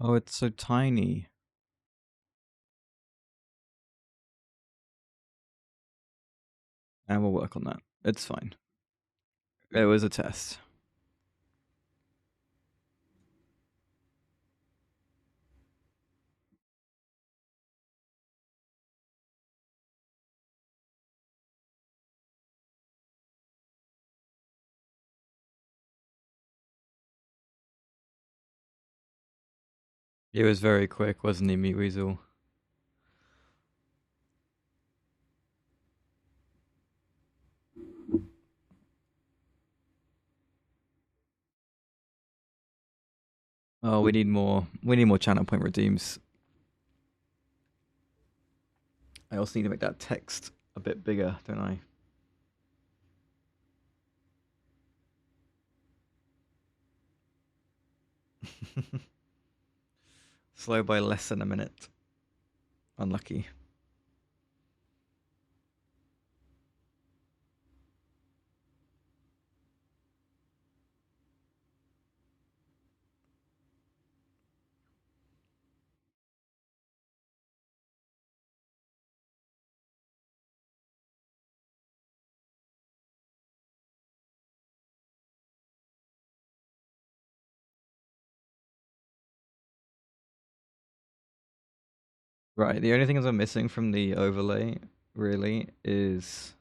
Oh, it's so tiny. And we'll work on that. It's fine. It was a test. It was very quick, wasn't he, Meat Weasel? Oh, we need more. We need more channel point redeems. I also need to make that text a bit bigger, don't I? Slow by less than a minute. Unlucky. Right, the only things I'm missing from the overlay, really, is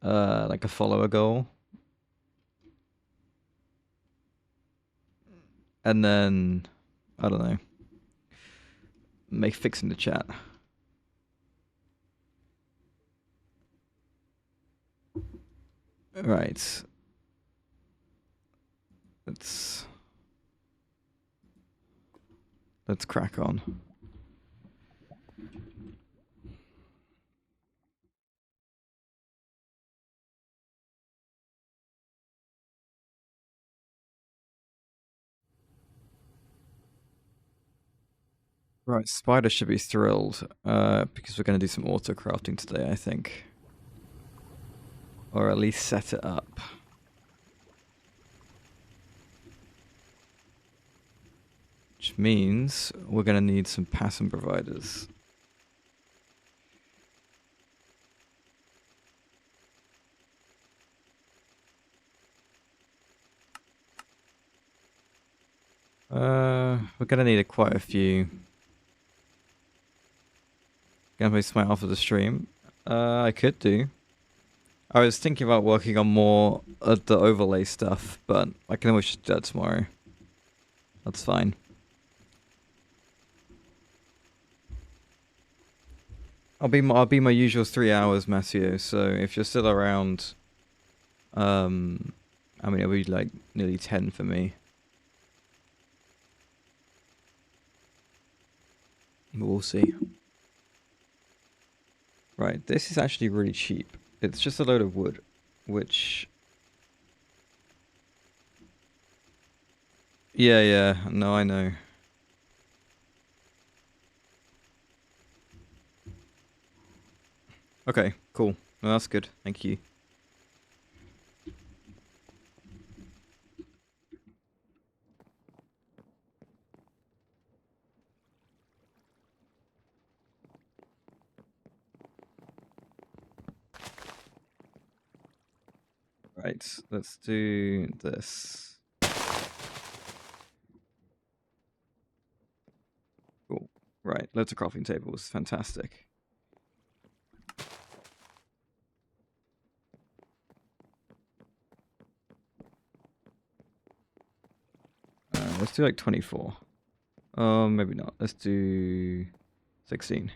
like a follower goal. And then, I don't know, fixing the chat. Right. Let's crack on. Right, Spider should be thrilled, because we're going to do some autocrafting today, I think. Or at least set it up. Which means we're going to need some pattern providers. We're going to need quite a few. Gonna play Smite after the stream. I could do. I was thinking about working on more of the overlay stuff, but I can always just do that tomorrow. That's fine. I'll be my usual 3 hours, Matthew. So if you're still around, I mean it'll be like nearly 10 for me. But we'll see. Right, this is actually really cheap. It's just a load of wood, which... Yeah, no, I know. Okay, cool. No, that's good. Thank you. Right, let's do this. Cool. Right, loads of crafting tables. Fantastic. Let's do like 24. Maybe not. Let's do 16.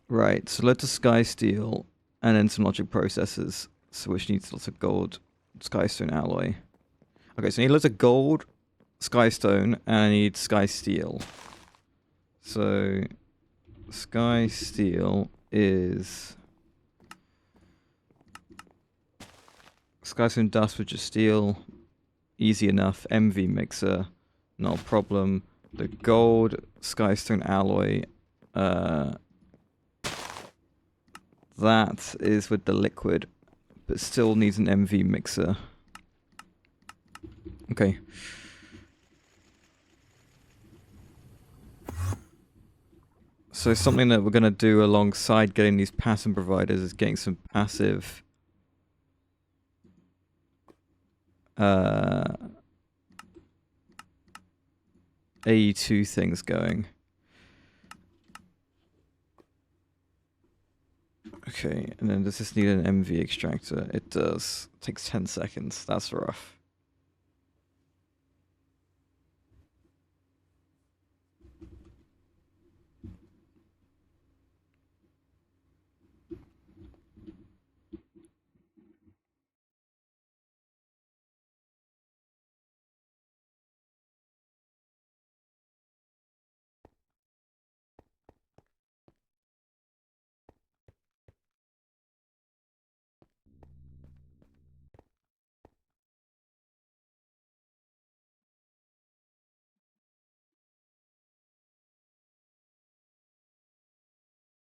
Right, so loads of sky steel and then some logic processors, so which needs lots of gold, skystone alloy. Okay, so I need loads of gold, skystone, and I need sky steel. So sky steel is skystone dust, which is steel, easy enough. MV mixer, no problem. The gold skystone alloy, that is with the liquid, but still needs an MV mixer. Okay. So something that we're going to do alongside getting these pattern providers is getting some passive AE2 things going. Okay, and then does this need an MV extractor? It does. It takes 10 seconds. That's rough.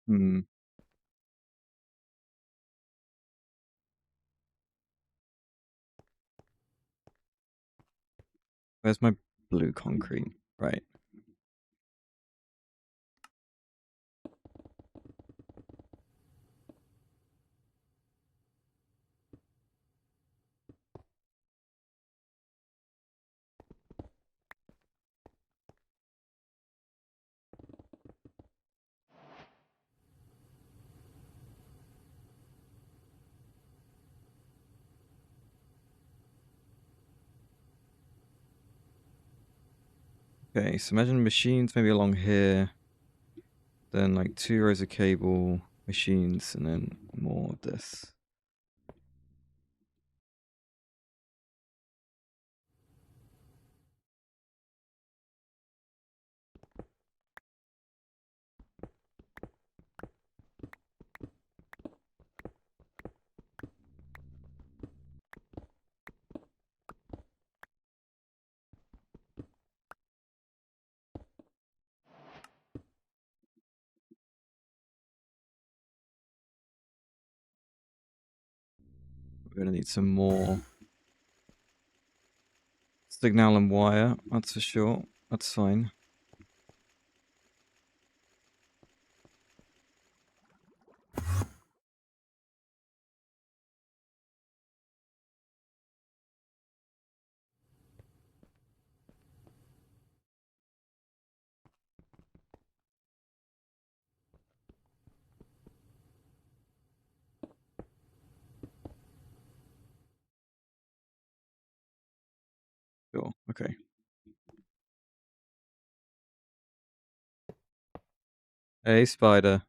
Hmm. Where's my blue concrete? Right. Okay, so imagine machines maybe along here, then like 2 rows of cable, machines, and then more of this. We're gonna need some more signal and wire, that's for sure. That's fine. Sure, okay. Hey, spider.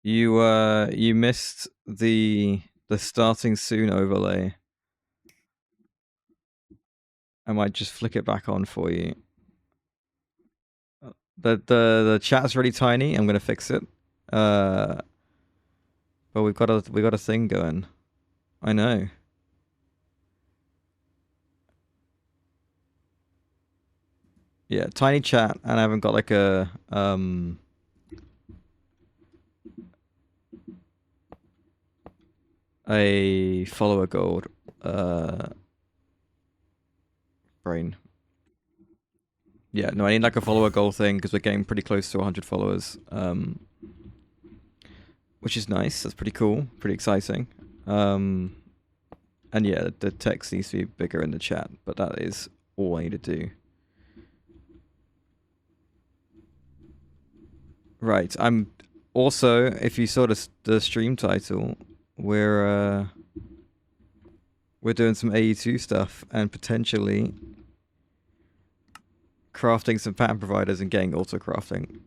You missed the starting soon overlay. I might just flick it back on for you. The chat's really tiny. I'm gonna fix it. But we got a thing going. I know. Yeah, tiny chat, and I haven't got like a follower gold brain. Yeah, no, I need like a follower goal thing because we're getting pretty close to 100 followers, which is nice. That's pretty cool, pretty exciting. And yeah, the text needs to be bigger in the chat, but that is all I need to do. Right, I'm also, if you saw the stream title, we're doing some AE2 stuff and potentially crafting some pattern providers and getting autocrafting.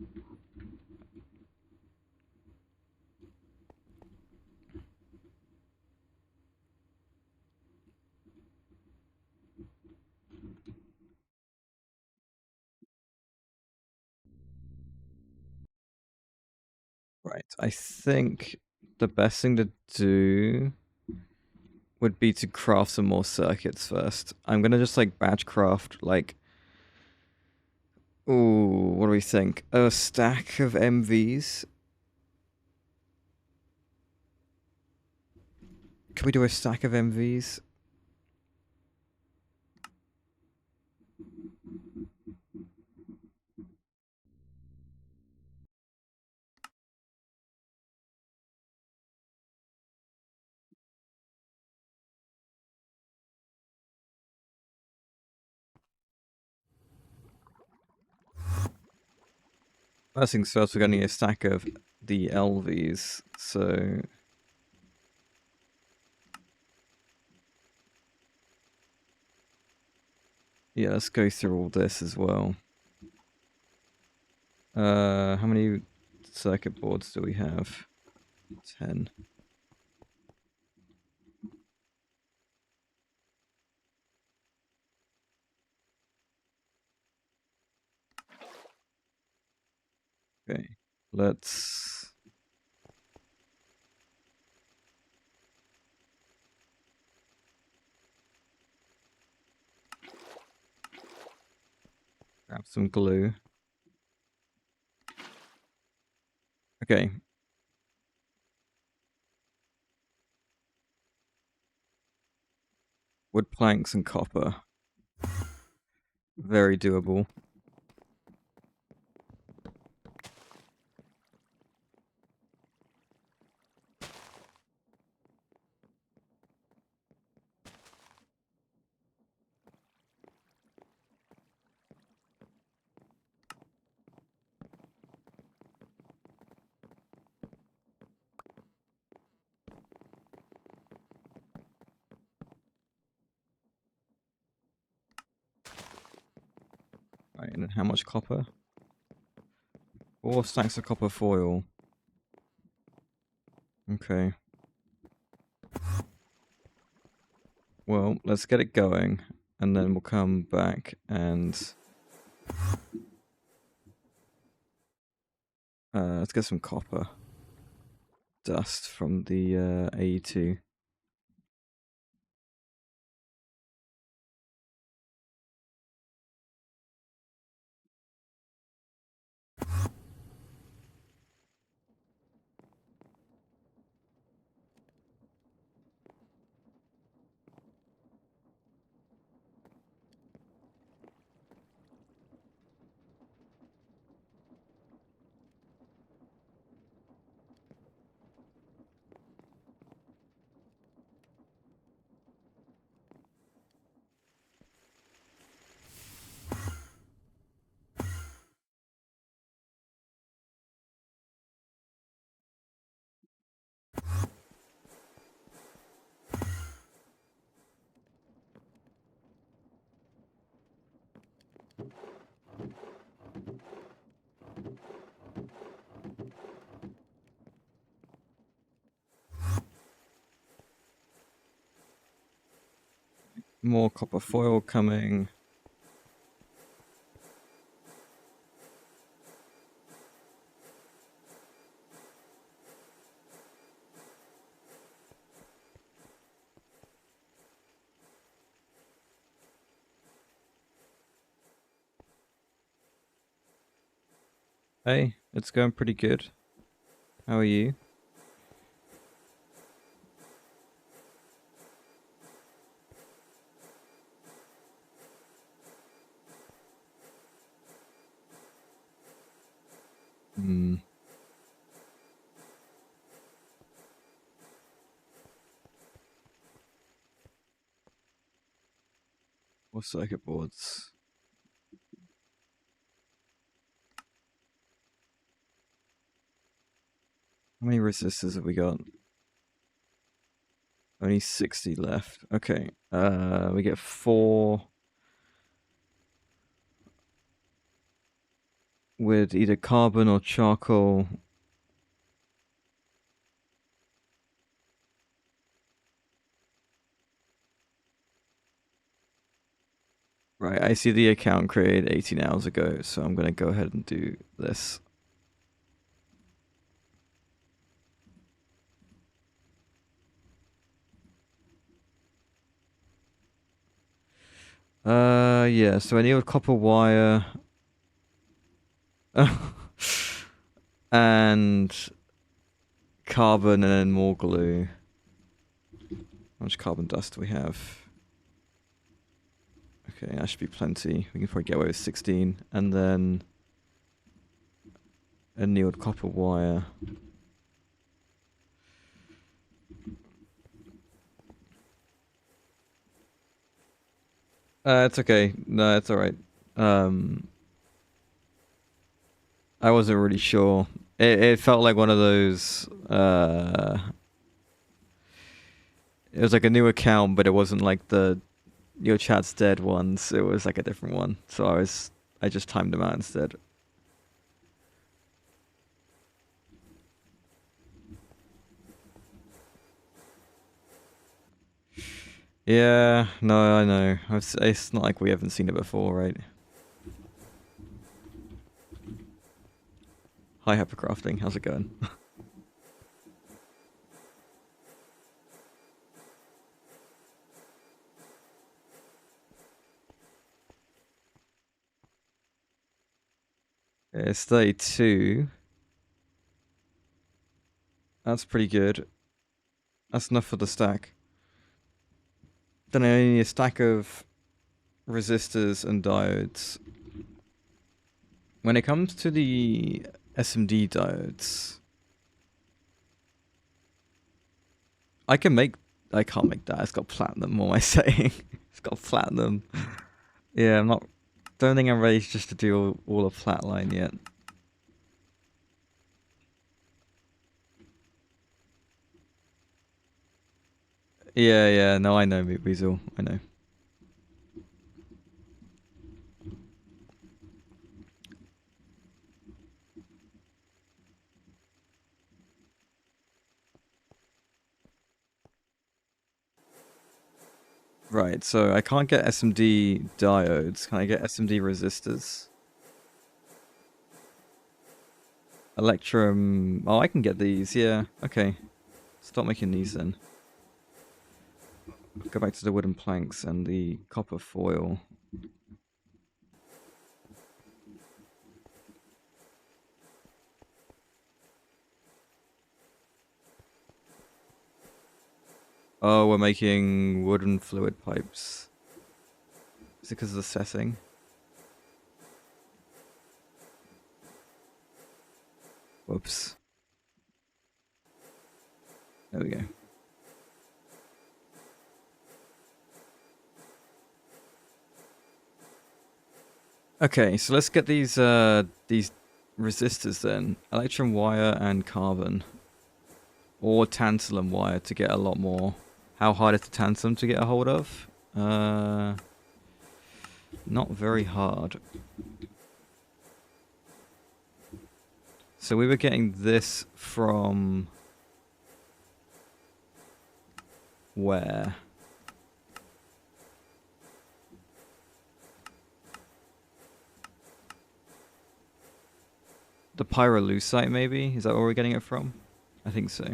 Right, I think the best thing to do would be to craft some more circuits first. I'm gonna just like batch craft like, ooh, what do we think? A stack of MVs. Can we do a stack of MVs? First things first, we're getting a stack of the LVs, so... Yeah, let's go through all this as well. How many circuit boards do we have? 10. Okay, let's... grab some glue. Okay. Wood planks and copper. Very doable. Right, and how much copper? 4 stacks of copper foil. Okay. Well, let's get it going, and then we'll come back and... let's get some copper dust from the AE2. More copper foil coming. Hey, it's going pretty good. How are you? Hmm. What circuit boards? How many resistors have we got? Only 60 left. Okay. We get 4 with either carbon or charcoal. Right, I see the account created 18 hours ago, so I'm gonna go ahead and do this. Yeah, so I need a copper wire. And carbon and then more glue. How much carbon dust do we have? Okay, that should be plenty. We can probably get away with 16. And then annealed copper wire. It's okay. No, it's alright. I wasn't really sure. It felt like one of those. It was like a new account, but it wasn't like the your chat's dead ones. It was like a different one. So I just timed them out instead. Yeah, no, I know. It's not like we haven't seen it before, right? Hi, Hypercrafting. How's it going? It's 32. That's pretty good. That's enough for the stack. Then I need a stack of resistors and diodes. When it comes to the SMD diodes, I can't make that. It's got platinum. What am I saying? It's got platinum. Yeah, don't think I'm ready just to do all of flatline yet. Yeah, no, I know, Weasel. I know. Right, so I can't get SMD diodes. Can I get SMD resistors? Electrum... Oh, I can get these, yeah. Okay. Stop making these then. Go back to the wooden planks and the copper foil. Oh, we're making wooden fluid pipes. Is it because of the setting? Whoops. There we go. Okay, so let's get these resistors then. Electrum wire and carbon. Or tantalum wire to get a lot more. How hard is the tantalum to get a hold of? Not very hard. So we were getting this from... where? The pyrolusite, maybe? Is that where we're getting it from? I think so.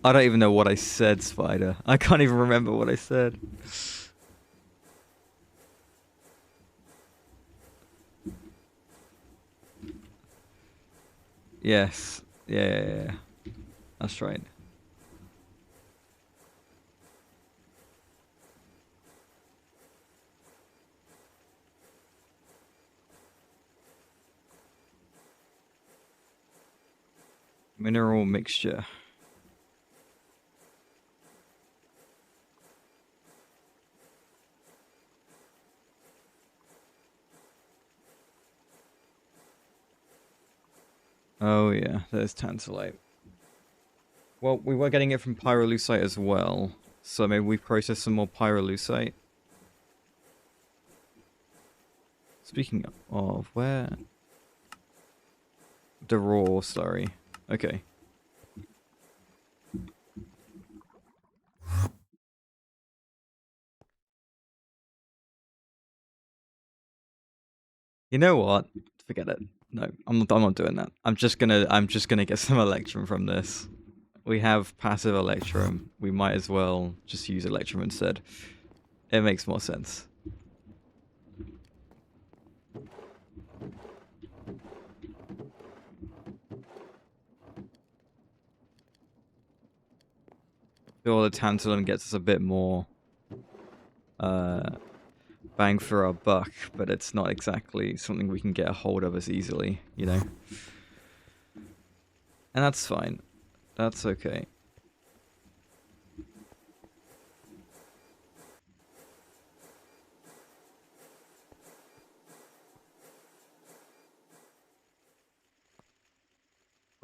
I don't even know what I said, Spider. I can't even remember what I said. Yes. Yeah. That's right. Mineral mixture. Oh yeah, there's tantalite. Well, we were getting it from pyrolusite as well, so maybe we process some more pyrolusite. Speaking of, where? The raw, sorry. Okay. You know what? Forget it. No, I'm not doing that. I'm just gonna get some electrum from this. We have passive electrum. We might as well just use electrum instead. It makes more sense. Feel the tantalum gets us a bit more bang for our buck, but it's not exactly something we can get a hold of as easily, you know? And that's fine. That's okay.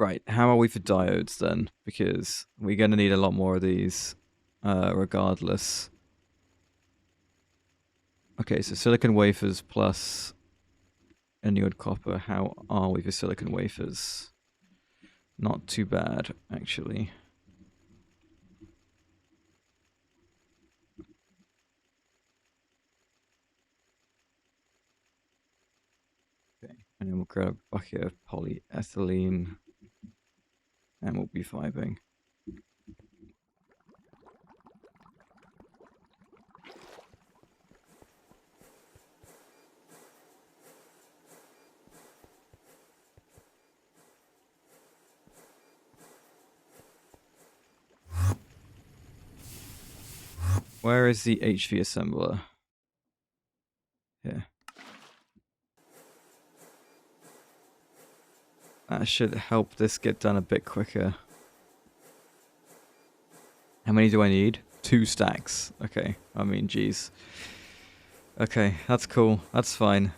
Right, how are we for diodes then? Because we're going to need a lot more of these regardless. Okay, so silicon wafers plus annealed copper. How are we for silicon wafers? Not too bad, actually. Okay, and then we'll grab a bucket of polyethylene and we'll be vibing. Where is the HV assembler? Here. That should help this get done a bit quicker. How many do I need? 2 stacks. Okay, I mean, geez. Okay, that's cool. That's fine.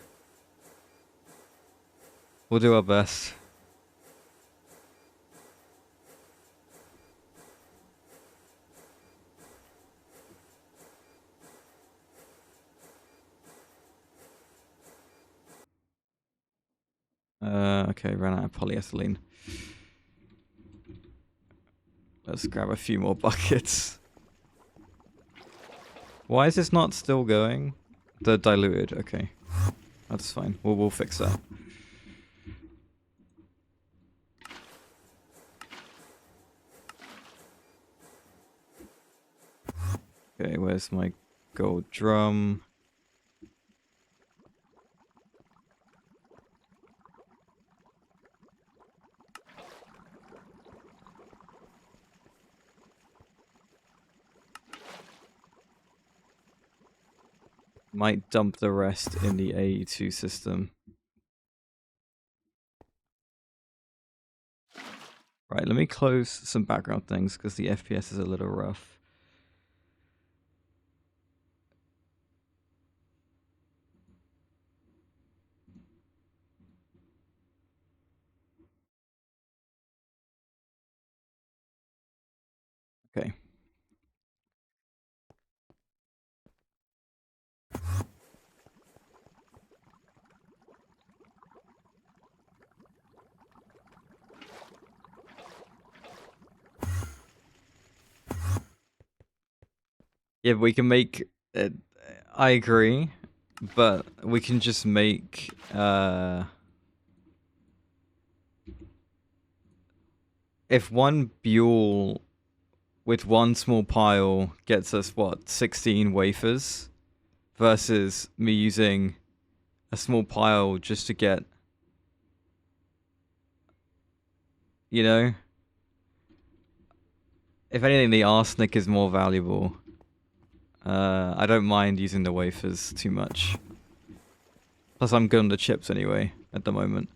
We'll do our best. Okay, ran out of polyethylene. Let's grab a few more buckets. Why is this not still going? The diluted, okay. That's fine. We'll fix that. Okay, where's my gold drum? Might dump the rest in the AE2 system. Right, let me close some background things because the FPS is a little rough. Okay. Yeah, we can make it. I agree, but we can just make if one Buell with one small pile gets us what, 16 wafers versus me using a small pile just to get, you know, if anything the arsenic is more valuable. I don't mind using the wafers too much. Plus I'm good on the chips anyway at the moment.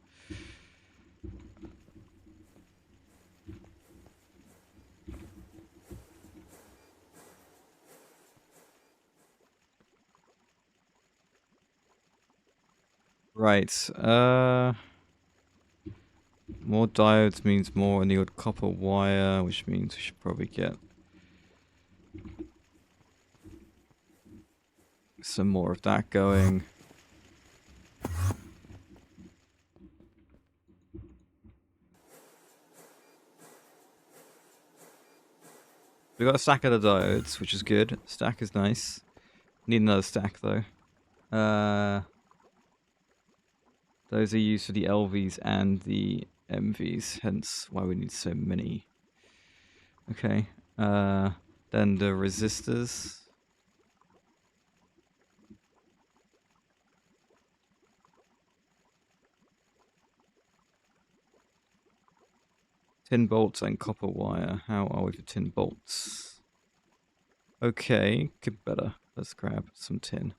Right, more diodes means more annealed copper wire, which means we should probably get some more of that going. We got a stack of the diodes, which is good. Stack is nice. Need another stack though. Those are used for the LVs and the MVs, hence why we need so many. Okay. Then the resistors. Tin bolts and copper wire. How are we for tin bolts? Okay, could be better. Let's grab some tin.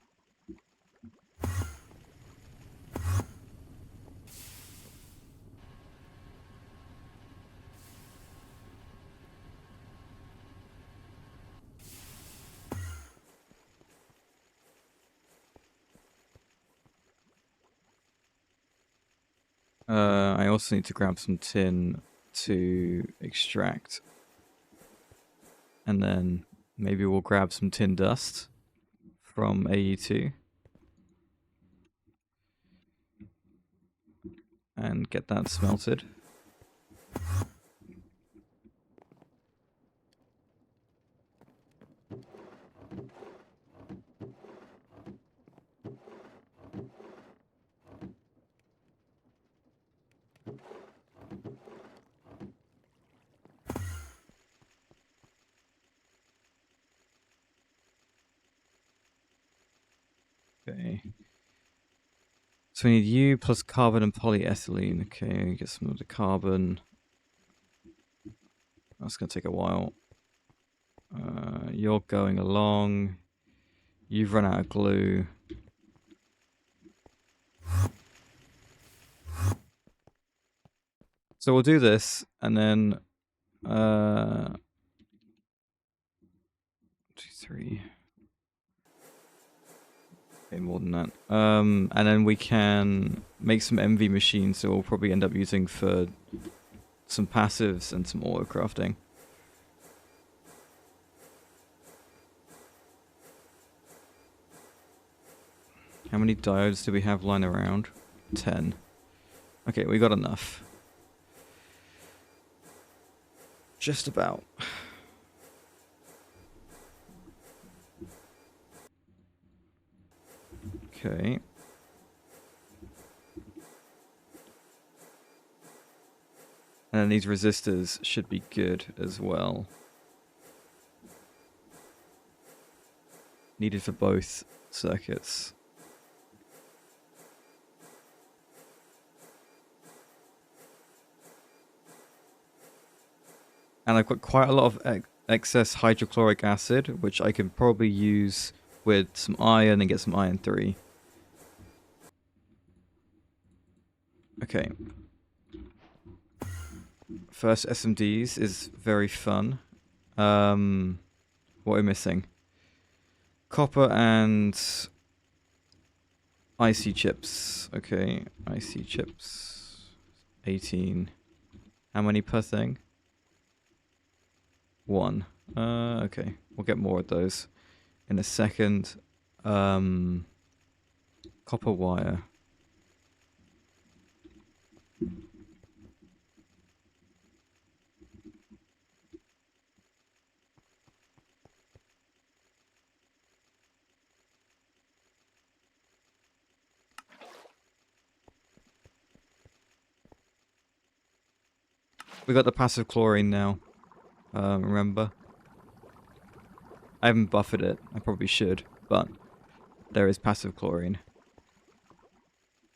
I also need to grab some tin to extract. And then maybe we'll grab some tin dust from AE2 and get that smelted. Okay. So we need U plus carbon and polyethylene. Okay, get some of the carbon. That's going to take a while. You're going along. You've run out of glue. So we'll do this, and then 2, 3. Okay, more than that. And then we can make some MV machines, so we'll probably end up using for some passives and some autocrafting. How many diodes do we have lying around? 10. Okay, we got enough. Just about. Okay. And then these resistors should be good as well. Needed for both circuits. And I've got quite a lot of excess hydrochloric acid, which I can probably use with some iron and get some iron 3. Okay. First SMDs is very fun. What are we missing? Copper and IC chips. Okay, IC chips. 18. How many per thing? 1. Okay, we'll get more of those in a second. Copper wire. We got the passive chlorine now. Remember? I haven't buffered it. I probably should, but there is passive chlorine.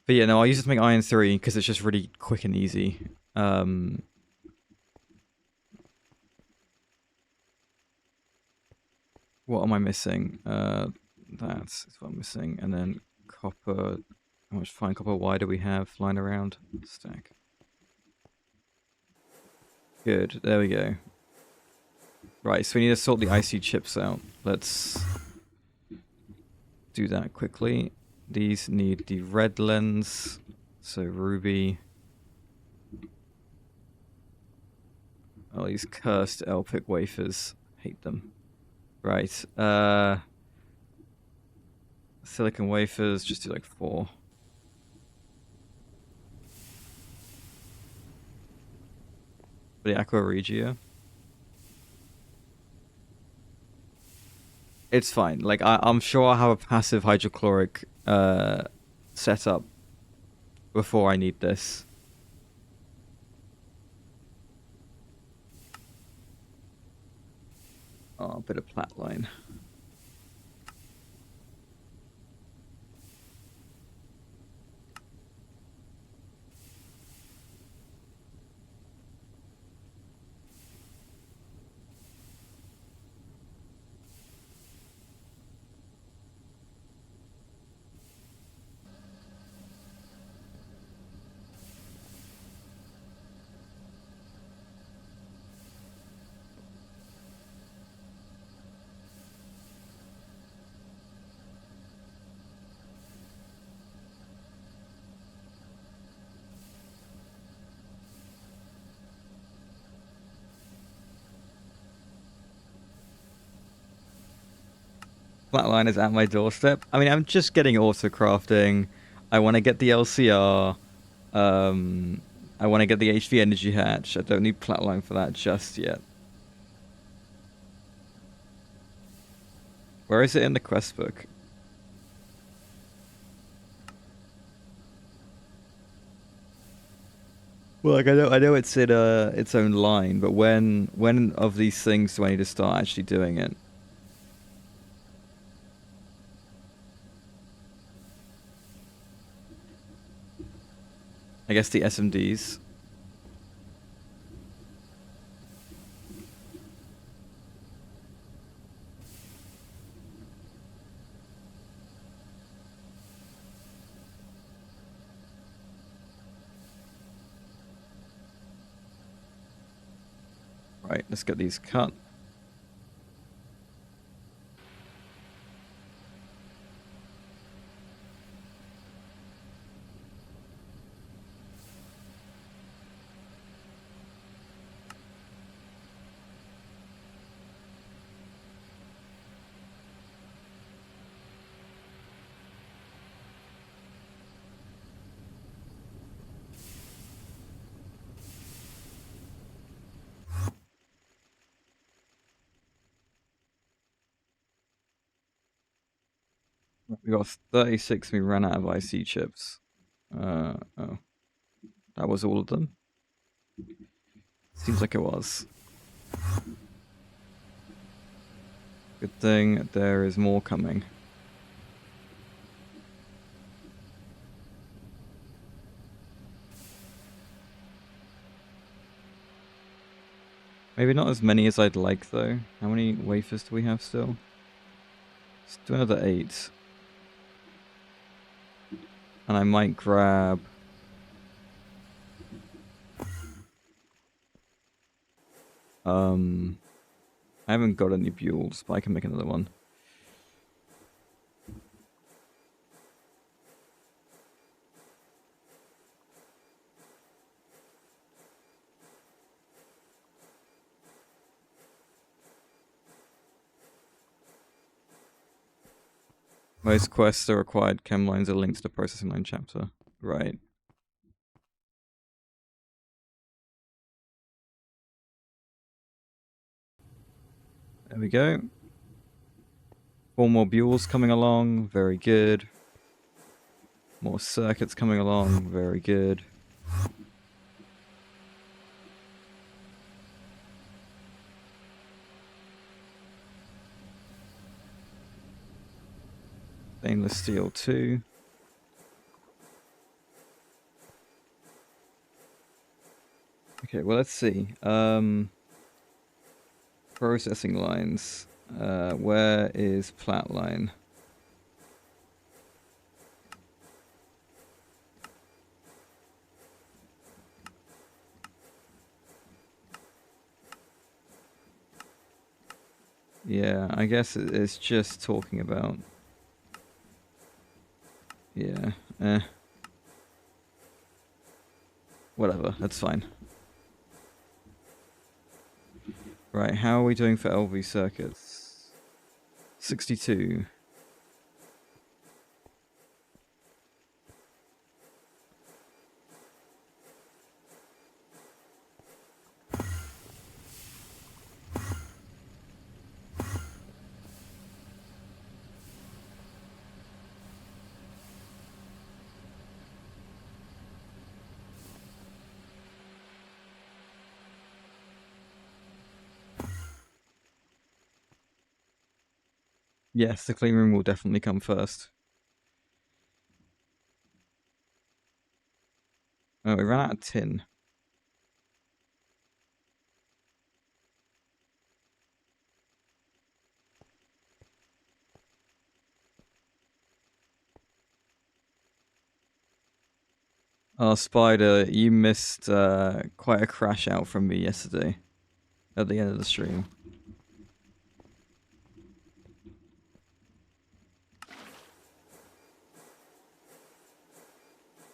But yeah, no, I'll use it to make iron 3 because it's just really quick and easy. What am I missing? That's what I'm missing. And then copper. How much fine copper wire do we have lying around? Stack. Good, there we go. Right, so we need to sort the IC chips out. Let's do that quickly. These need the red lens, so ruby. Oh, these cursed LPIC wafers. Hate them. Right, silicon wafers, just do like 4. The Aqua Regia. It's fine. Like I'm sure I'll have a passive hydrochloric setup before I need this. Oh, a bit of plat line. Flatline is at my doorstep. I mean, I'm just getting Autocrafting. I want to get the LCR. I want to get the HV energy hatch. I don't need Flatline for that just yet. Where is it in the quest book? Well, like I know it's in its own line, but when of these things do I need to start actually doing it? I guess the SMDs. Right, let's get these cut. We got 36 and we ran out of IC chips. Oh. That was all of them? Seems like it was. Good thing there is more coming. Maybe not as many as I'd like though. How many wafers do we have still? Let's do another 8. And I might grab... I haven't got any buells, but I can make another one. Most quests are required chem lines are linked to the processing line chapter. Right. There we go. 4 more buells coming along. Very good. More circuits coming along. Very good. Stainless steel 2. Okay, well, let's see. Processing lines. Where is plat line? Yeah, I guess it's just talking about... Yeah, whatever, that's fine. Right, how are we doing for LV circuits? 62. Yes, the clean room will definitely come first. Oh, we ran out of tin. Oh, Spider, you missed quite a crash out from me yesterday at the end of the stream.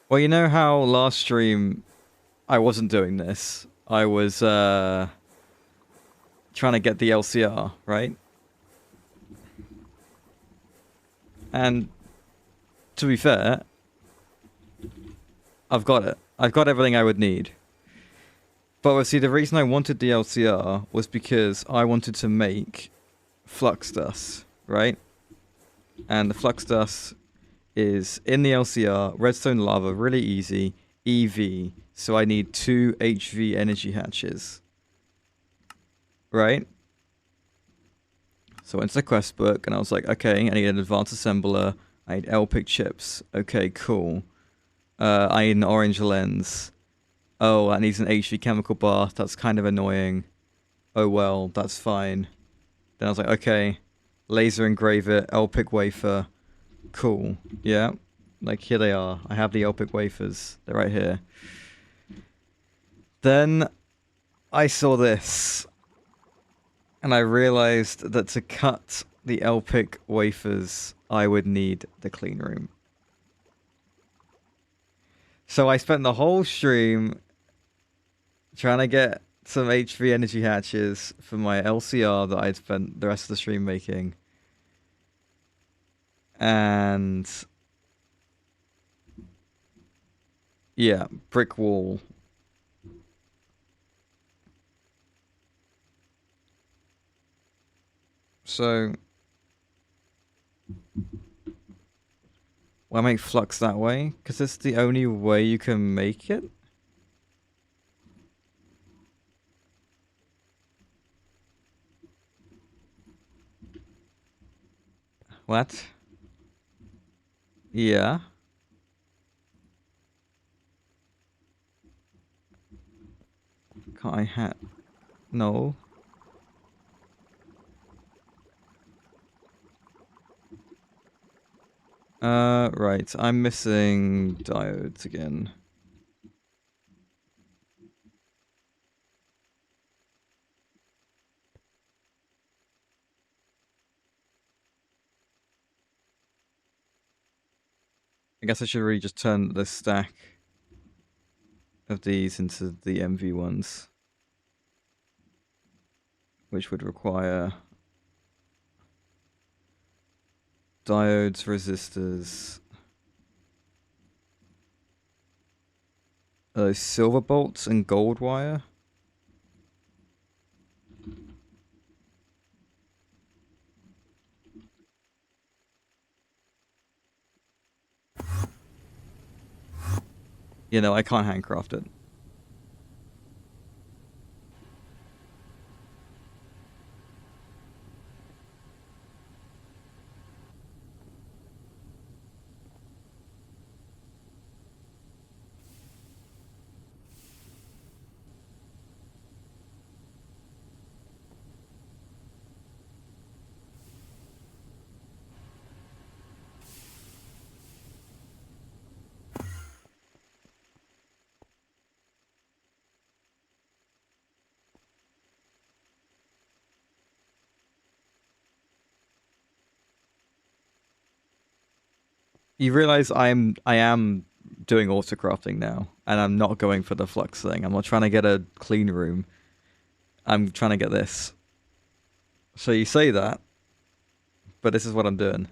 Well, you know how last stream I wasn't doing this. I was trying to get the LCR, right? And to be fair, I've got it. I've got everything I would need. But see, the reason I wanted the LCR was because I wanted to make flux dust, right? And the flux dust is in the LCR, redstone lava, really easy, EV, so I need 2 HV energy hatches, right? So I went to the quest book and I was like, okay, I need an advanced assembler, I need LPIC chips, okay, cool. I need an orange lens. Oh, that needs an HV chemical bath, that's kind of annoying. Oh well, that's fine. Then I was like, okay, laser engrave it, LPIC wafer, cool, yeah. Like, here they are. I have the LPIC wafers. They're right here. Then I saw this. And I realized that to cut the LPIC wafers, I would need the clean room. So I spent the whole stream trying to get some HV energy hatches for my LCR that I'd spent the rest of the stream making. And yeah, brick wall. So why make flux that way? Because it's the only way you can make it? What? Yeah. Can't I hat? No. Right. I'm missing diodes again. I guess I should really just turn this stack of these into the MV ones, which would require diodes, resistors, silver bolts, and gold wire. You know, I can't handcraft it. You realize I am doing autocrafting now, and I'm not going for the flux thing. I'm not trying to get a clean room. I'm trying to get this. So you say that, but this is what I'm doing.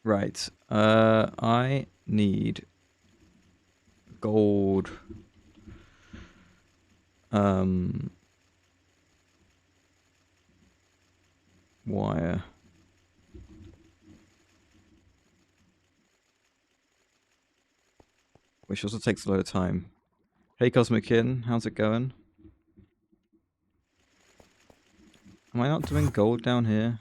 Right. I need gold. Wire. Which also takes a lot of time. Hey Cosmic Kin, how's it going? Am I not doing gold down here?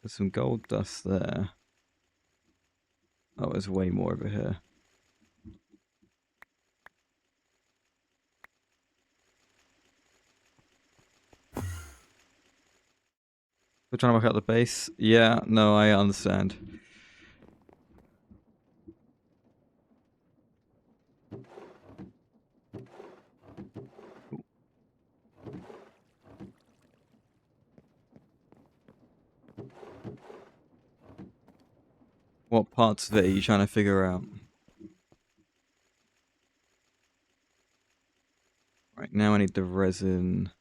There's some gold dust there. Oh, there's way more over here. We're trying to work out the base. Yeah, no, I understand. What parts of it are you trying to figure out? Right, now I need the resin.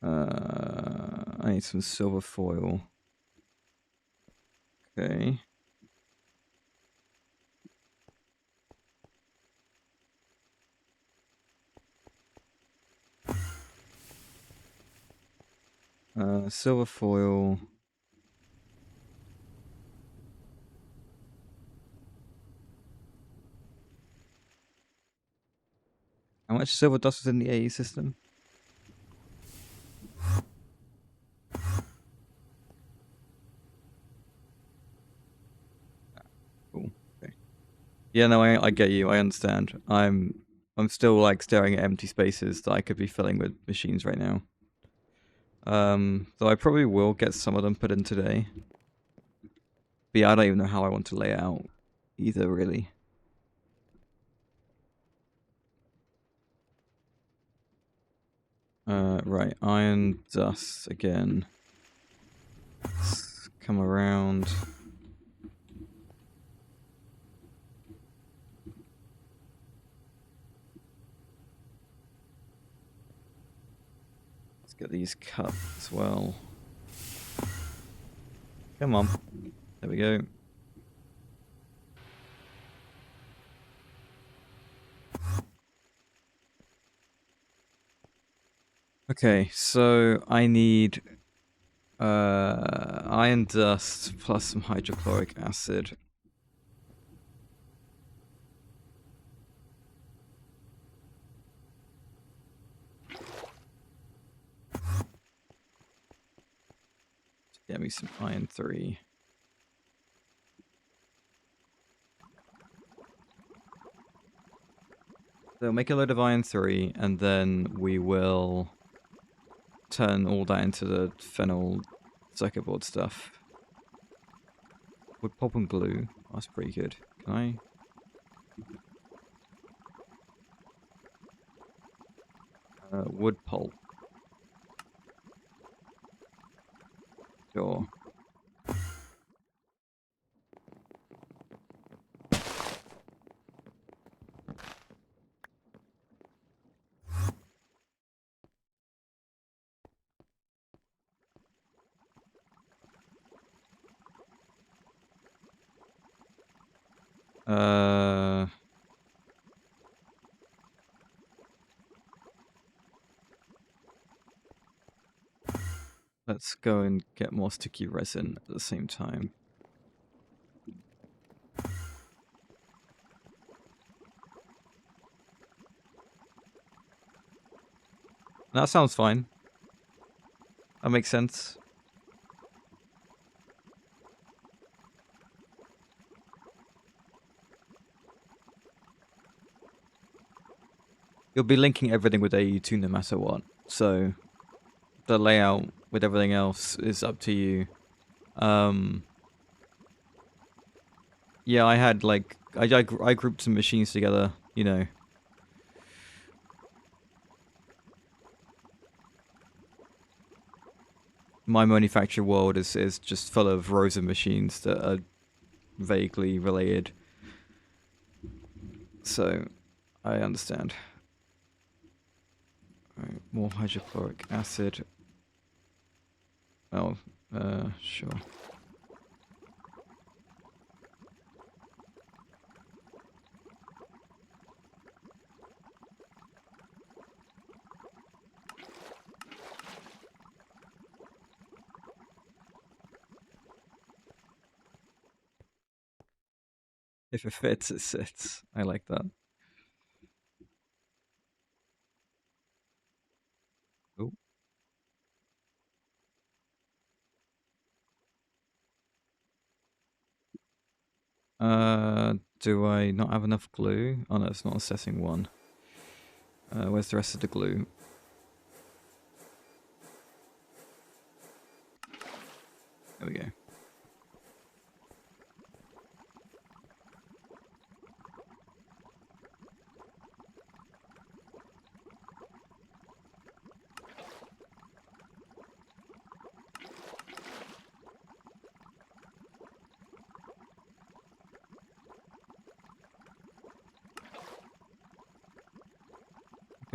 I need some silver foil. Okay. Silver foil. How much silver dust is in the AE system? Cool. Okay. Yeah, no, I get you. I understand. I'm still like staring at empty spaces that I could be filling with machines right now. Though I probably will get some of them put in today. But yeah, I don't even know how I want to lay it out either, really. Right, iron dust again. Let's come around. Let's get these cut as well. Come on. There we go. Okay, so I need iron dust plus some hydrochloric acid. Get me some iron 3. So make a load of iron 3, and then we will turn all that into the phenol circuit board stuff. Wood pulp and glue. Oh, that's pretty good. Can I? Wood pulp. Sure. Let's go and get more sticky resin at the same time. That sounds fine. That makes sense. You'll be linking everything with AE2 no matter what. So the layout with everything else is up to you. Yeah, I had like I grouped some machines together, you know. My manufacturer world is just full of rows of machines that are vaguely related. So I understand. Right, more hydrochloric acid. Oh, sure. If it fits, it sits. I like that. Oh. Do I not have enough glue? Oh no, it's not assessing one. Where's the rest of the glue? There we go.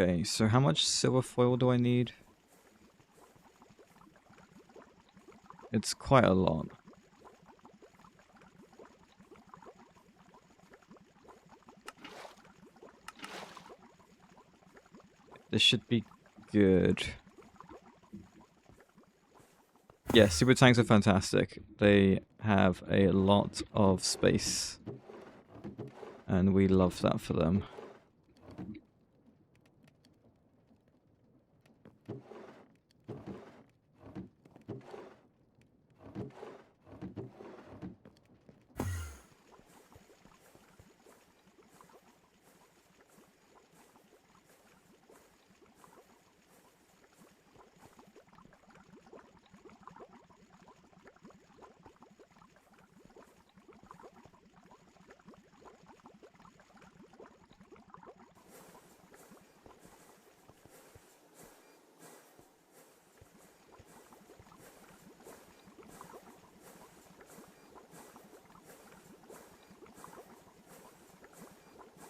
Okay, so how much silver foil do I need? It's quite a lot. This should be good. Yeah, super tanks are fantastic. They have a lot of space. And we love that for them.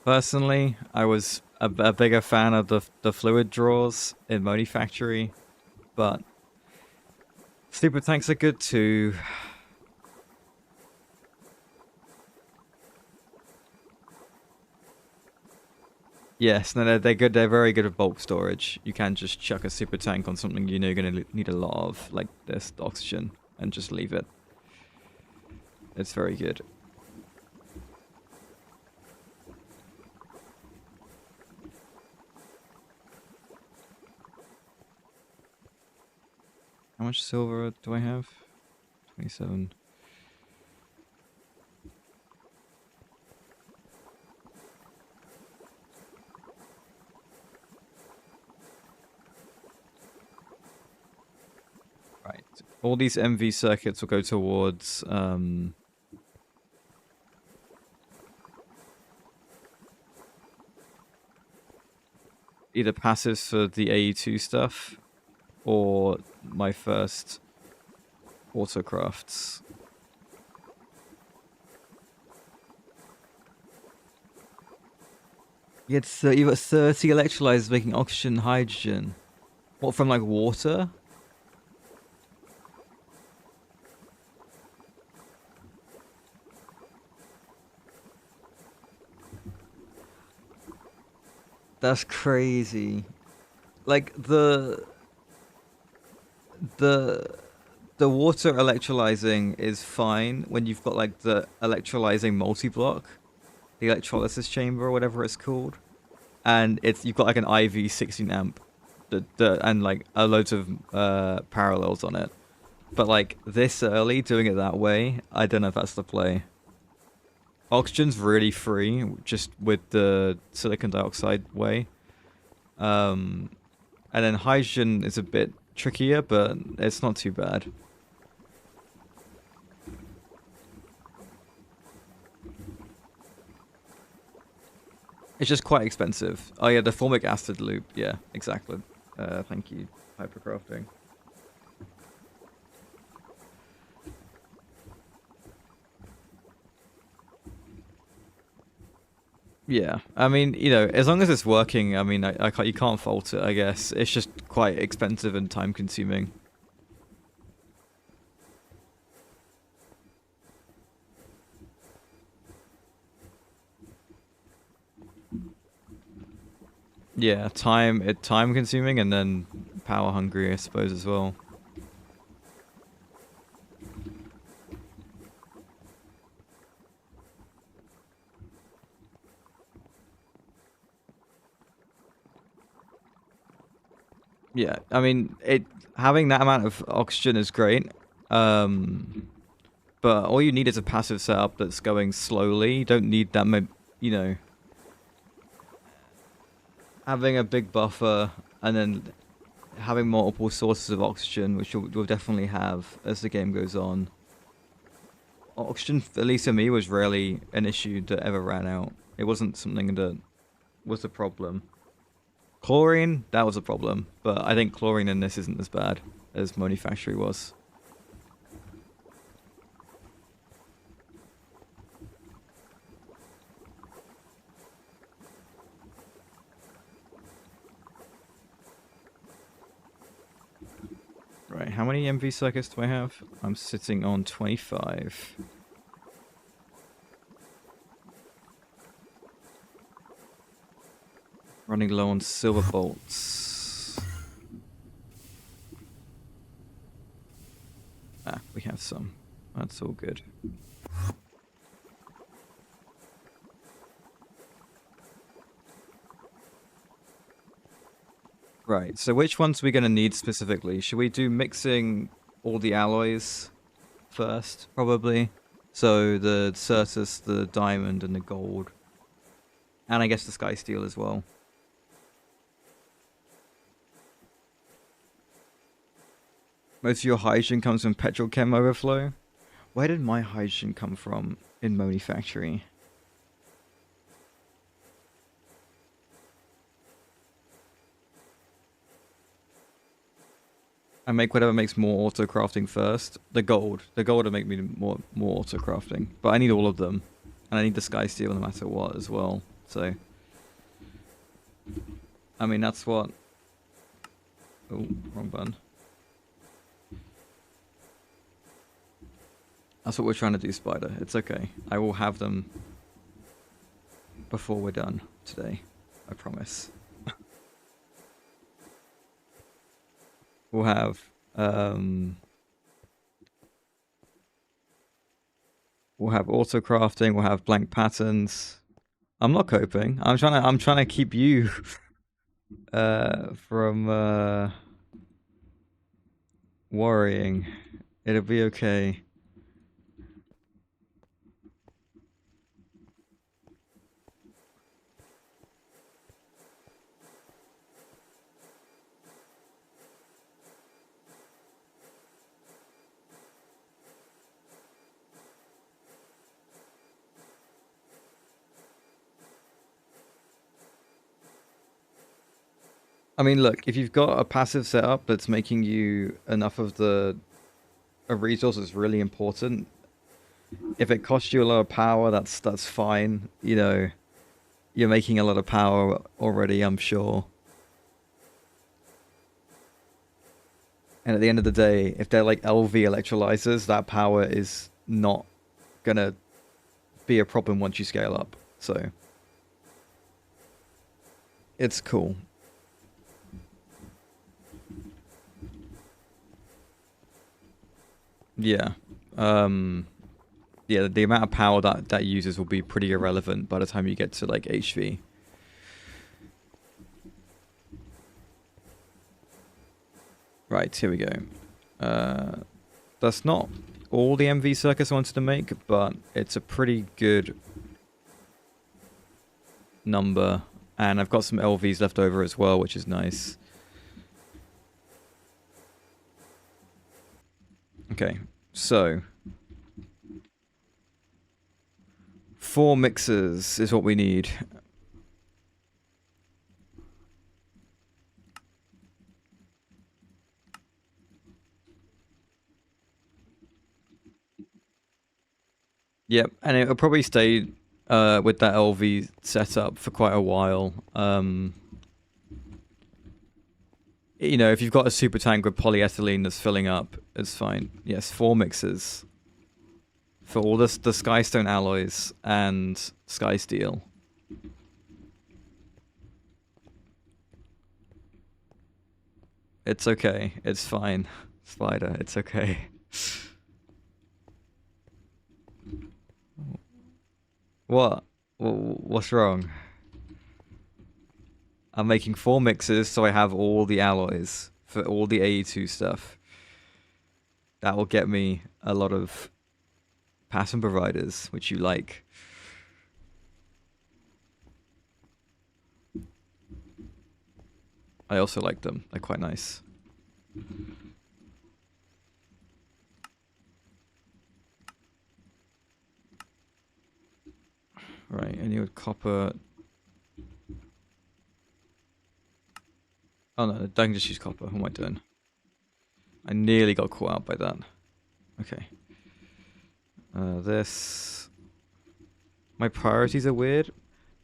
Personally, I was a bigger fan of the fluid draws in Modi Factory, but super tanks are good too. Yes, no, they're good. They're very good at bulk storage. You can just chuck a super tank on something you know you're going to need a lot of, like this oxygen, and just leave it. It's very good. How much silver do I have? 27. Right. All these MV circuits will go towards either passives for the AE2 stuff or my first autocrafts. You've got 30 electrolyzers making oxygen and hydrogen. What, from like water? That's crazy. Like the water electrolyzing is fine when you've got like the electrolyzing multi-block, the electrolysis chamber or whatever it's called, and you've got like an IV 16 amp, and like a loads of parallels on it. But like this early doing it that way, I don't know if that's the play. Oxygen's really free, just with the silicon dioxide way. And then hydrogen is a bit trickier, but it's not too bad. It's just quite expensive. Oh yeah, the formic acid loop. Yeah, exactly. Thank you, Hypercrafting. Yeah, I mean, you know, as long as it's working, I mean, you can't fault it, I guess. It's just quite expensive and time-consuming. Yeah, time-consuming and then power-hungry, I suppose, as well. Yeah, I mean, having that amount of oxygen is great. But all you need is a passive setup that's going slowly. You don't need that, you know, having a big buffer and then having multiple sources of oxygen, which you'll definitely have as the game goes on. Oxygen, at least for me, was rarely an issue that ever ran out. It wasn't something that was a problem. Chlorine, that was a problem, but I think chlorine in this isn't as bad as Moni Factory was. how many MV circuits do I have? I'm sitting on 25. Running low on silver bolts. Ah, we have some. That's all good. Right, so which ones are we going to need specifically? Should we do mixing all the alloys first, probably? So the Certus, the diamond, and the gold. And I guess the sky steel as well. Most of your hydrogen comes from petrochem overflow. Where did my hydrogen come from in Moni Factory? I make whatever makes more auto-crafting first. The gold. The gold will make me more auto-crafting. But I need all of them. And I need the sky steel no matter what as well. So, I mean, that's what... Oh, wrong button. That's what we're trying to do, Spider. It's okay. I will have them before we're done today. I promise. We'll have auto crafting. We'll have blank patterns. I'm not coping. I'm trying to keep you from worrying. It'll be okay. I mean, look, if you've got a passive setup that's making you enough of a resource that's really important, if it costs you a lot of power, that's fine. You know, you're making a lot of power already, I'm sure. And at the end of the day, if they're like LV electrolyzers, that power is not gonna be a problem once you scale up. So, it's cool. Yeah. Yeah, the amount of power that uses will be pretty irrelevant by the time you get to like HV. Right, here we go. That's not all the MV circuits I wanted to make, but it's a pretty good number. And I've got some LVs left over as well, which is nice. Okay, so 4 mixers is what we need. Yep, and it'll probably stay with that LV setup for quite a while. You know, if you've got a super tank with polyethylene that's filling up, it's fine. Yes, 4 mixers for all the Skystone alloys and Sky Steel. It's okay. It's fine, Spider. It's okay. What? What's wrong? I'm making 4 mixes so I have all the alloys for all the AE2 stuff. That will get me a lot of pattern providers, which you like. I also like them. They're quite nice. Right, and you would copper... Oh no, I can just use copper. What am I doing? I nearly got caught out by that. Okay. This... My priorities are weird.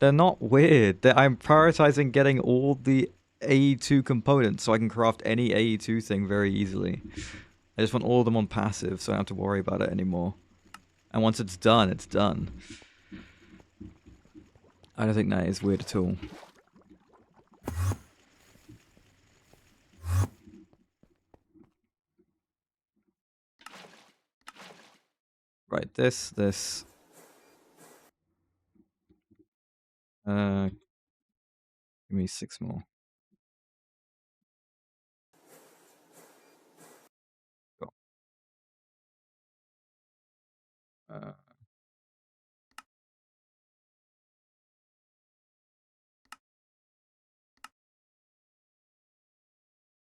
They're not weird. I'm prioritizing getting all the AE2 components so I can craft any AE2 thing very easily. I just want all of them on passive, so I don't have to worry about it anymore. And once it's done, it's done. I don't think that is weird at all. Right, this. Give me 6 more. Go.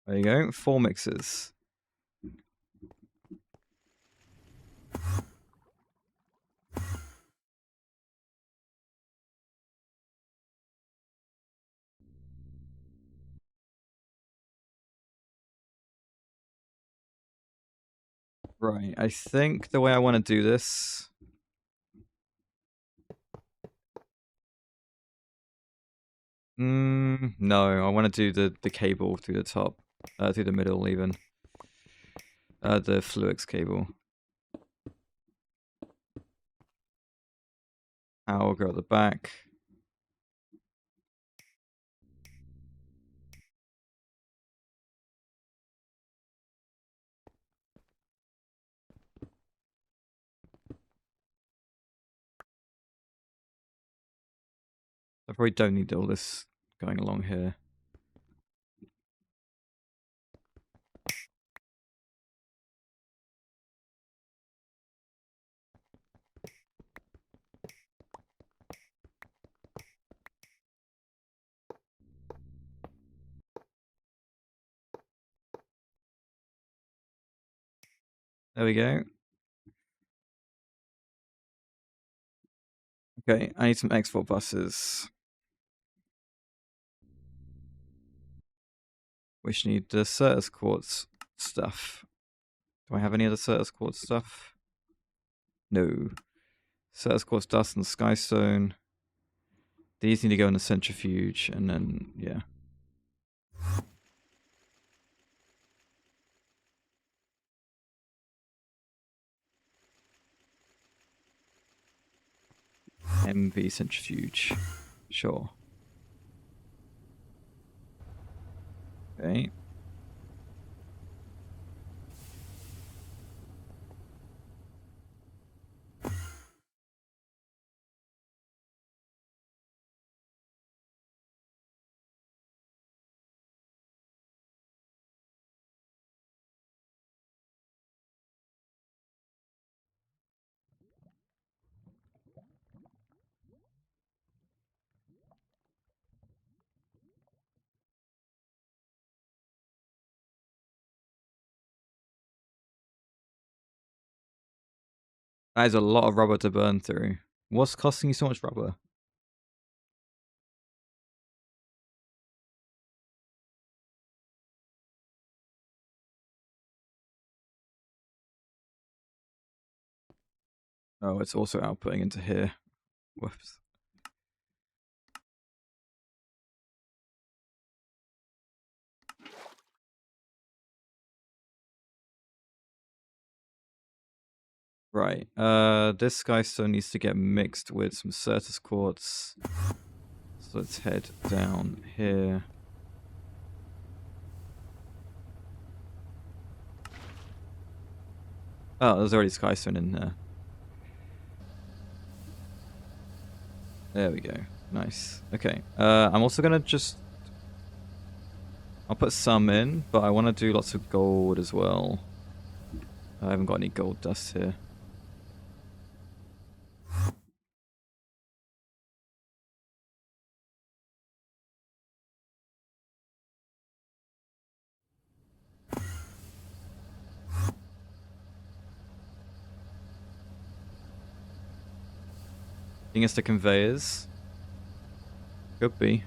There you go, 4 mixes. Right, I think the way I want to do this... no, I want to do the cable through the top. Through the middle, even. The Fluix cable. Power go at the back. I probably don't need all this going along here. There we go. Okay, I need some export buses. Which need the Certus Quartz stuff. Do I have any other Certus Quartz stuff? No. Certus Quartz dust and Skystone. These need to go in the centrifuge, and then, yeah. MV centrifuge. Sure. Okay. That is a lot of rubber to burn through. What's costing you so much rubber? Oh, it's also outputting into here. Whoops. Right. This Skystone needs to get mixed with some Certus Quartz. So let's head down here. Oh, there's already Skystone in there. There we go. Nice. Okay. I'm also gonna just... I'll put some in, but I want to do lots of gold as well. I haven't got any gold dust here. Think it's the conveyors? Could be.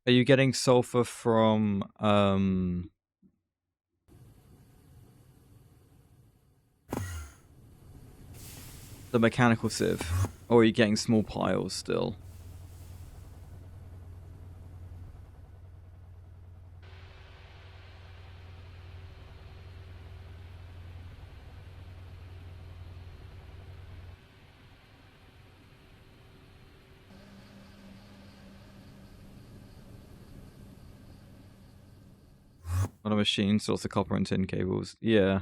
Are you getting sulfur from the mechanical sieve, or are you getting small piles still? On a machine, so also copper and tin cables. Yeah.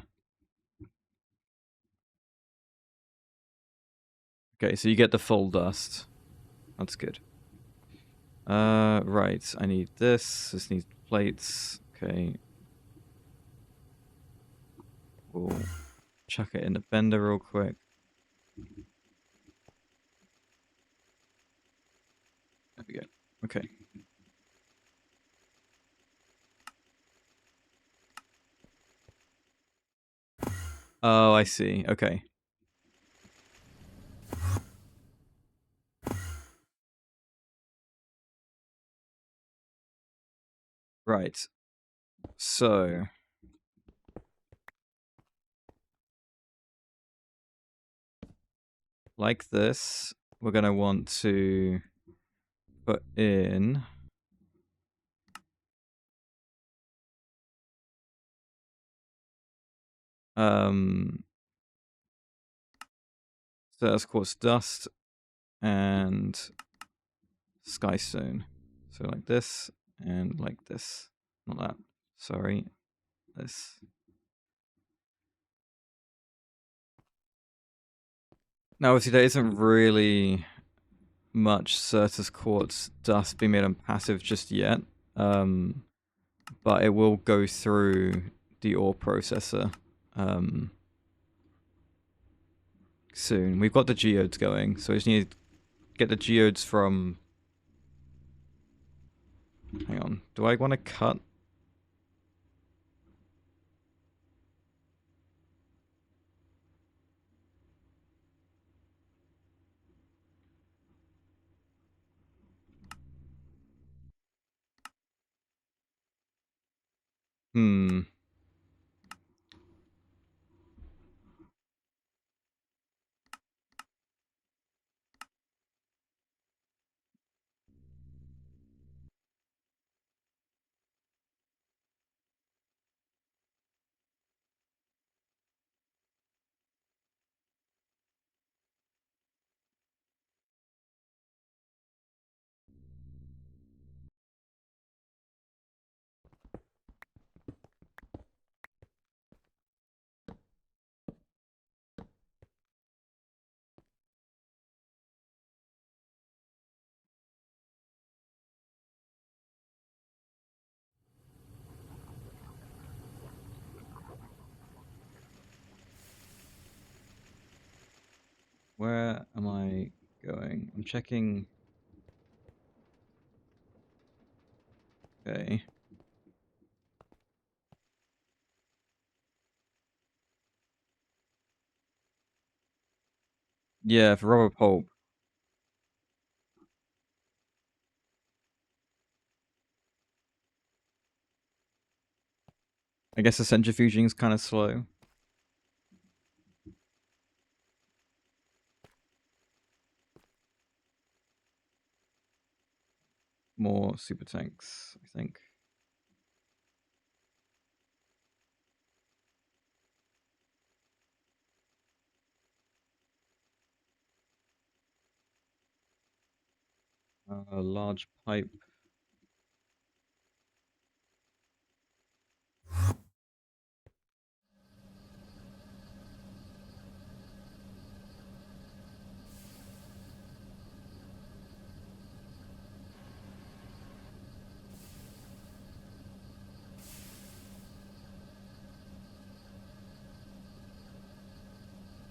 Okay, so you get the full dust. That's good. Right. I need this. This needs plates. Okay. We'll chuck it in the bender real quick. There we go. Okay. Oh, I see. Okay. Right. So like this, we're going to want to put in so that's quartz dust and skystone. So like this and like this. Not that. Sorry. This. Now obviously there isn't really much Certus quartz dust being made on passive just yet. But it will go through the ore processor soon. We've got the geodes going, so we just need to get the geodes from... Hang on. Do I want to cut? Hmm. Where am I going? I'm checking... Okay. Yeah, for rubber pulp. I guess the centrifuging is kind of slow. More super tanks, I think. A large pipe.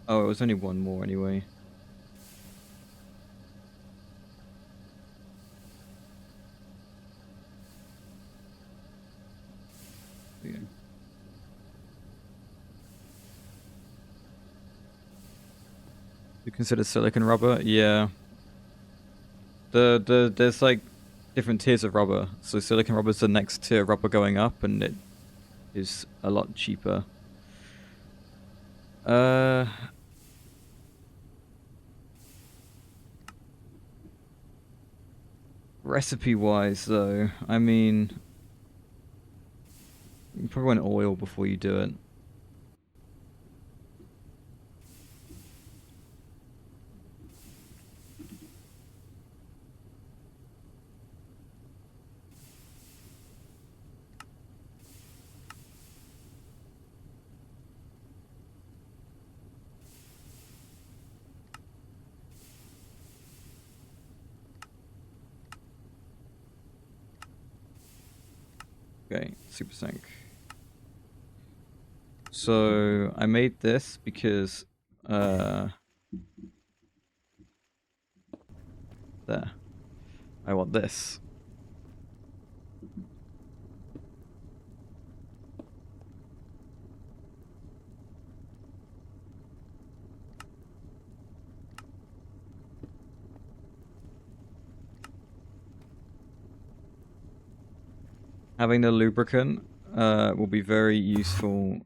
Oh, it was only one more anyway. Yeah. You consider silicon rubber? Yeah. There's like different tiers of rubber. So silicon rubber is the next tier of rubber going up, and it is a lot cheaper. Recipe-wise, though, I mean, you probably want oil before you do it. Okay, super sync. So I made this because there. I want this. Having the lubricant will be very useful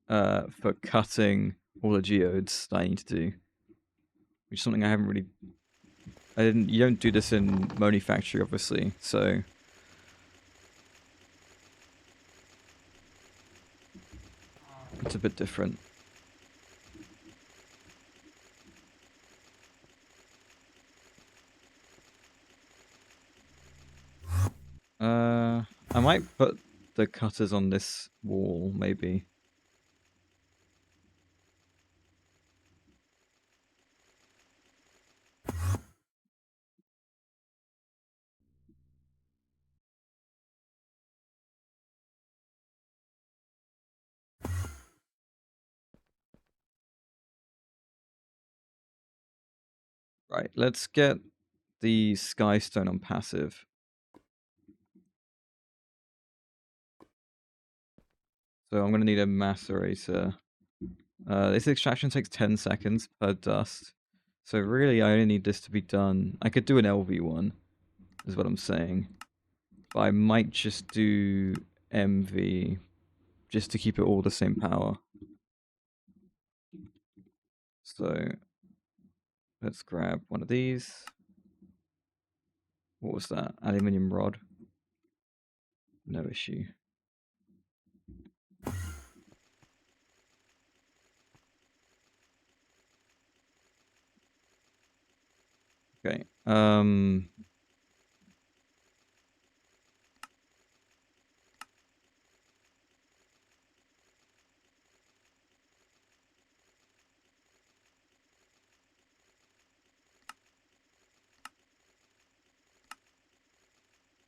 for cutting all the geodes that I need to do. Which is something I haven't really... You don't do this in Moni Factory, obviously, so... It's a bit different. I might put the cutters on this wall, maybe. Right, let's get the Skystone on passive. So I'm going to need a macerator. This extraction takes 10 seconds per dust. So really I only need this to be done. I could do an LV one, is what I'm saying. But I might just do MV just to keep it all the same power. So let's grab one of these. What was that? Aluminium rod. No issue. Okay.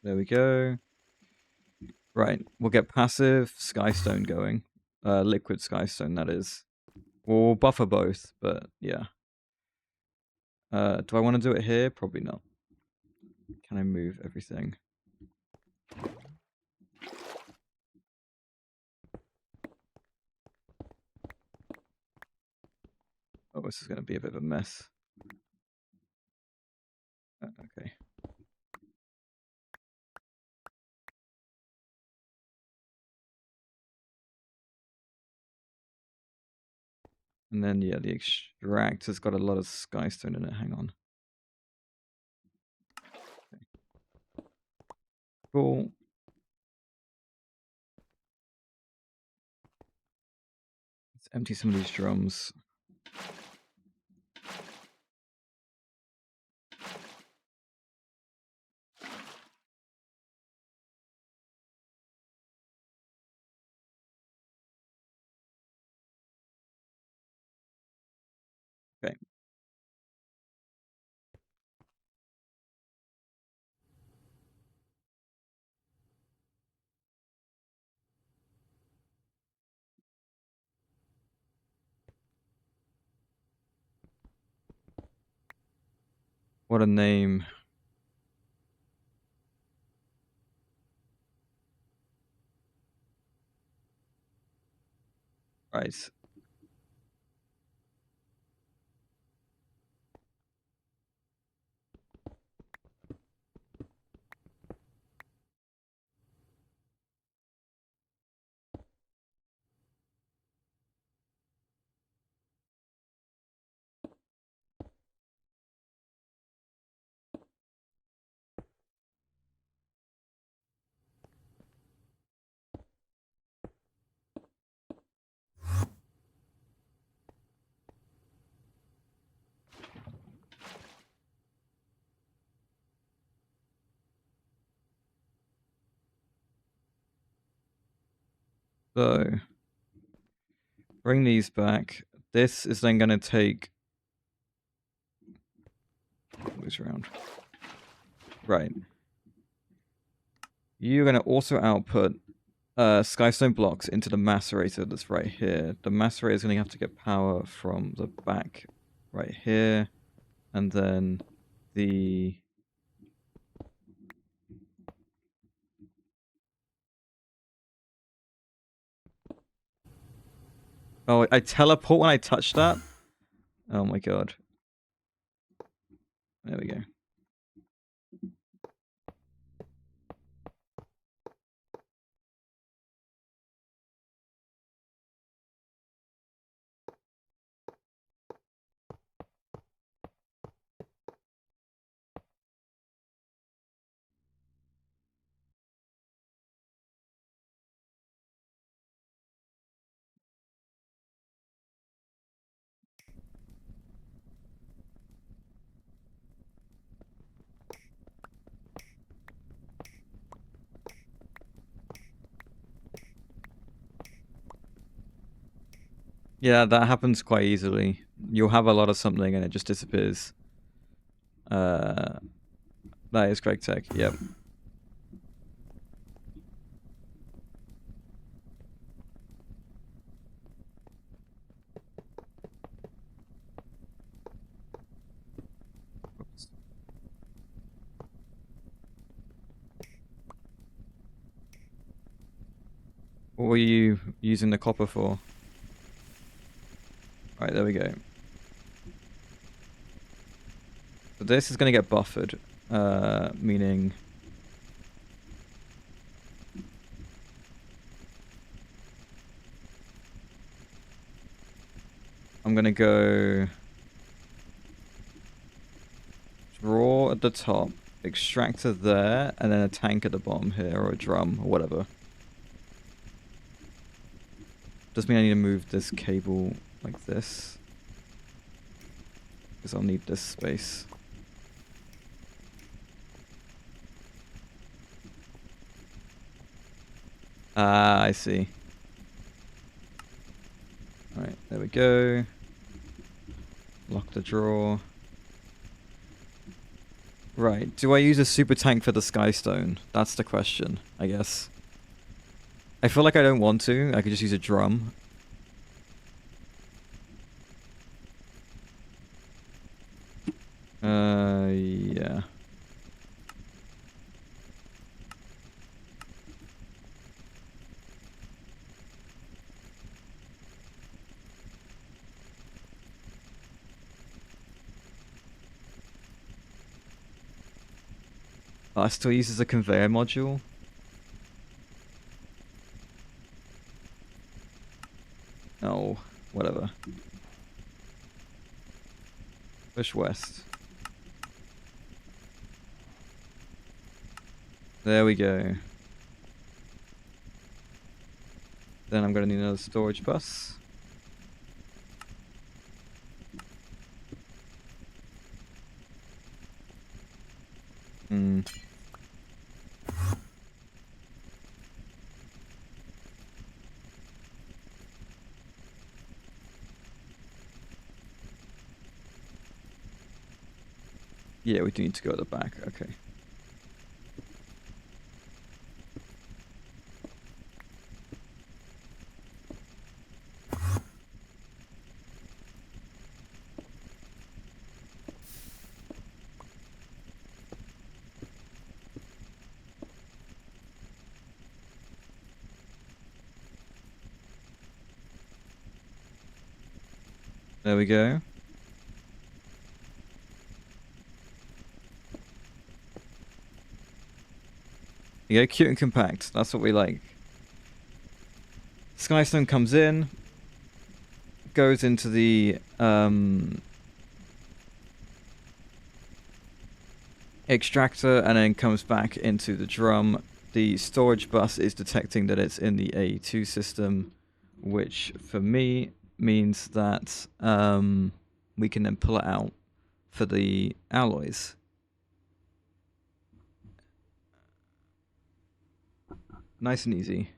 There we go. Right, we'll get passive Skystone going. Liquid Skystone, that is. We'll buffer both, but yeah. Do I want to do it here? Probably not. Can I move everything? Oh, this is going to be a bit of a mess. Okay. And then, yeah, the extract has got a lot of Skystone in it. Hang on. Okay. Cool. Let's empty some of these drums. Okay. What a name. Right. So, bring these back. This is then going to take... Moves around. Right. You're going to also output skystone blocks into the macerator that's right here. The macerator is going to have to get power from the back right here. And then the... Oh, I teleport when I touch that? Oh my god. There we go. Yeah, that happens quite easily. You'll have a lot of something and it just disappears. That is GregTech, yep. Oops. What were you using the copper for? Alright, there we go. So this is going to get buffered, meaning... I'm going to go... Draw at the top, extractor there, and then a tank at the bottom here, or a drum, or whatever. Does mean I need to move this cable like this. Because I'll need this space. Ah, I see. Alright, there we go. Lock the drawer. Right, do I use a super tank for the skystone? That's the question, I guess. I feel like I don't want to. I could just use a drum. Yeah. Oh, I still use as a conveyor module. Oh, whatever. Push west. There we go. Then I'm going to need another storage bus. Hmm. Yeah, we do need to go at the back. Okay. There we go. You go, cute and compact. That's what we like. Skystone comes in, goes into the extractor, and then comes back into the drum. The storage bus is detecting that it's in the AE2 system, which for me means that we can then pull it out for the alloys. Nice and easy.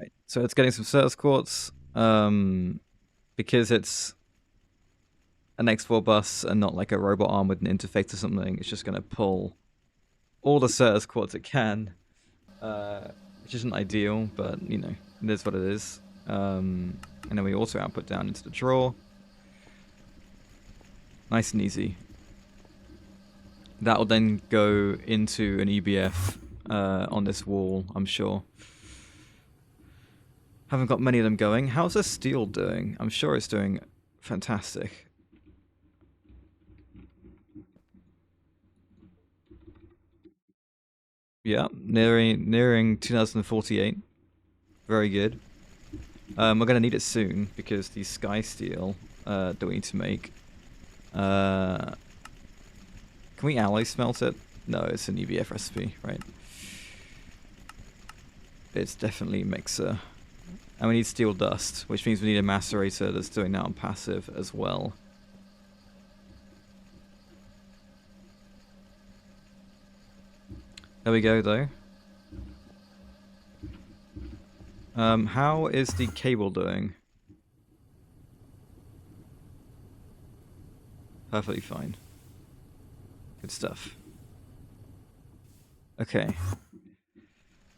Right. So it's getting some Certus quartz. Because it's an X4 bus and not like a robot arm with an interface or something, it's just going to pull all the Certus quartz it can, which isn't ideal, but you know, it is what it is. And then we also output down into the drawer. Nice and easy. That will then go into an EBF on this wall, I'm sure. Haven't got many of them going. How's the steel doing? I'm sure it's doing fantastic. Yeah, nearing 2048. Very good. We're gonna need it soon because the sky steel that we need to make. Can we alloy smelt it? No, it's an EBF recipe, right? It's definitely mixer. And we need steel dust, which means we need a macerator that's doing that on passive as well. There we go, though. How is the cable doing? Perfectly fine. Good stuff. Okay.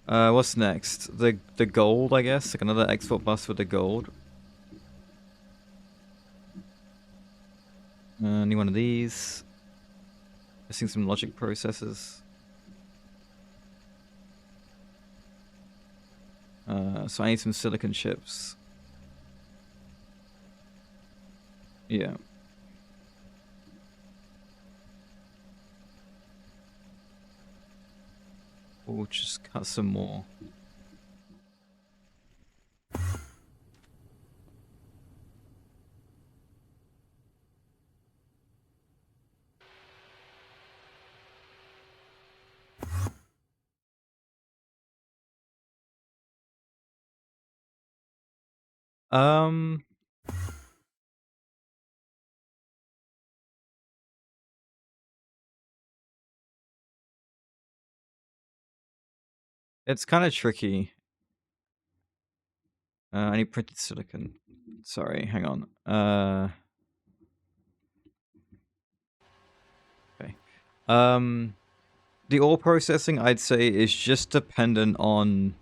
What's next? The gold, I guess? Like another export bus with the gold. Need one of these. Missing some logic processors. So I need some silicon chips. Yeah. We'll just cut some more. It's kind of tricky. I need printed silicon. Sorry, hang on. Okay. The ore processing, I'd say, is just dependent on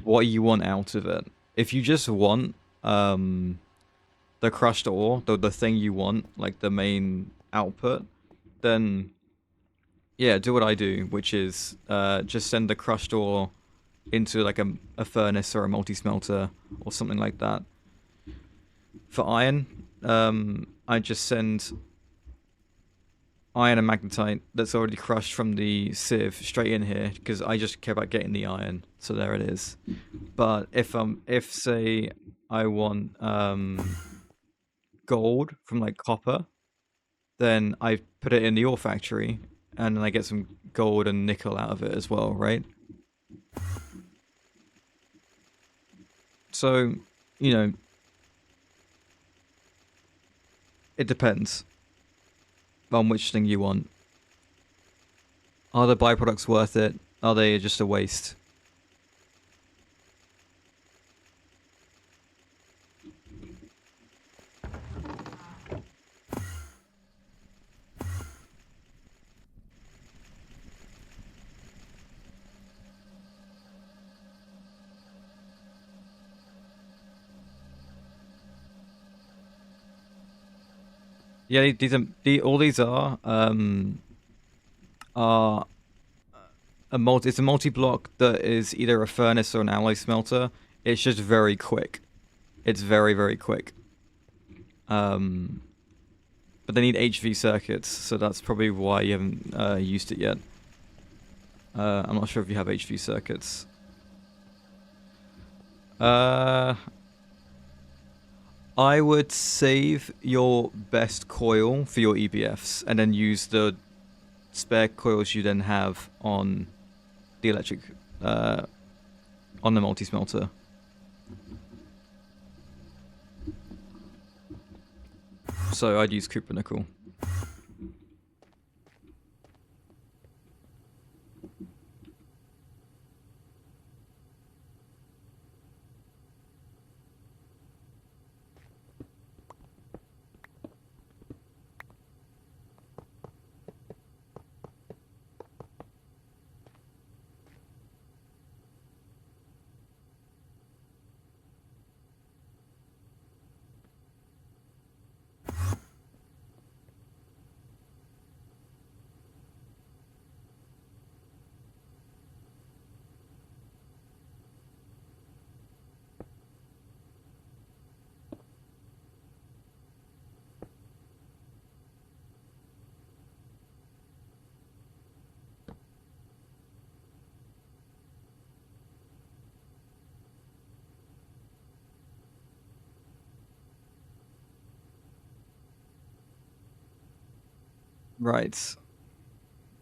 what you want out of it. If you just want the crushed ore, the thing you want, like the main output, then yeah, do what I do, which is just send the crushed ore into like a furnace or a multi-smelter or something like that. For iron, I just send iron and magnetite that's already crushed from the sieve straight in here because I just care about getting the iron. So there it is. But if say I want gold from like copper, then I put it in the ore factory and then I get some gold and nickel out of it as well, right? So, you know, it depends on which thing you want. Are the byproducts worth it? Are they just a waste? Yeah, all these are it's a multi-block that is either a furnace or an alloy smelter. It's just very quick. It's very, very quick. But they need HV circuits, so that's probably why you haven't used it yet. I'm not sure if you have HV circuits. I would save your best coil for your EBFs and then use the spare coils you then have on the electric, on the multi-smelter. So I'd use copper nickel. Right.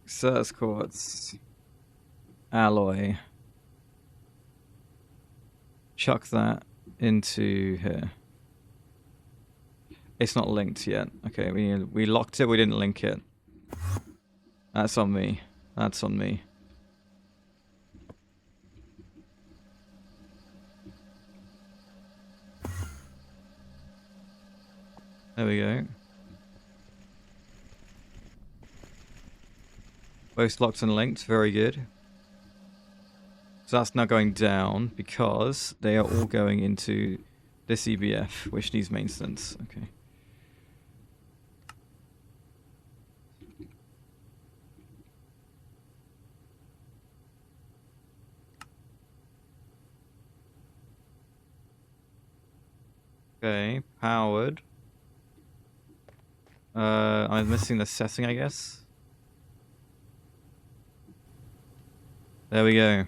Certus quartz. Alloy. Chuck that into here. It's not linked yet. Okay, we locked it, we didn't link it. That's on me. That's on me. There we go. Both locked and linked. Very good. So that's now going down because they are all going into this EBF, which needs maintenance. Okay. Okay, powered. I'm missing the setting, I guess. There we go.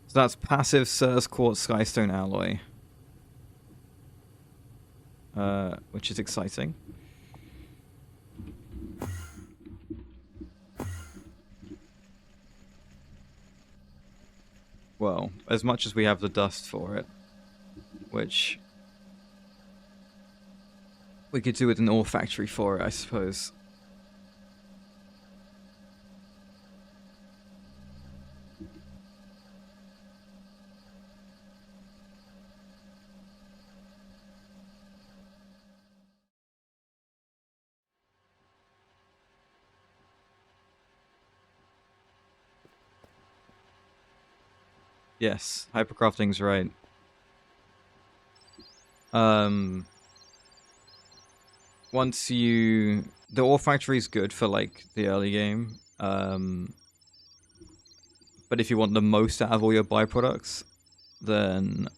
So that's passive Certus quartz skystone alloy. Which is exciting. Well, as much as we have the dust for it, which we could do with an ore factory for it, I suppose. Yes, hypercrafting's right. Once you... The ore factory is good for, like, the early game. But if you want the most out of all your byproducts, then...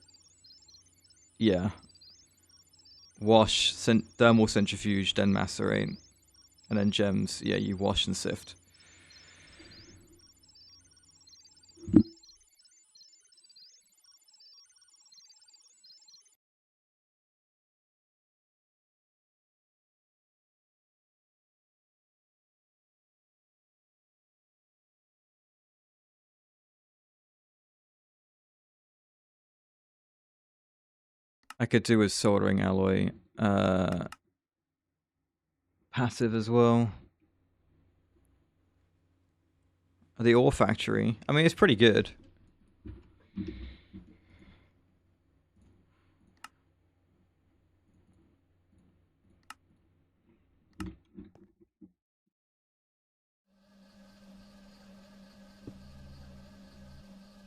Yeah. Wash, thermal centrifuge, then macerate. And then gems, yeah, you wash and sift. I could do with soldering alloy. Passive as well. The ore factory. I mean, it's pretty good.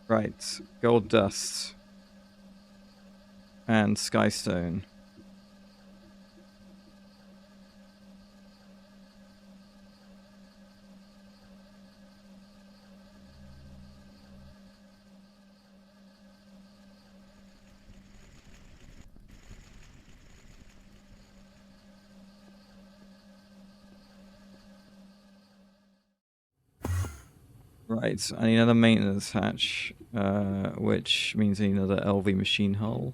Right. Gold dust. And skystone. Right, I need another maintenance hatch, which means I need another LV machine hull.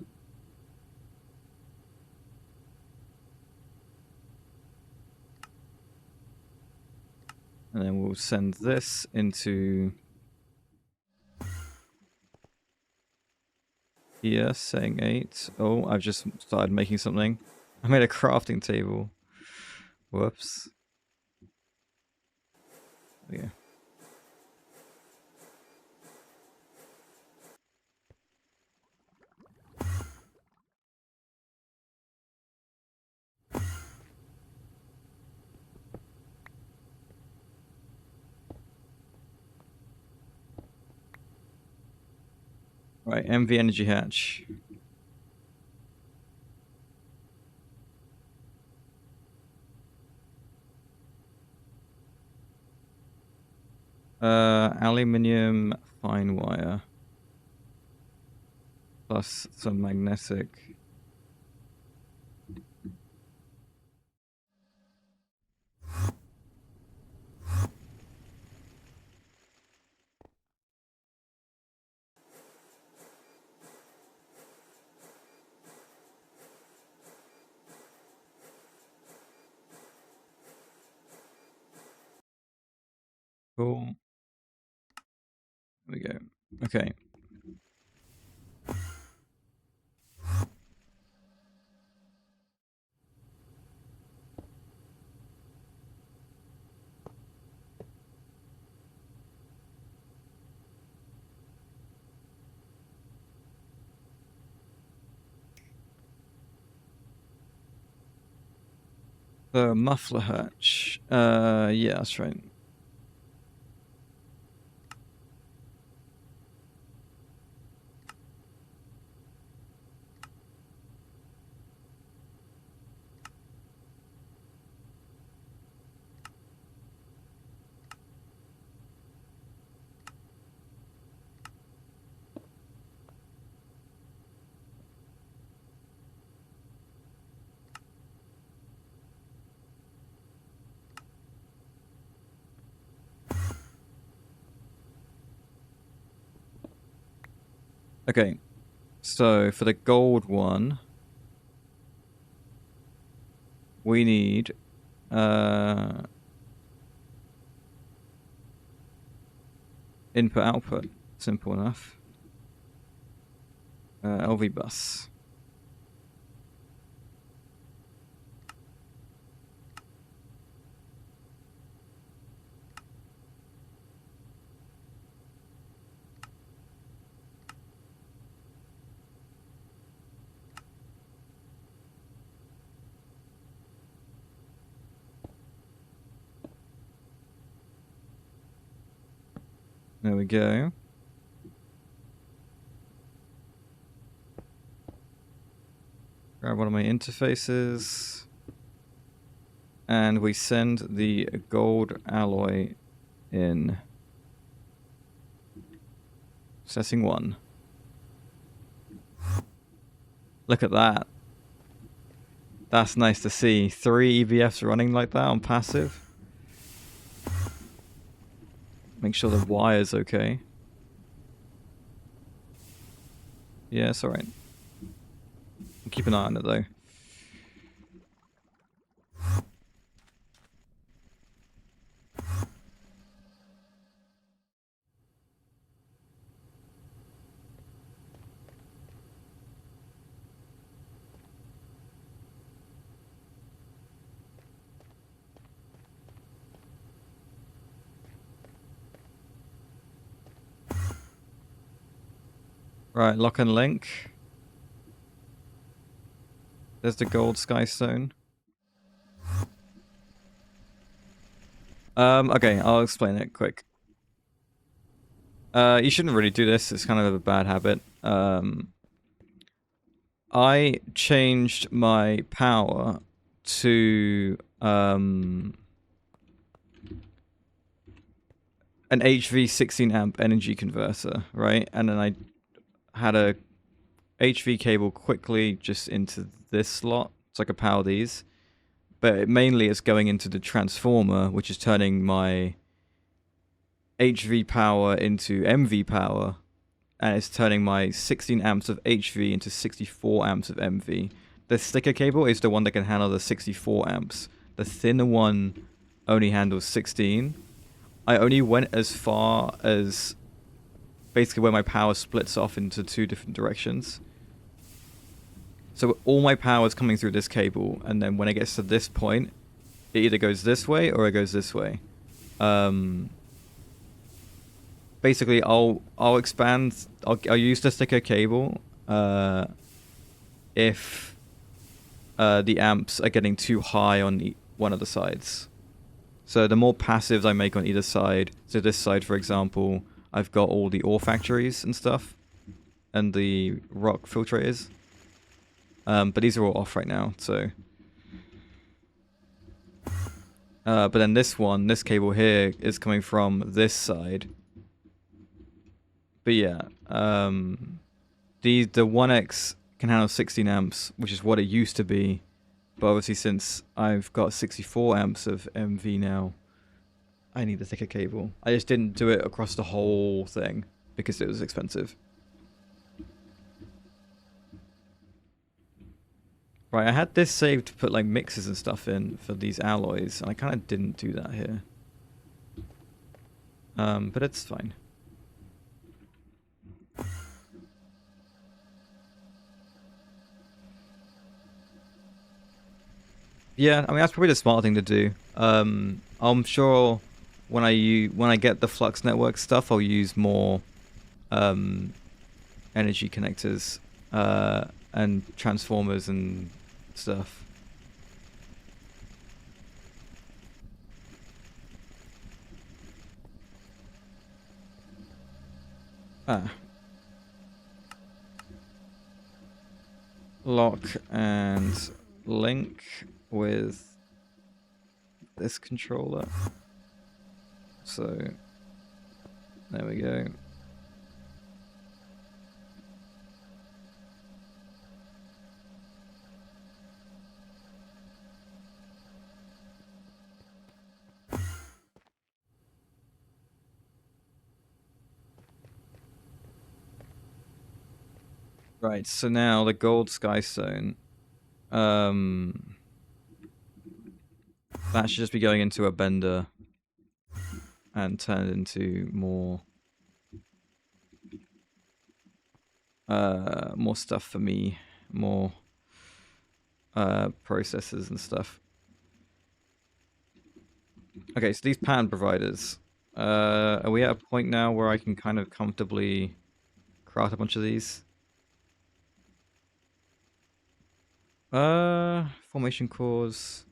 And then we'll send this into here, saying 8. Oh, I've just started making something. I made a crafting table. Whoops. Yeah. Right, MV energy hatch. Aluminium fine wire. Plus some magnetic. Cool. There we go. Okay. The muffler hatch. Yeah, that's right. Okay. So for the gold one, we need input output. Simple enough. LV bus. There we go. Grab one of my interfaces. And we send the gold alloy in. Setting 1. Look at that. That's nice to see. 3 EVFs running like that on passive. Make sure the wire's okay. Yeah, it's alright. Keep an eye on it though. Right, lock and link. There's the gold skystone. Okay, I'll explain it quick. You shouldn't really do this, it's kind of a bad habit. I changed my power to an HV 16 amp energy converter, right? And then I had a HV cable quickly just into this slot so I could power these. But it mainly is going into the transformer, which is turning my HV power into MV power, and it's turning my 16 amps of HV into 64 amps of MV. The sticker cable is the one that can handle the 64 amps. The thinner one only handles 16. I only went as far as basically where my power splits off into 2 different directions. So all my power is coming through this cable, and then when it gets to this point, it either goes this way or it goes this way. Basically, I'll expand. I'll use the sticker cable if the amps are getting too high on one of the sides. So the more passives I make on either side. So this side, for example, I've got all the ore factories and stuff, and the rock filtrators. But these are all off right now, so. But then this cable here is coming from this side. But yeah, the 1X can handle 16 amps, which is what it used to be. But obviously since I've got 64 amps of MV now, I need a thicker cable. I just didn't do it across the whole thing because it was expensive. Right, I had this saved to put like mixes and stuff in for these alloys, and I kind of didn't do that here. But it's fine. Yeah, I mean that's probably the smart thing to do. I'm sure when I get the Flux network stuff, I'll use more energy connectors and transformers and stuff. Ah. Lock and link with this controller. So there we go. Right, so now the gold sky stone. That should just be going into a bender and turned into more stuff for me, more processors and stuff. Okay, so these pattern providers. Are we at a point now where I can kind of comfortably craft a bunch of these? Formation cores.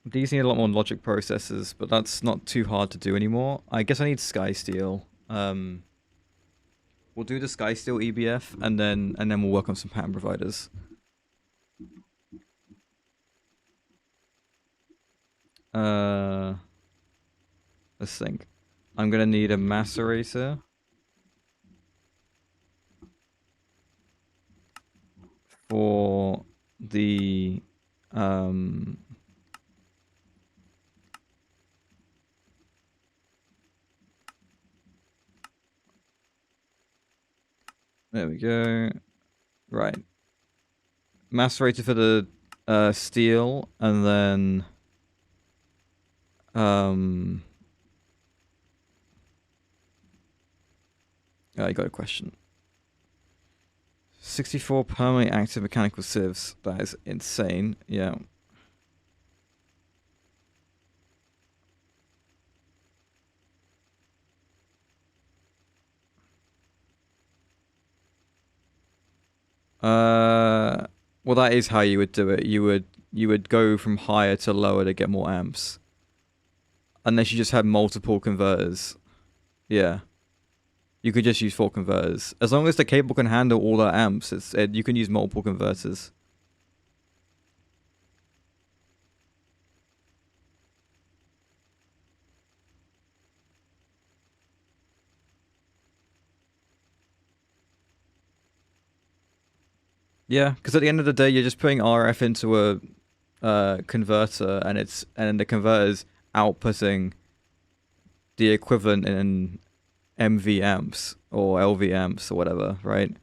These need a lot more logic processors, but that's not too hard to do anymore. I guess I need Sky Steel. We'll do the Sky Steel EBF, and then we'll work on some pattern providers. Let's think. I'm gonna need a macerator for the there we go. Right. Macerator for the steel, and then I got a question. 64 permanently active mechanical sieves. That is insane. Yeah. Well, that is how you would do it. You would go from higher to lower to get more amps. Unless you just had multiple converters. Yeah. You could just use 4 converters. As long as the cable can handle all the amps, you can use multiple converters. Yeah, because at the end of the day, you're just putting RF into a converter, and the converter's outputting the equivalent in MV amps or LV amps or whatever, right?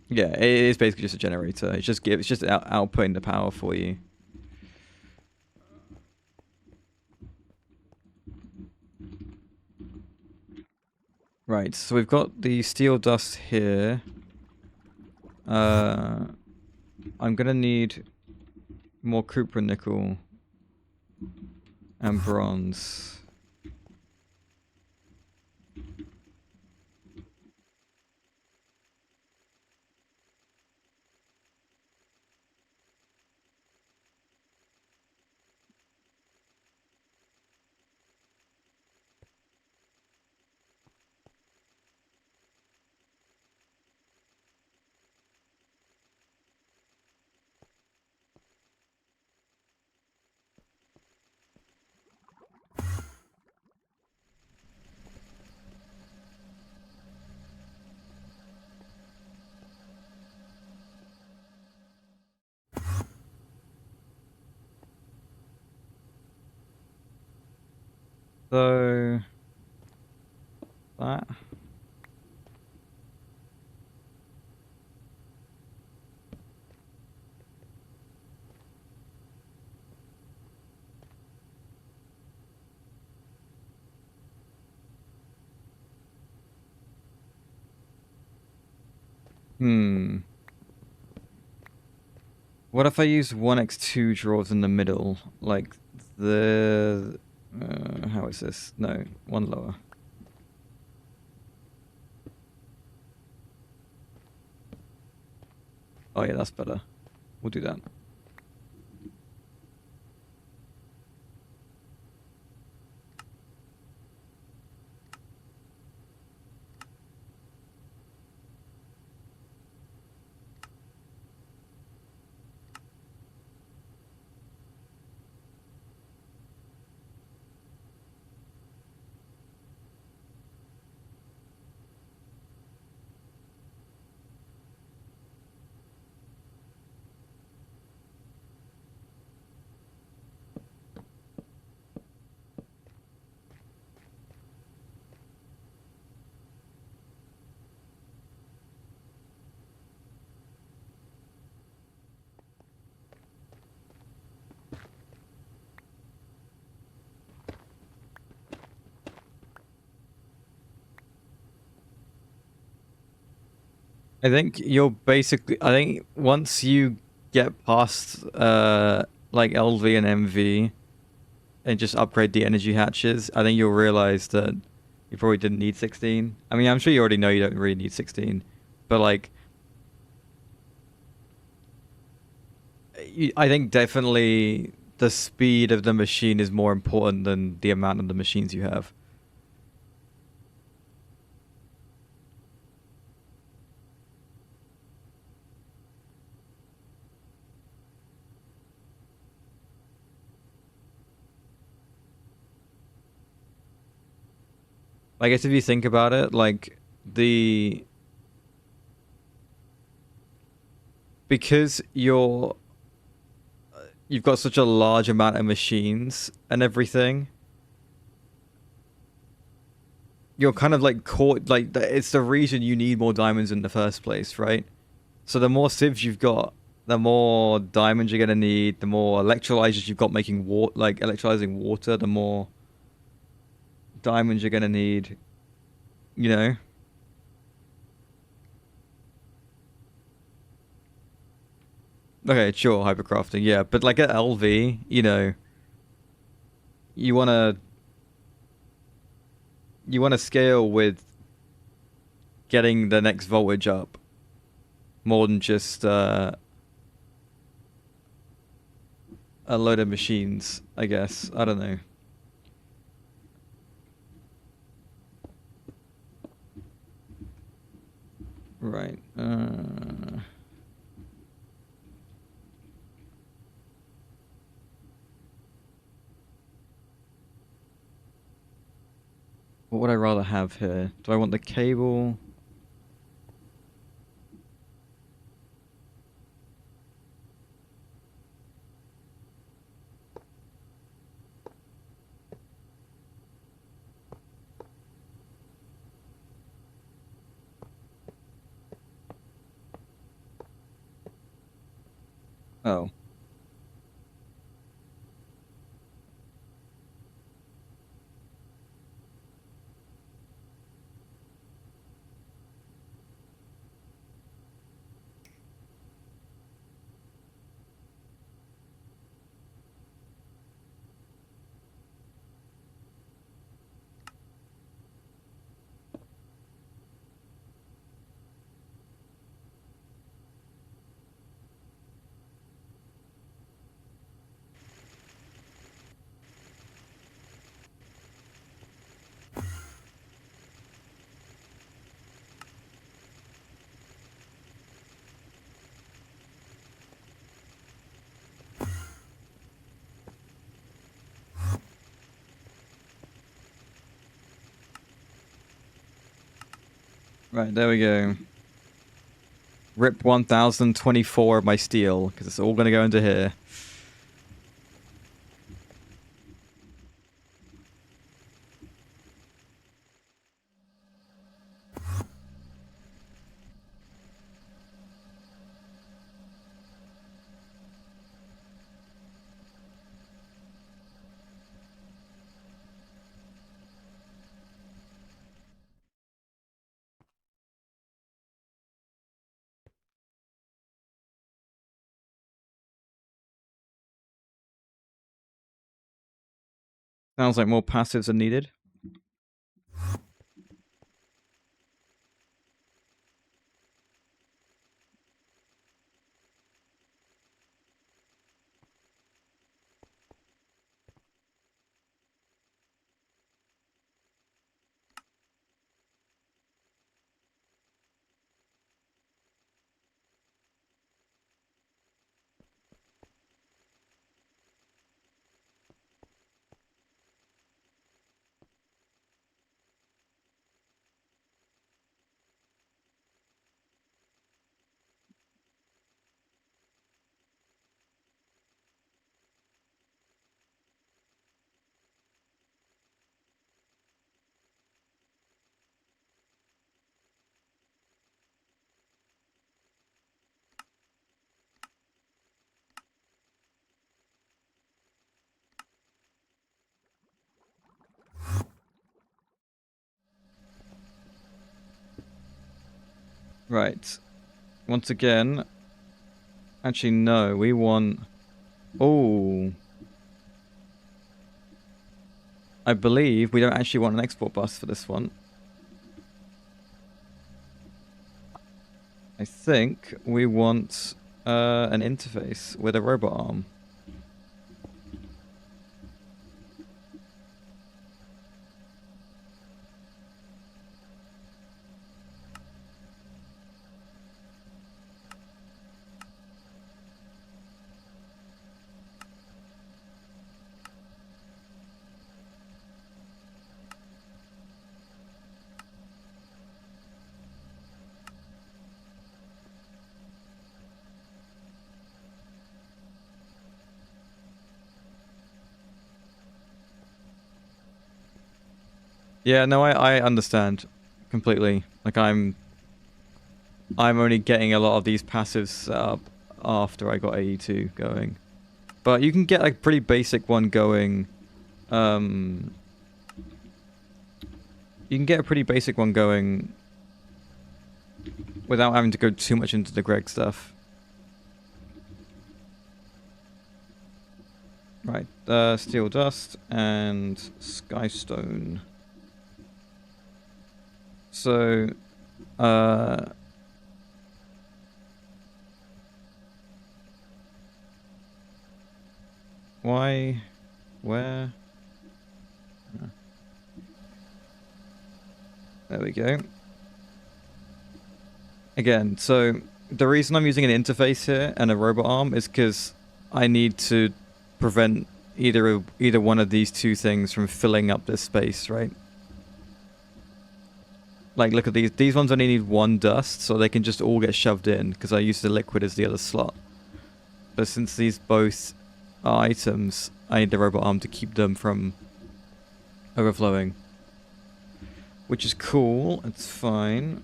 Yeah, it is basically just a generator. It's just outputting the power for you. Right, so we've got the steel dust here. I'm gonna need more copper, nickel, and bronze. So Hmm. What if I use 1x2 drawers in the middle? Like the... how is this? No, one lower. Oh yeah, that's better. We'll do that. I think you're basically... I think once you get past like LV and MV and just upgrade the energy hatches, I think you'll realize that you probably didn't need 16. I mean, I'm sure you already know you don't really need 16, but like, I think definitely the speed of the machine is more important than the amount of the machines you have. I guess if you think about it, like the... because you've got such a large amount of machines and everything, you're kind of like caught, like it's the reason you need more diamonds in the first place, right? So the more sieves you've got, the more diamonds you're gonna need, the more electrolyzers you've got making water, like electrolyzing water, the more diamonds you're gonna need, you know? Okay, sure, hypercrafting, yeah, but like at LV, you know, you wanna you wanna scale with getting the next voltage up more than just a load of machines, I guess. I don't know. Right. What would I rather have here? Do I want the cable? Oh. Right, there we go. Rip 1024 of my steel, because it's all going to go into here. Sounds like more passives are needed. Right. Once again, actually no, we want... Oh. I believe we don't actually want an export bus for this one. I think we want an interface with a robot arm. Yeah, no, I understand completely. Like I'm only getting a lot of these passives set up after I got AE2 going. But you can get a pretty basic one going. You can get a pretty basic one going without having to go too much into the Greg stuff. Right, steel dust and skystone. So, why? Where? There we go. Again, so the reason I'm using an interface here and a robot arm is because I need to prevent either one of these two things from filling up this space, right? Like, look at these. These ones only need one dust, so they can just all get shoved in, because I use the liquid as the other slot. But since these both are items, I need the robot arm to keep them from overflowing. Which is cool. It's fine.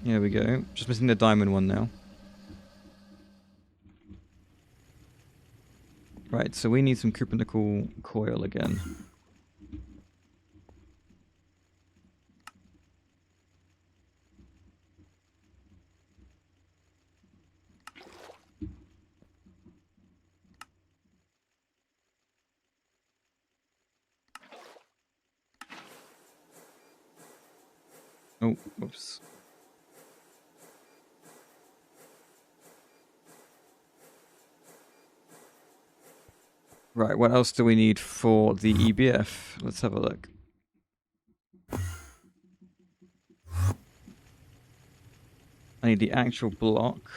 Here we go. Just missing the diamond one now. Right, so we need some copper nickel coil again. Oh, whoops. Right, what else do we need for the EBF? Let's have a look. I need the actual block.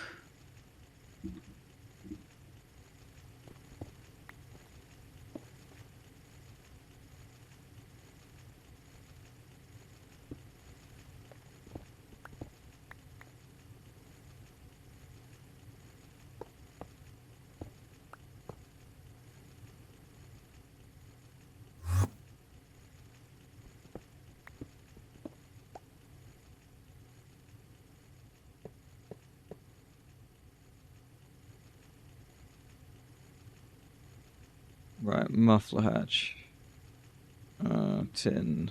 Right, muffler hatch. Tin.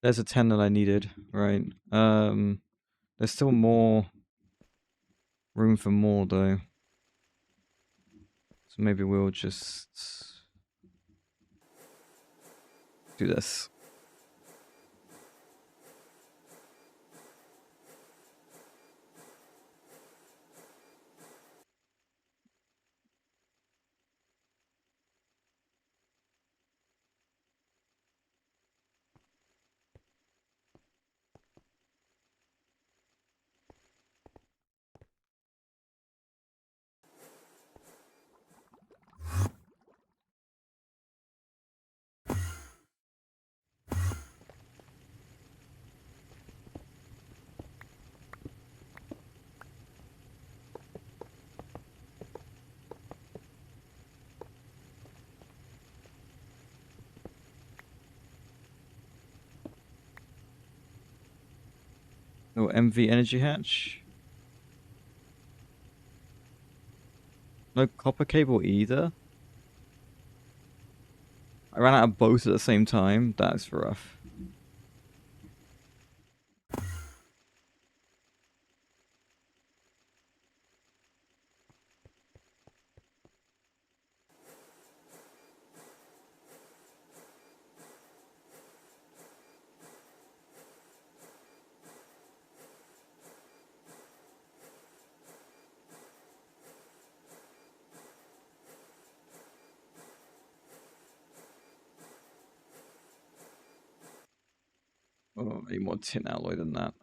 There's a 10 that I needed, right? There's still more room for more though. So maybe we'll just do this. No MV energy hatch. No copper cable either. I ran out of both at the same time. That's rough. Oh, I need more tin alloy than that.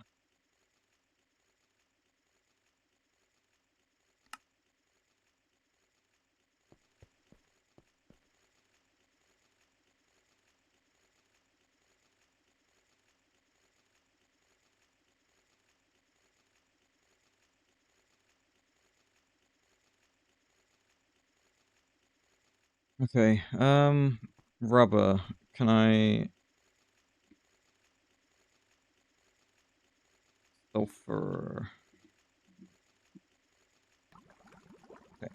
Okay, rubber. Can I... Sulfur... Okay.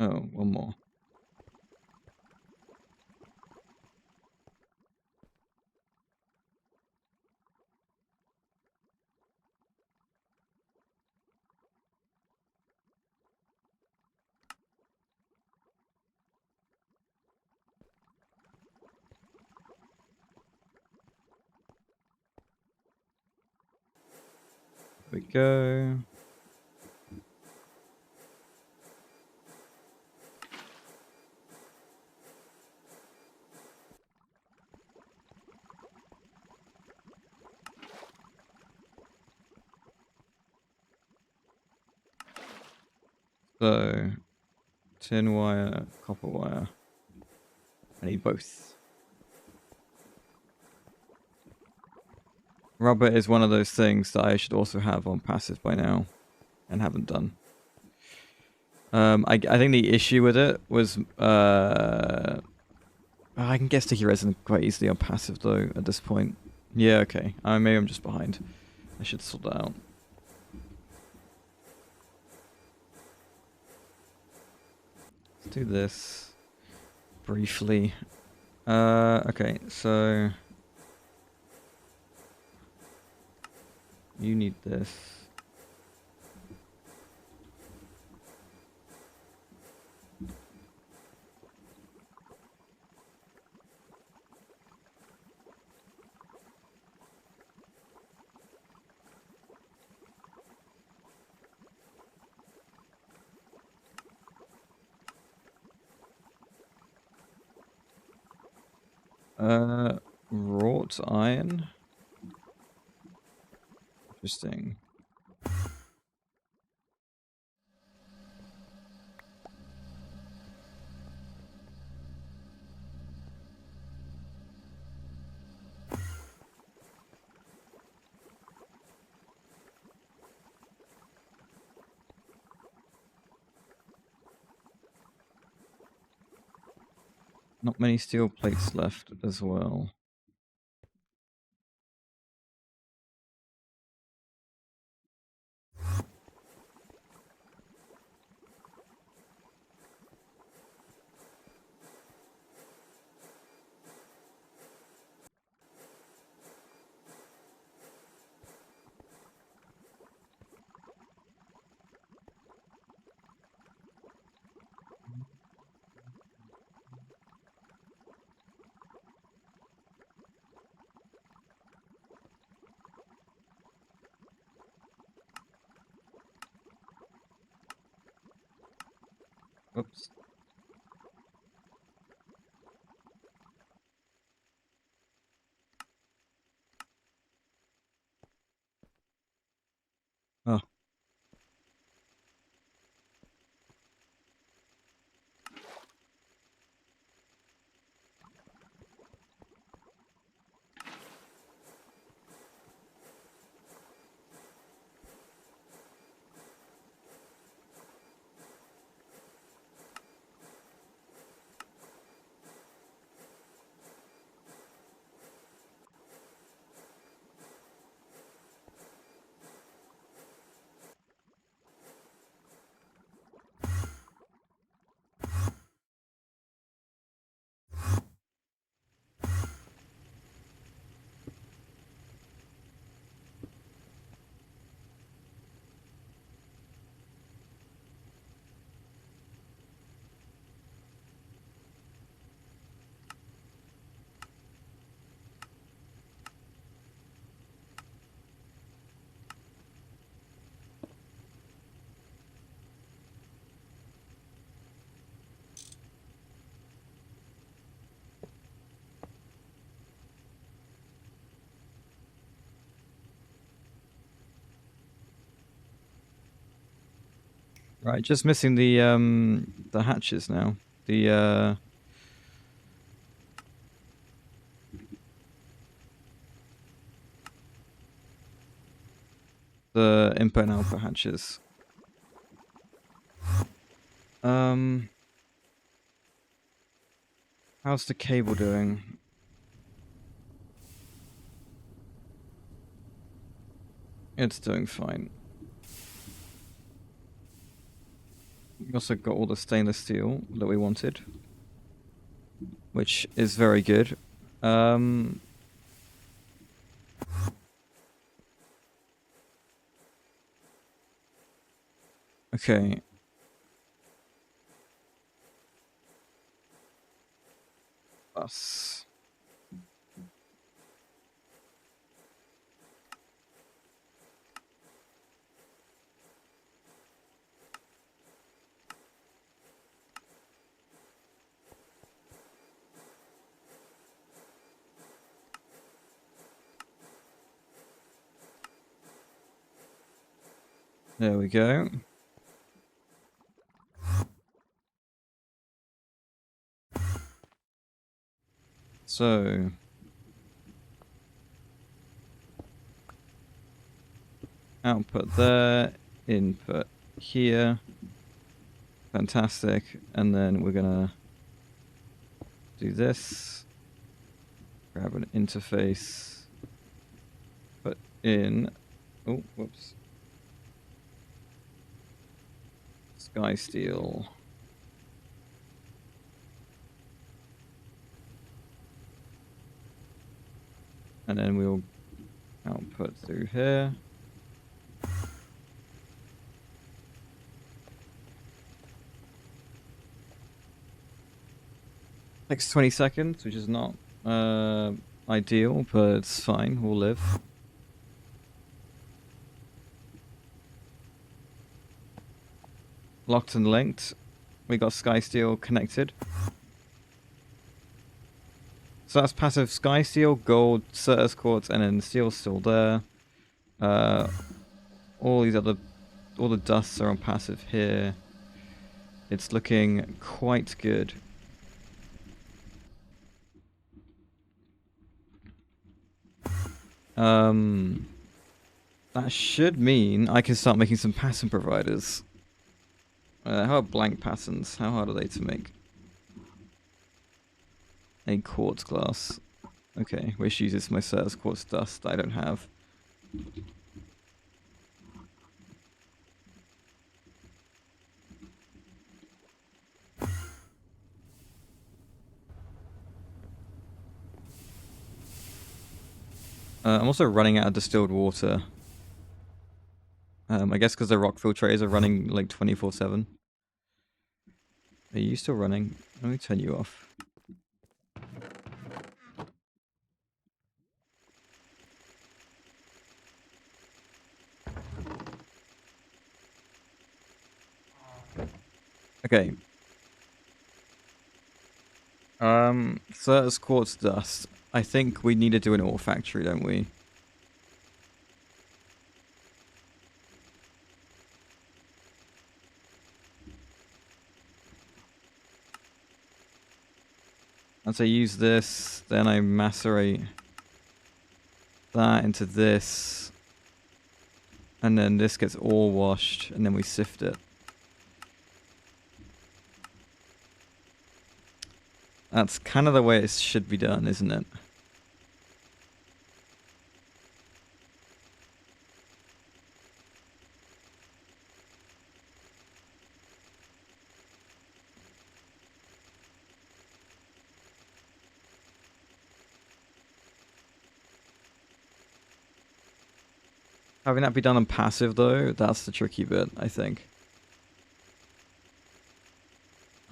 Oh, one more. There we go. So, tin wire, copper wire. I need both. Rubber is one of those things that I should also have on passive by now, and haven't done. I think the issue with it was I can get sticky resin quite easily on passive though at this point. Yeah, okay. Maybe I'm just behind. I should sort that out. Let's do this briefly. Okay, so you need this. Wrought iron. Interesting. Not many steel plates left as well. Oops. Oh. Right, just missing the hatches now. The input and output hatches. How's the cable doing? It's doing fine. We also got all the stainless steel that we wanted, which is very good. Okay. Bus. There we go. So output there, input here. Fantastic. And then we're gonna do this. Grab an interface. Put in. Oh, whoops. Sky steel. And then we'll output through here. Takes 20 seconds, which is not ideal, but it's fine. We'll live. Locked and linked. We got Sky Steel connected. So that's passive Sky Steel, gold, Certus quartz, and then steel's still there. All the dusts are on passive here. It's looking quite good. That should mean I can start making some pattern providers. How about blank patterns? How hard are they to make? A quartz glass. Okay, which uses my Certus quartz dust I don't have. I'm also running out of distilled water. I guess because the rock filtrators are running like 24/7. Are you still running? Let me turn you off. Okay. Certus quartz dust. I think we need to do an ore factory, don't we? Once I use this, then I macerate that into this. And then this gets ore washed, and then we sift it. That's kind of the way it should be done, isn't it? Having that be done on passive, though, that's the tricky bit, I think.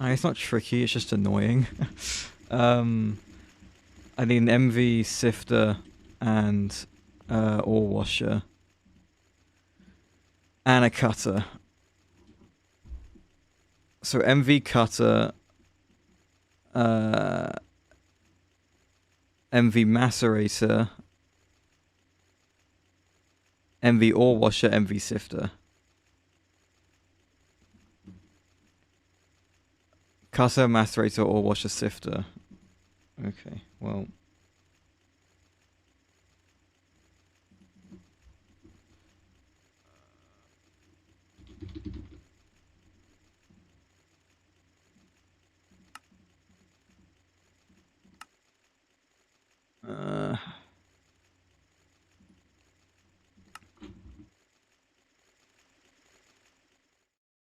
It's not tricky, it's just annoying. I need an MV sifter and ore washer. And a cutter. So MV cutter, MV macerator, MV ore washer, MV sifter. Cutter, macerator, ore washer, sifter. Okay, well.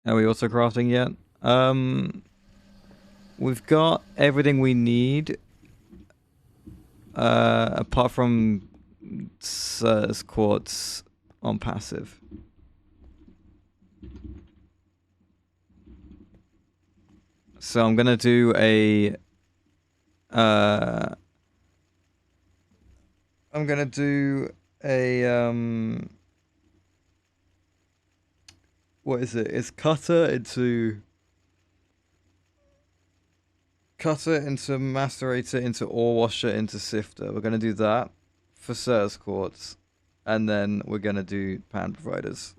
Are we also crafting yet? We've got everything we need. Apart from quartz on passive. So I'm gonna do a what is it? It's cutter into macerator into ore washer into sifter. We're gonna do that for Certus quartz, and then we're gonna do pan providers.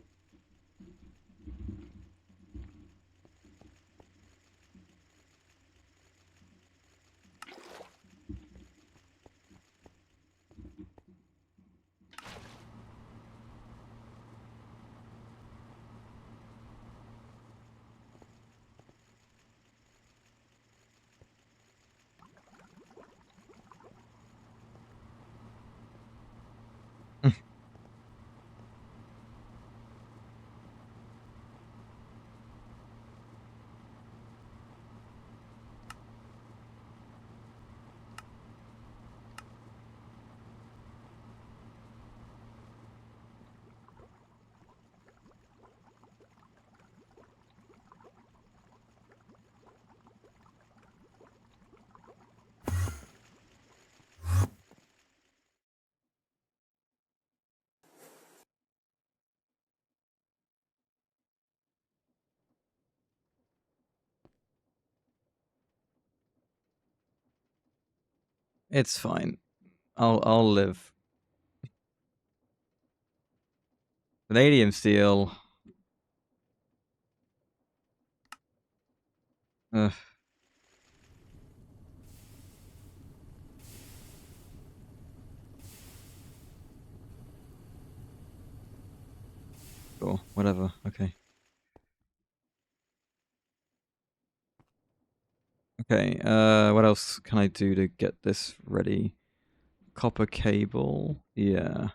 It's fine. I'll live. Vanadium steel. Ugh. Cool. Whatever. Okay. Okay, what else can I do to get this ready? Copper cable, yeah.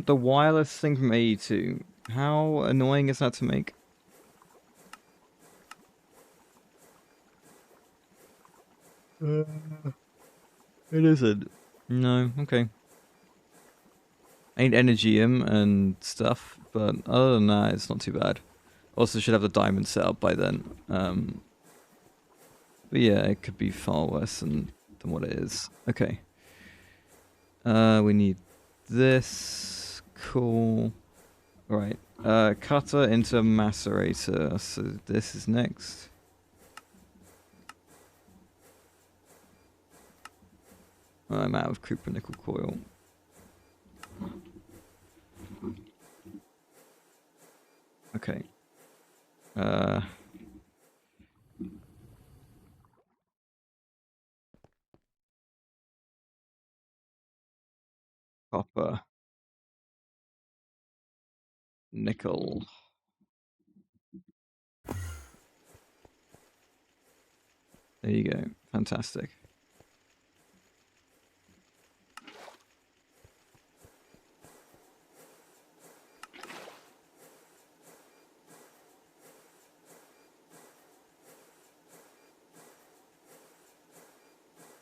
The wireless thing from AE2, how annoying is that to make? It isn't. No, okay. I need Energium and stuff, but other than that, it's not too bad. Also, should have the diamond set up by then. But yeah, it could be far worse than what it is. Okay. We need this. Cool. Right. Cutter into macerator. So this is next. I'm out of copper nickel coil. Okay. Copper. Nickel. There you go. Fantastic.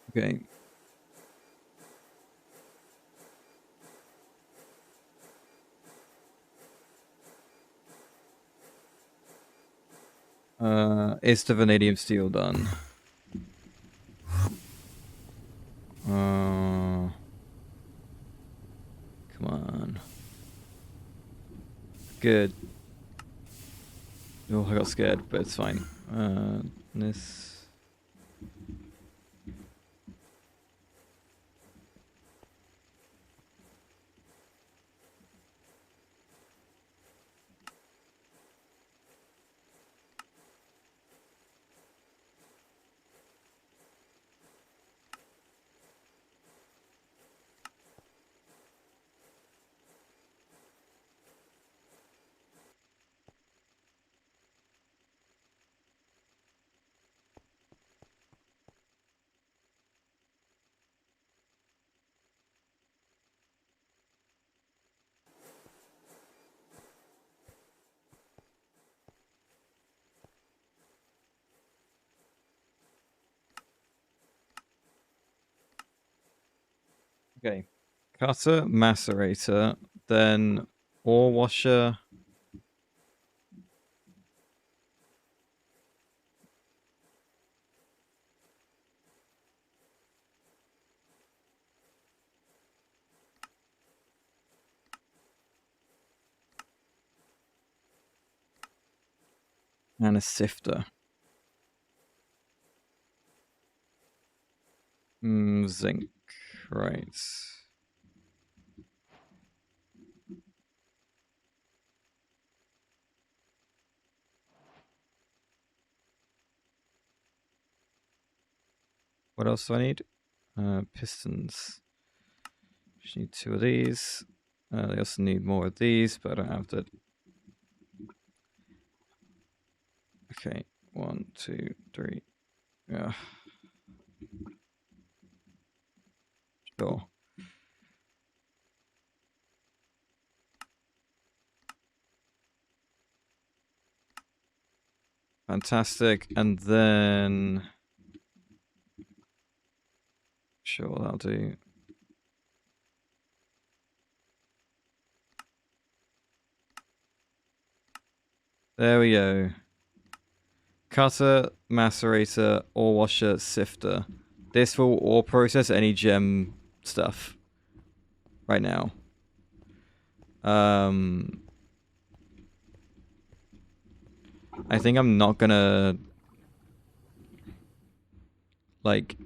Okay. Is the vanadium steel done? Come on. Good. Oh, I got scared, but it's fine. This. Okay. Cutter, macerator, then ore washer. And a sifter. Zinc. Right. What else do I need? Pistons. Just need 2 of these. They also need more of these, but I don't have that. Okay. 1, 2, 3. Yeah. Sure. Fantastic. And then... Sure, that'll do. There we go. Cutter, macerator, ore washer, sifter. This will ore process any gem stuff right now. I think I'm not gonna like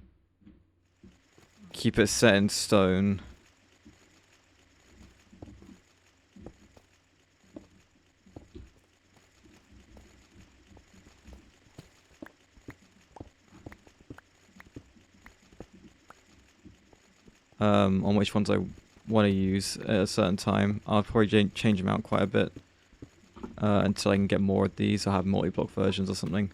keep it set in stone. On which ones I want to use at a certain time. I'll probably change them out quite a bit until I can get more of these. I'll have multi-block versions or something.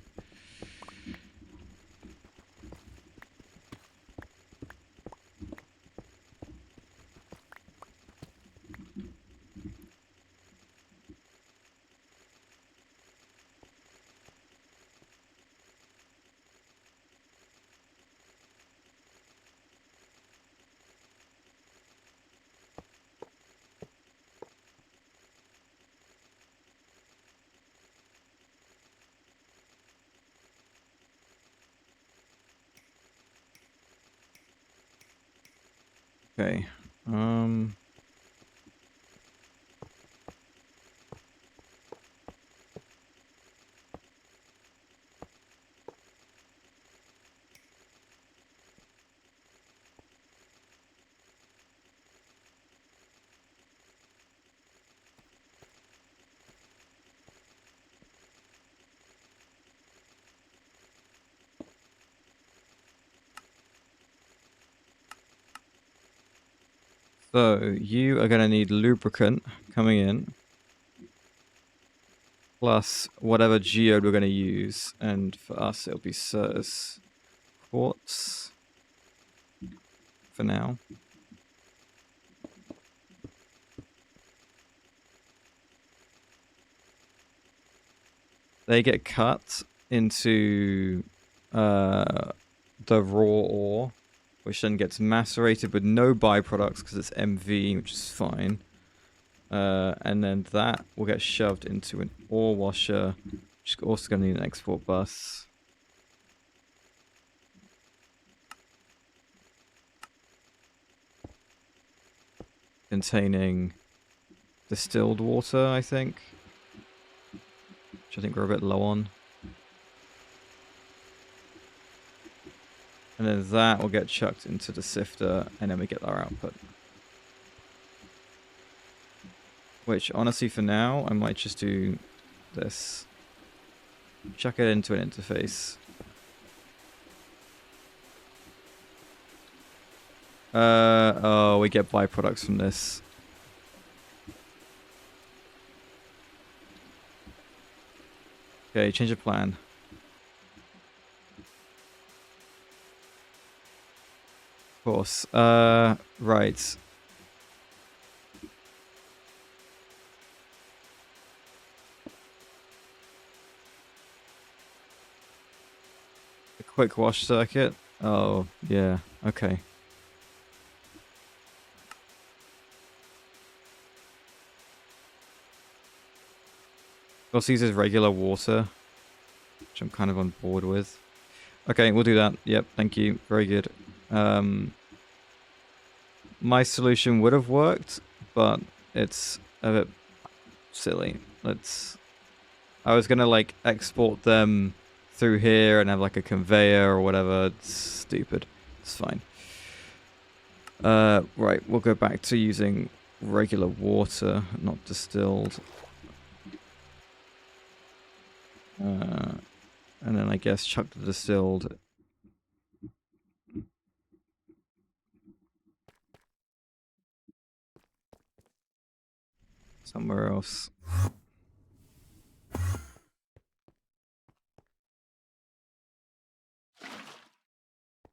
Okay. So you are gonna need lubricant coming in, plus whatever geode we're gonna use, and for us it'll be Certus quartz for now. They get cut into the raw ore, which then gets macerated with no byproducts because it's MV, which is fine. And then that will get shoved into an ore washer, which is also going to need an export bus. Containing distilled water, I think. Which I think we're a bit low on. And then that will get chucked into the sifter, and then we get our output. Which, honestly, for now, I might just do this. Chuck it into an interface. Oh, we get byproducts from this. Okay, change of plan. Of course. Right. A quick wash circuit. Oh, yeah. Okay. Also uses regular water, which I'm kind of on board with. Okay, we'll do that. Yep, thank you. Very good. My solution would have worked, but it's a bit silly. I was gonna like export them through here and have like a conveyor or whatever. It's stupid. It's fine. Right, we'll go back to using regular water, not distilled. And then I guess chuck the distilled. Somewhere else.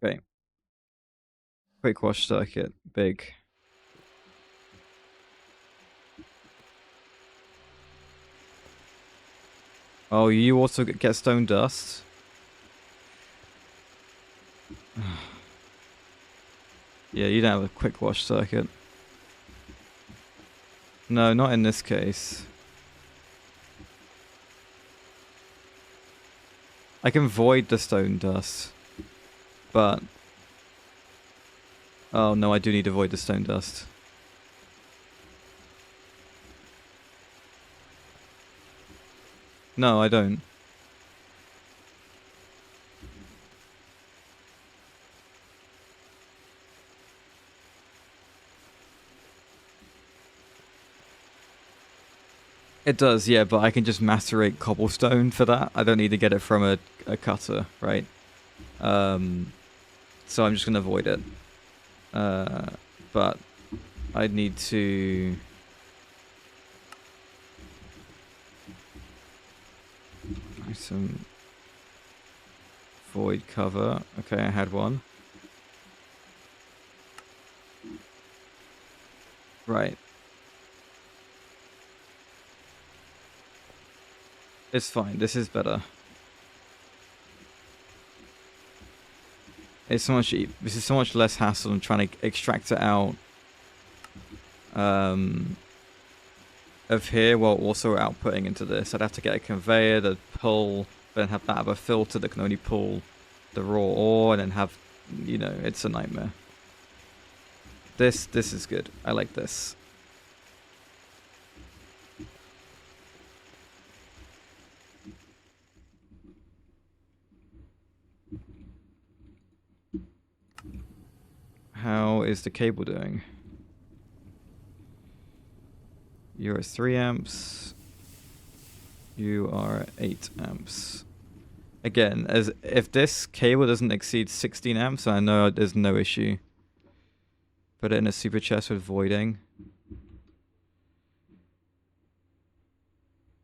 Okay. Quick wash circuit, big. Oh, you also get stone dust? Yeah, you don't have a quick wash circuit. No, not in this case. I can void the stone dust, but... Oh no, I do need to void the stone dust. No, I don't. It does, yeah, but I can just macerate cobblestone for that. I don't need to get it from a cutter, right? So I'm just going to avoid it. But I need to... some void cover. Okay, I had one. Right. It's fine. This is better. It's so much. This is so much less hassle than trying to extract it out of here while also outputting into this. I'd have to get a conveyor to pull, then have that have a filter that can only pull the raw ore, and then have, you know, it's a nightmare. This is good. I like this. How is the cable doing? You're at 3 amps. You are at 8 amps. Again, as if this cable doesn't exceed 16 amps, I know there's no issue. Put it in a super chest with voiding.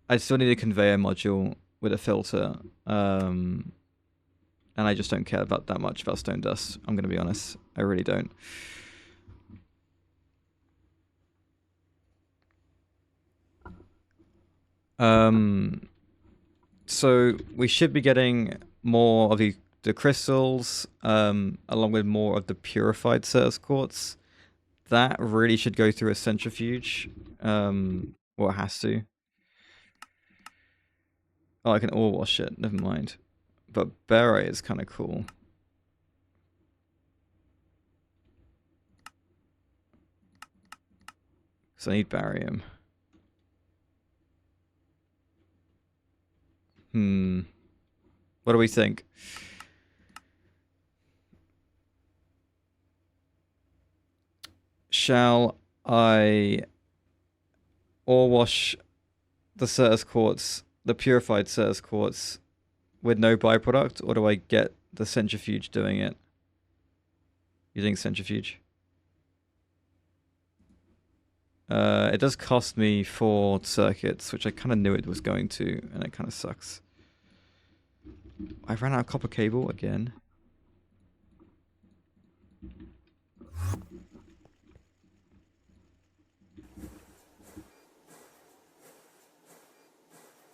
I still need a conveyor module with a filter. And I just don't care about that much about stone dust. I'm going to be honest. I really don't. So we should be getting more of the crystals, along with more of the purified Certus quartz. That really should go through a centrifuge. Well, it has to. Oh, I can ore wash it. Never mind. But barite is kind of cool. So I need barium. What do we think? Shall I ore wash the Certus quartz, the purified Certus quartz, with no byproduct, or do I get the centrifuge doing it? Using centrifuge? It does cost me 4 circuits, which I kind of knew it was going to, and it kind of sucks. I ran out of copper cable again.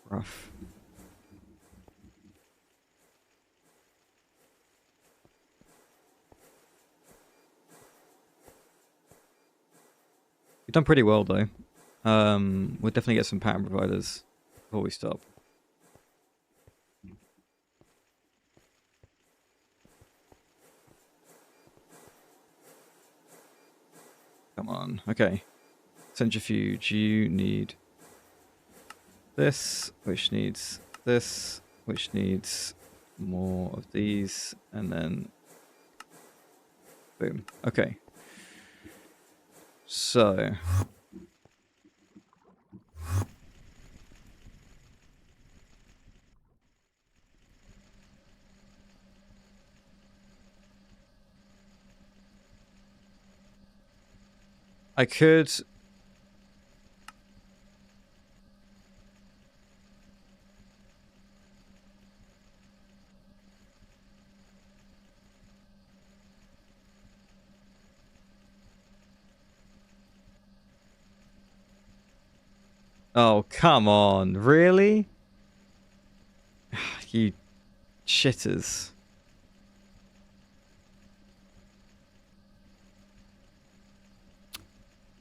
Rough. We've done pretty well though. We'll definitely get some pattern providers before we stop. Come on. Okay. Centrifuge, you need this, which needs this, which needs more of these, and then boom. Okay. So I could... Oh, come on. Really? You shitters.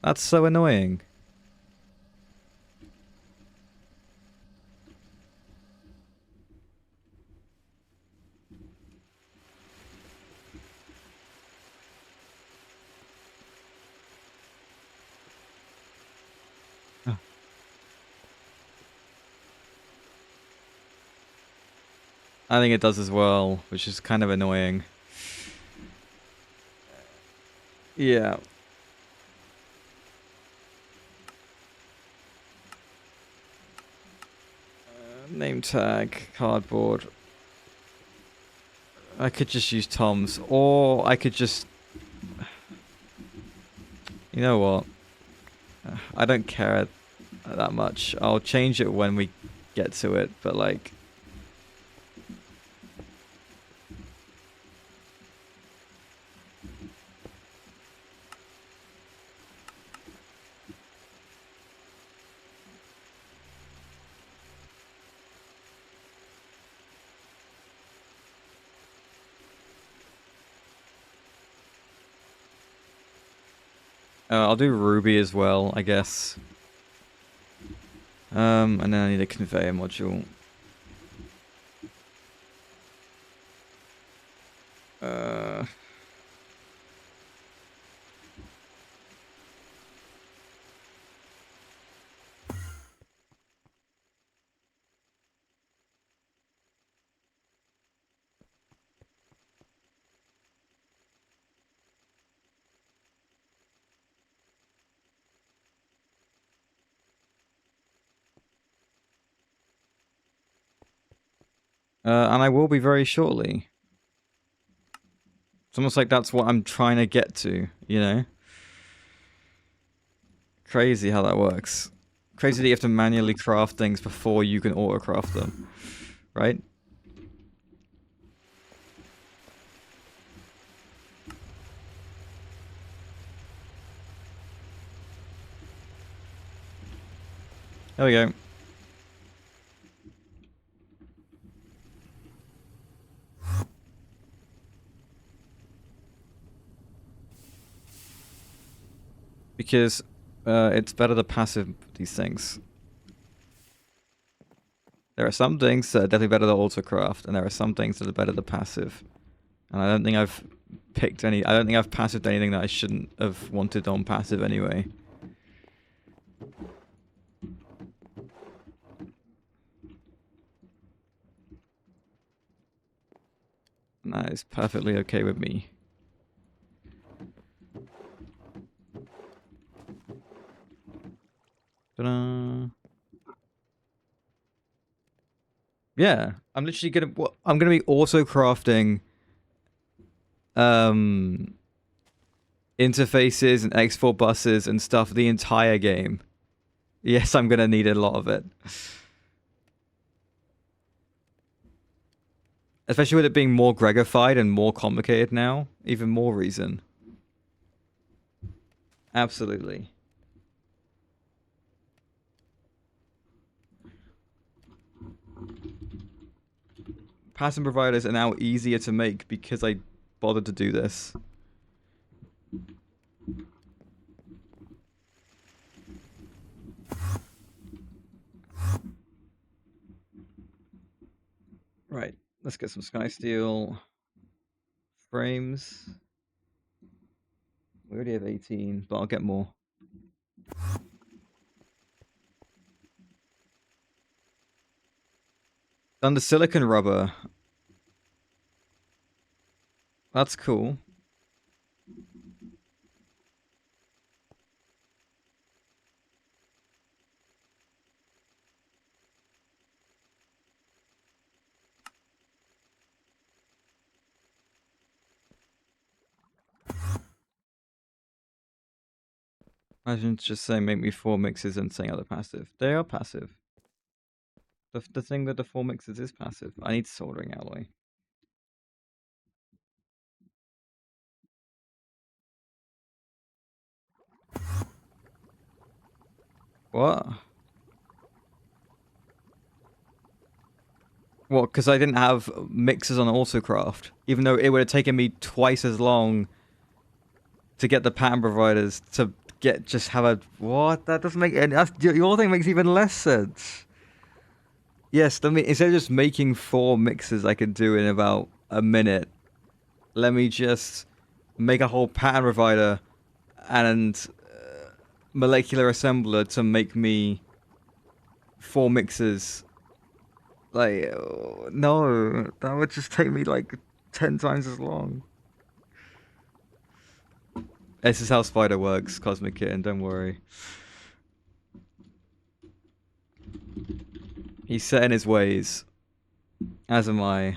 That's so annoying. I think it does as well, which is kind of annoying. Yeah. Name tag, cardboard. I could just use Tom's, or I could just... You know what? I don't care that much. I'll change it when we get to it, but like... I'll do Ruby as well, I guess. And then I need a conveyor module. And I will be very shortly. It's almost like that's what I'm trying to get to, you know? Crazy how that works. Crazy that you have to manually craft things before you can auto-craft them, right? There we go. Because it's better to passive these things. There are some things that are definitely better to auto-craft, and there are some things that are better to passive. And I don't think I've picked any... I don't think I've passived anything that I shouldn't have wanted on passive anyway. And that is perfectly okay with me. Ta-da! Yeah, I'm literally gonna... I'm gonna be auto-crafting... interfaces and export buses and stuff the entire game. Yes, I'm gonna need a lot of it. Especially with it being more Gregified and more complicated now. Even more reason. Absolutely. Pattern providers are now easier to make because I bothered to do this. Right, let's get some sky steel frames. We already have 18, but I'll get more. Done the silicon rubber. That's cool. Imagine just saying make me 4 mixes and saying other passive. They are passive. The thing with the 4 mixes is passive. I need soldering alloy. What? What, because I didn't have mixers on Autocraft? Even though it would have taken me twice as long to get the pattern providers to just have a... What? That doesn't make any... Your thing makes even less sense. Yes, instead of just making 4 mixes I could do in about a minute, let me just make a whole pattern provider and molecular assembler to make me 4 mixes Like, no, that would just take me like 10 times as long. This is how Spider works, Cosmic Kitten, don't worry. He's set in his ways, as am I.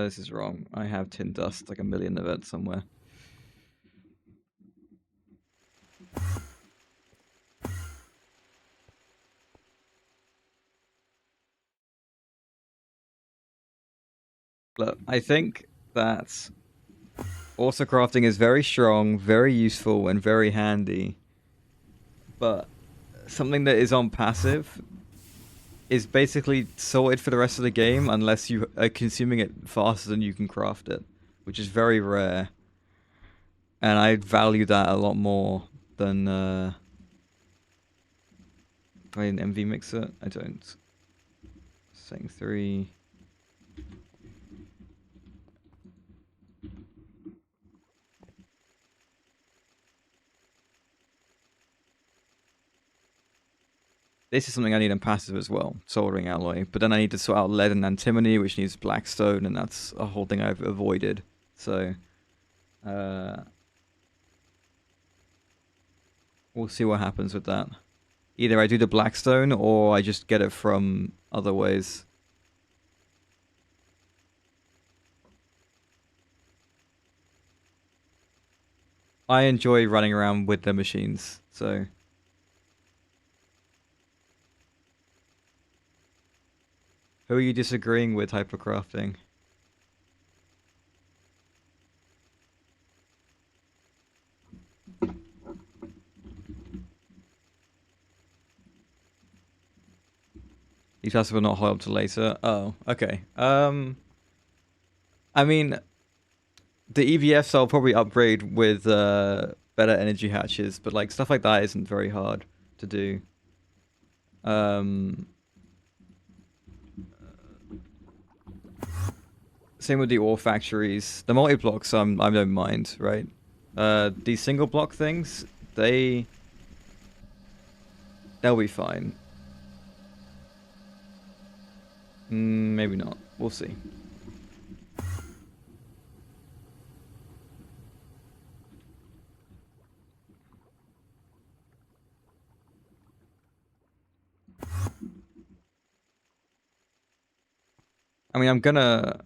This is wrong. I have tin dust, like a million of it somewhere. Look, I think that autocrafting is very strong, very useful, and very handy. But something that is on passive is basically sorted for the rest of the game unless you are consuming it faster than you can craft it, which is very rare. And I value that a lot more than I an MV mixer. I don't. Setting 3. This is something I need in passive as well, soldering alloy. But then I need to sort out lead and antimony, which needs blackstone, and that's a whole thing I've avoided. So, we'll see what happens with that. Either I do the blackstone, or I just get it from other ways. I enjoy running around with the machines, so... Who are you disagreeing with, Hypercrafting? These tasks will not hold up to later. Oh, okay. I mean, the EVFs I'll probably upgrade with better energy hatches, but like stuff like that isn't very hard to do. Same with the ore factories. The multi-blocks, I don't mind, right? These single block things, they'll be fine. Maybe not. We'll see. I mean, I'm gonna,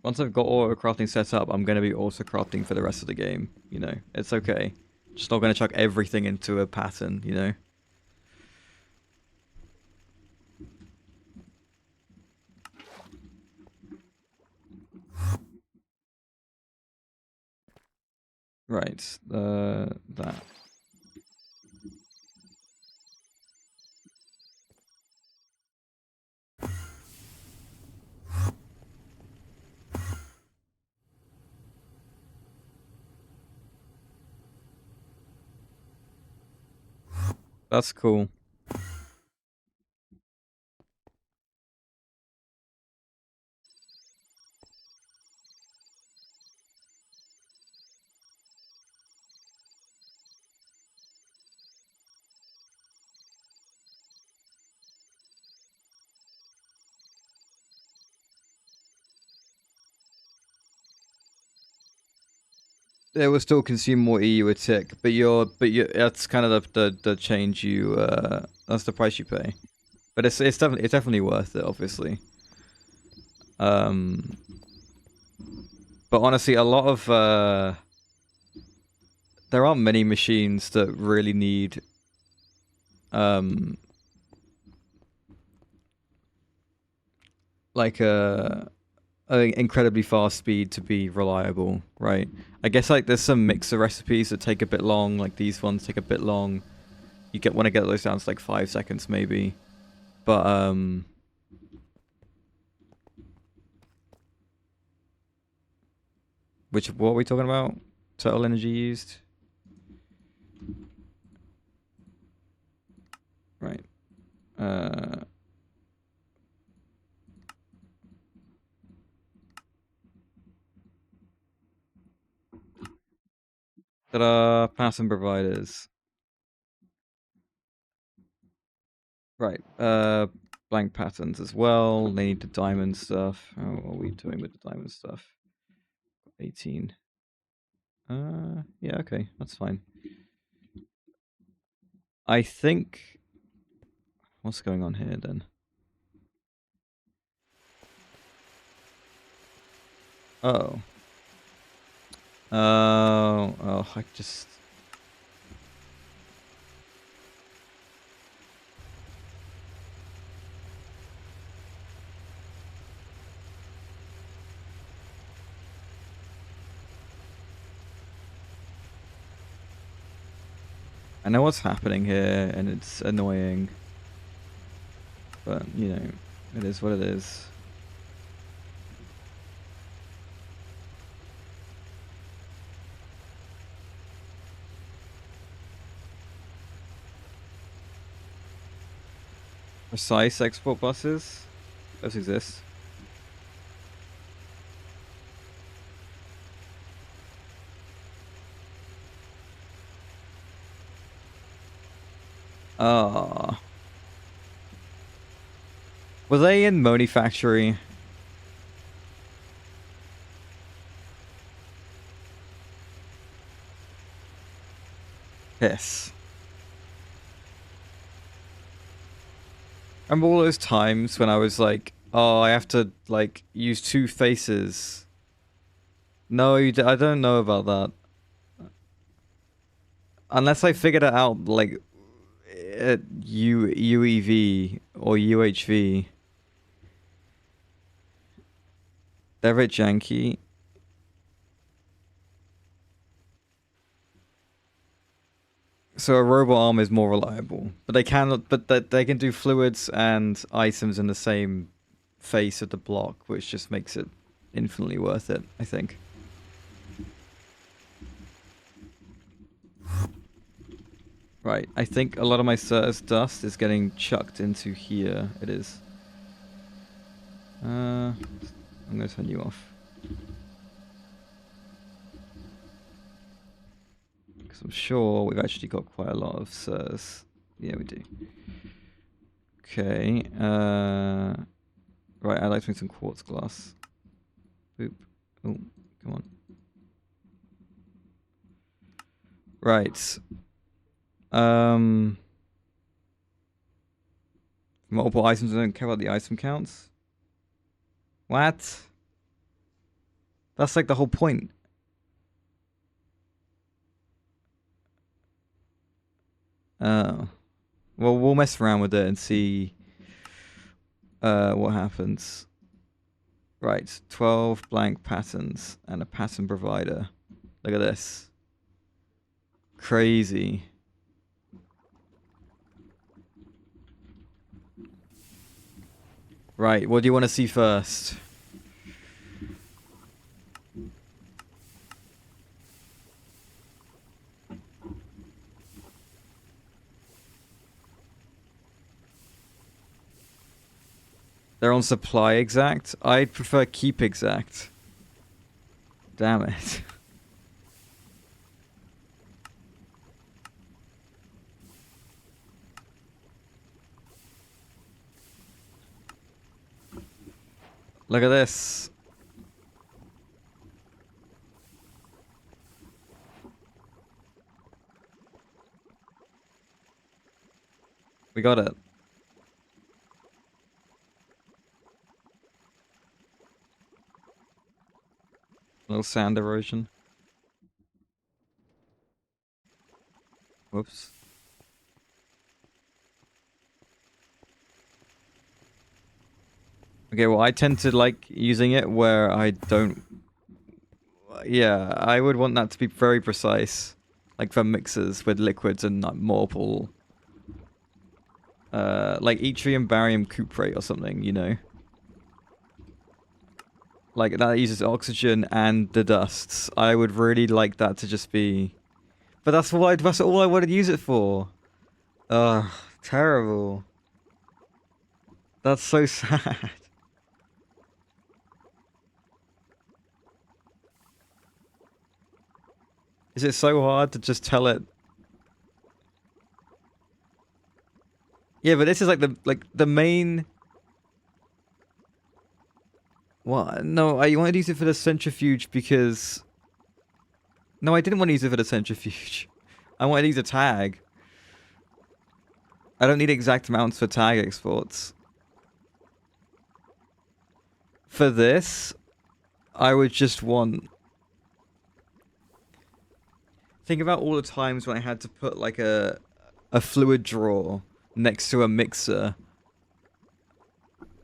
once I've got auto crafting set up, I'm gonna be auto crafting for the rest of the game, you know? It's okay. Just not gonna chuck everything into a pattern, you know? Right, that. That's cool. It will still consume more EU a tick, but that's kind of the change you that's the price you pay. But it's definitely worth it, obviously. But honestly, a lot of there aren't many machines that really need like a incredibly fast speed to be reliable, right? I guess like there's some mixer recipes that take a bit long, like these ones take a bit long. You want to get those down to like 5 seconds maybe, but what are we talking about? Total energy used. Right. Ta-da! Pattern providers. Right. Blank patterns as well. They need the diamond stuff. How are we doing with the diamond stuff? 18. Yeah, okay, that's fine. I think... What's going on here then? Oh. Oh, I just... I know what's happening here, and it's annoying. But, you know, it is what it is. Precise export buses? Those exist. Ah. Were they in Moni Factory? Yes. Remember all those times when I was like, oh, I have to, like, use 2 faces? No, I don't know about that. Unless I figured it out, like, at UEV or UHV. They're a bit janky. So a robot arm is more reliable, but they can do fluids and items in the same face of the block, which just makes it infinitely worth it, I think. Right, I think a lot of my Certus dust is getting chucked into here. It is. I'm gonna turn you off. Because I'm sure we've actually got quite a lot of Certus. Yeah, we do. Okay, right, I'd like to make some quartz glass. Boop. Oh, come on. Right. Multiple items, I don't care about the item counts. What? That's like the whole point. Oh. Well, we'll mess around with it and see what happens. Right, 12 blank patterns and a pattern provider. Look at this. Crazy. Right, what do you want to see first? They're on supply exact? I'd prefer keep exact. Damn it. Look at this. We got it. A little sand erosion. Whoops. Okay, well, I tend to like using it where I don't... Yeah, I would want that to be very precise. Like for mixers with liquids and multiple like yttrium, barium, cuprate or something, you know? Like, that uses oxygen and the dusts. I would really like that to just be... But that's all I want to use it for. Ugh, terrible. That's so sad. Is it so hard to just tell it? Yeah, but this is like the main... What? No, I wanted to use it for the centrifuge because... No, I didn't want to use it for the centrifuge. I wanted to use a tag. I don't need exact amounts for tag exports. For this, I would just want... Think about all the times when I had to put like a fluid drawer next to a mixer.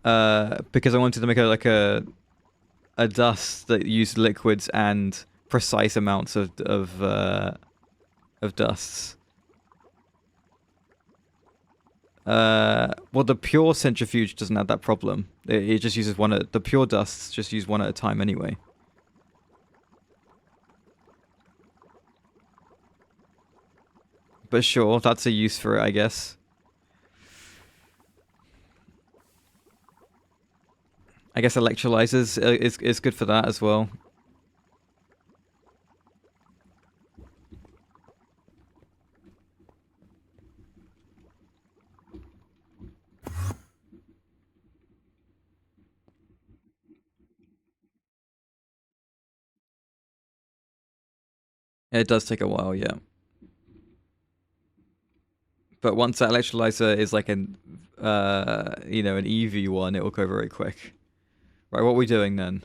Because I wanted to make a dust that used liquids and precise amounts of dusts. Well, the pure centrifuge doesn't have that problem. It just uses one at the pure dusts just use one at a time anyway. But sure, that's a use for it, I guess. I guess electrolyzers is good for that as well. It does take a while, yeah. But once that electrolyzer is like an, you know, an EV one, it will go very quick. Right, what are we doing then?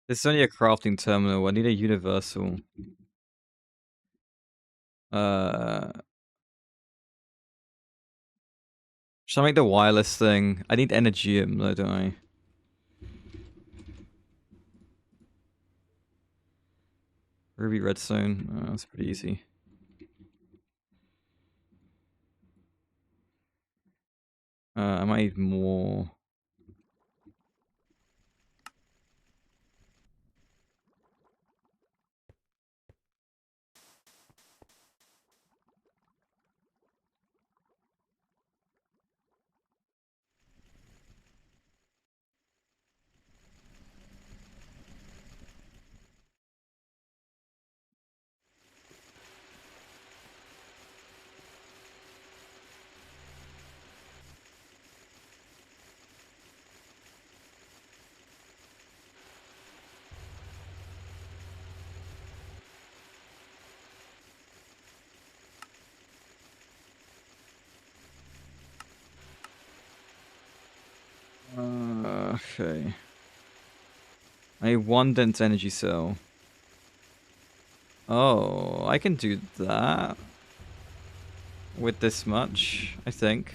This is only a crafting terminal. I need a universal. Should I make the wireless thing? I need energium though, don't I? Ruby redstone. Oh, that's pretty easy. I might need more. Okay. I need one dense energy cell. Oh, I can do that. With this much, I think.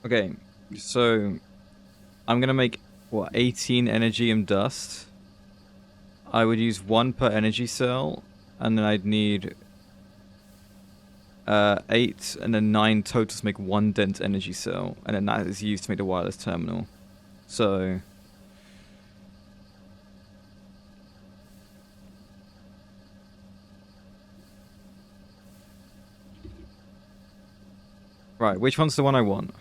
Okay, so I'm gonna make what 18 energium dust. I would use one per energy cell, and then I'd need 8 and then 9 total to make 1 dense energy cell, and then that is used to make the wireless terminal. So right, which one's the one I want?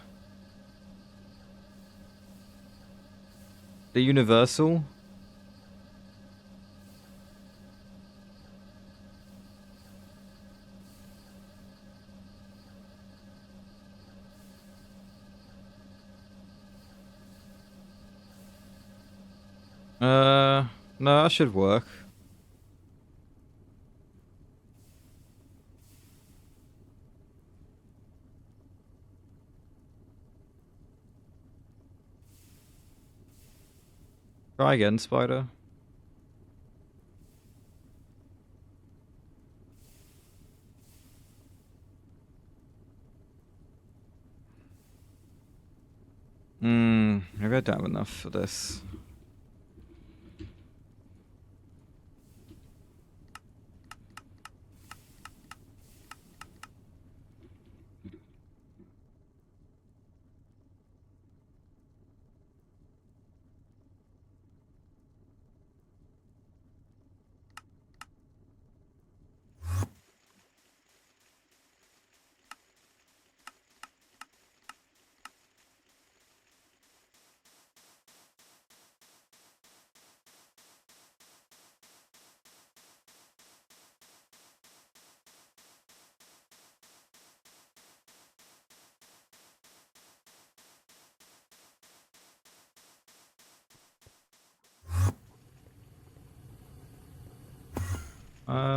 The universal? No, that should work. Try again, Spider. Maybe I don't have enough for this.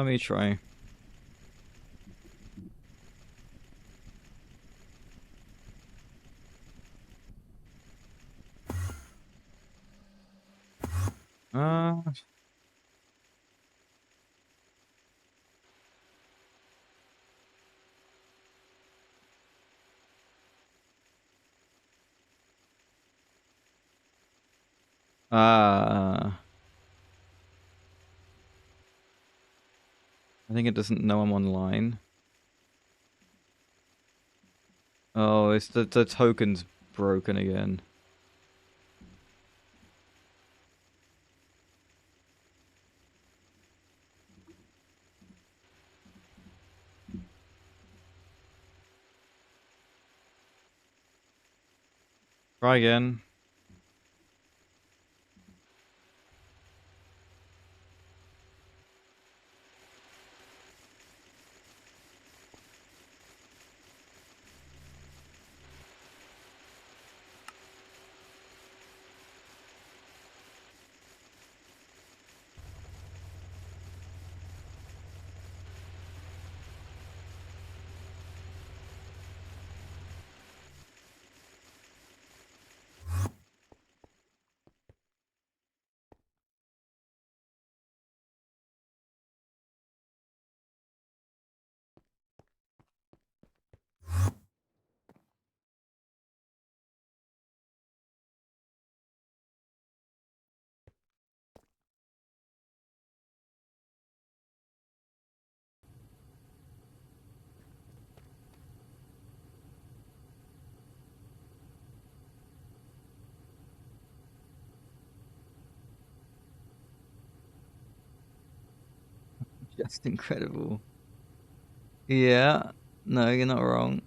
Let me try. Uh, I think it doesn't know I'm online. Oh, it's the token's broken again. Try again. Just incredible. Yeah. No, you're not wrong.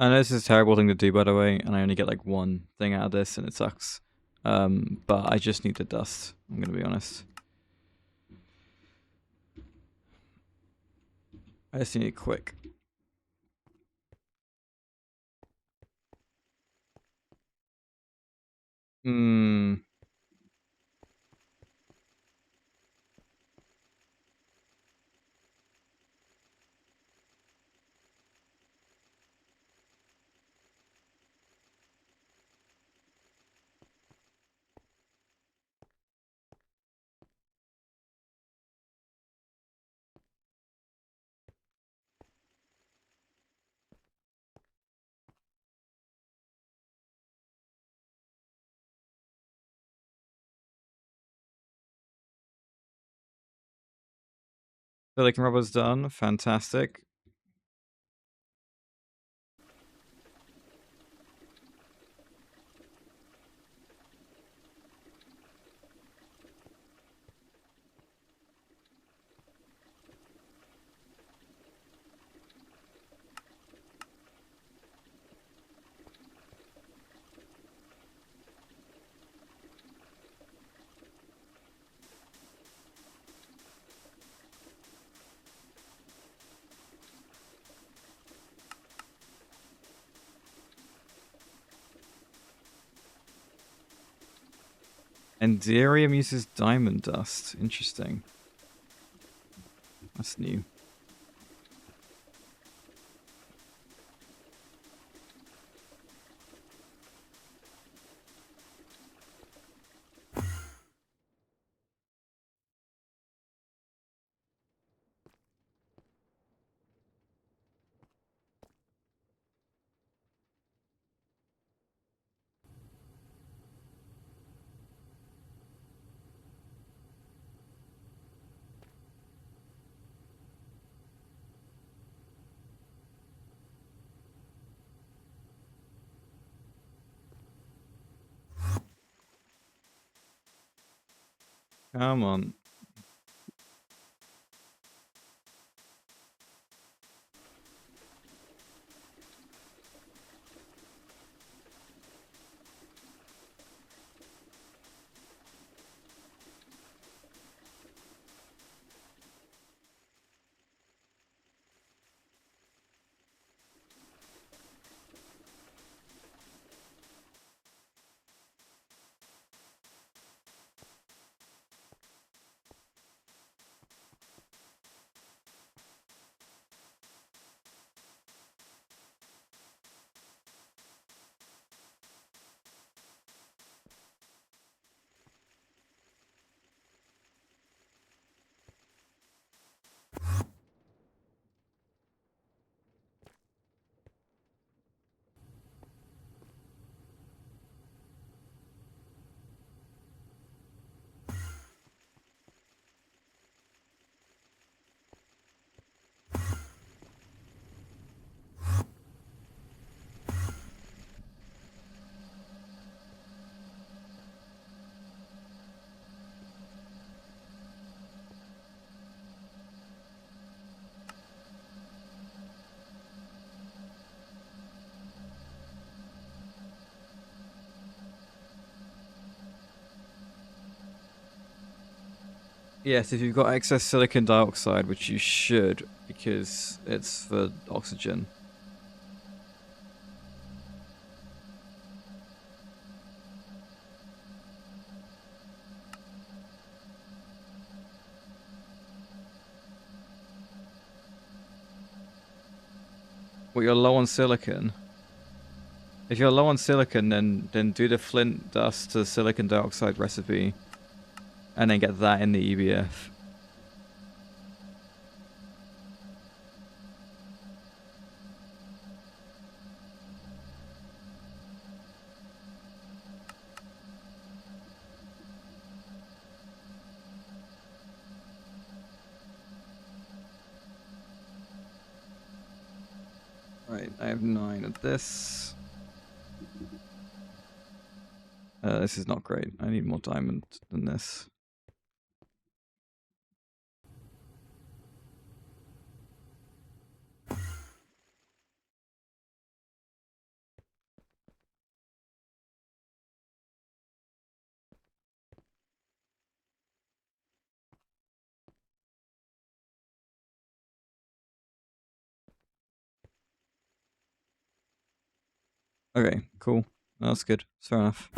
I know this is a terrible thing to do, by the way, and I only get like one thing out of this, and it sucks. But I just need the dust. I'm gonna be honest. I just need it quick. Hmm. Silicon rubber's done. Fantastic. Enderium uses diamond dust. Interesting. That's new. Come on. Yes, if you've got excess silicon dioxide, which you should, because it's for oxygen. Well, you're low on silicon. If you're low on silicon, then do the flint dust to silicon dioxide recipe, and then get that in the EBF. Right, I have 9 of this. This is not great. I need more diamond than this. Okay, cool. That's good. That's fair enough.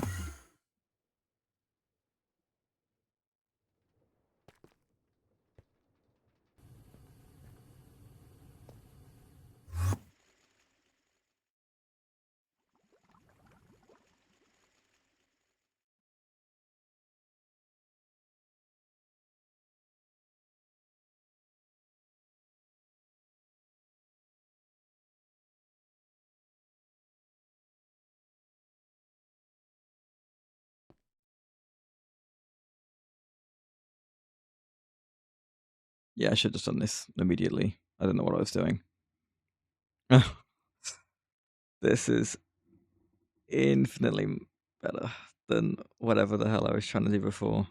Yeah, I should have just done this immediately. I don't know what I was doing. This is infinitely better than whatever the hell I was trying to do before.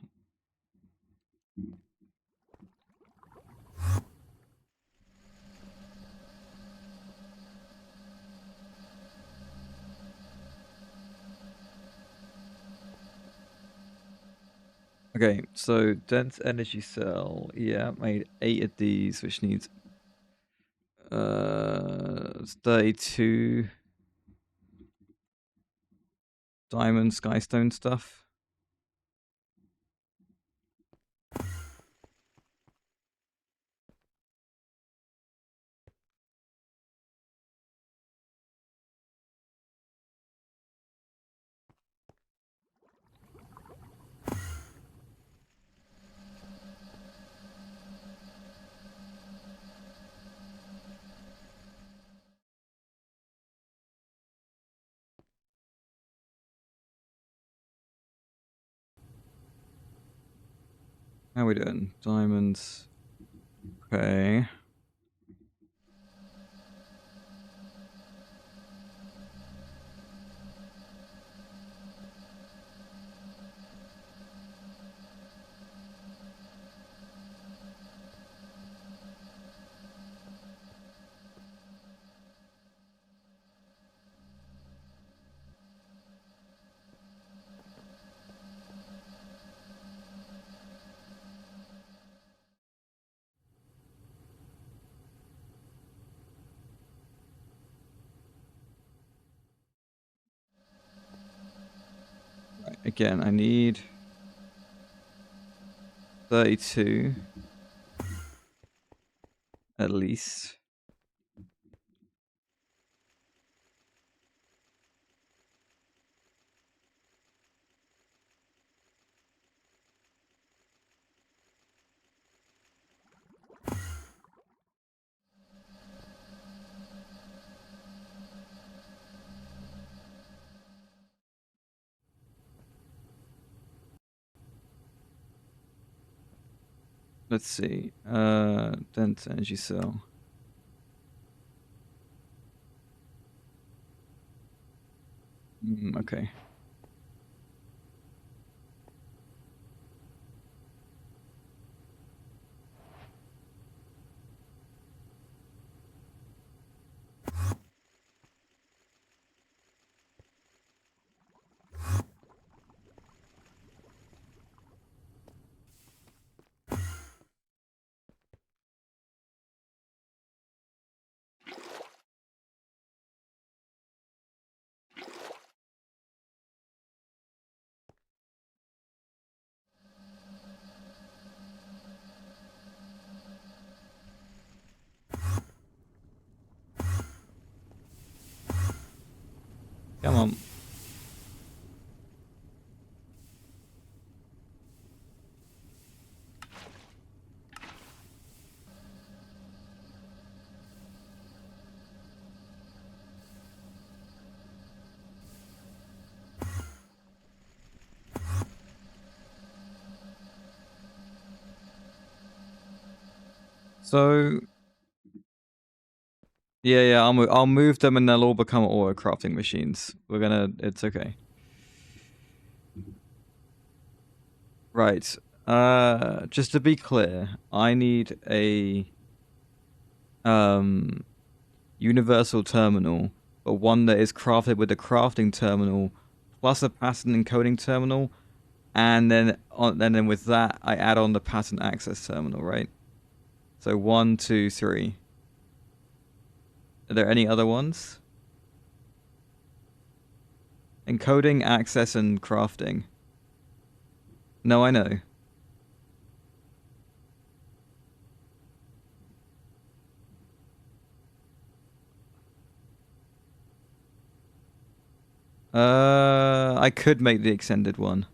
Okay, so dense energy cell. Yeah, made 8 of these, which needs 32 diamond skystone stuff. How are we doing? Diamonds. Okay. Right, again, I need 32 at least. Let's see. Dense energy cell. Okay. Come on. So yeah, I'll move them and they'll all become auto crafting machines. It's okay. Right. Just to be clear, I need a universal terminal, but one that is crafted with a crafting terminal plus a pattern encoding terminal, and then with that I add on the pattern access terminal, right? So 1, 2, 3. Are there any other ones? Encoding, access, and crafting. No, I know. I could make the extended one.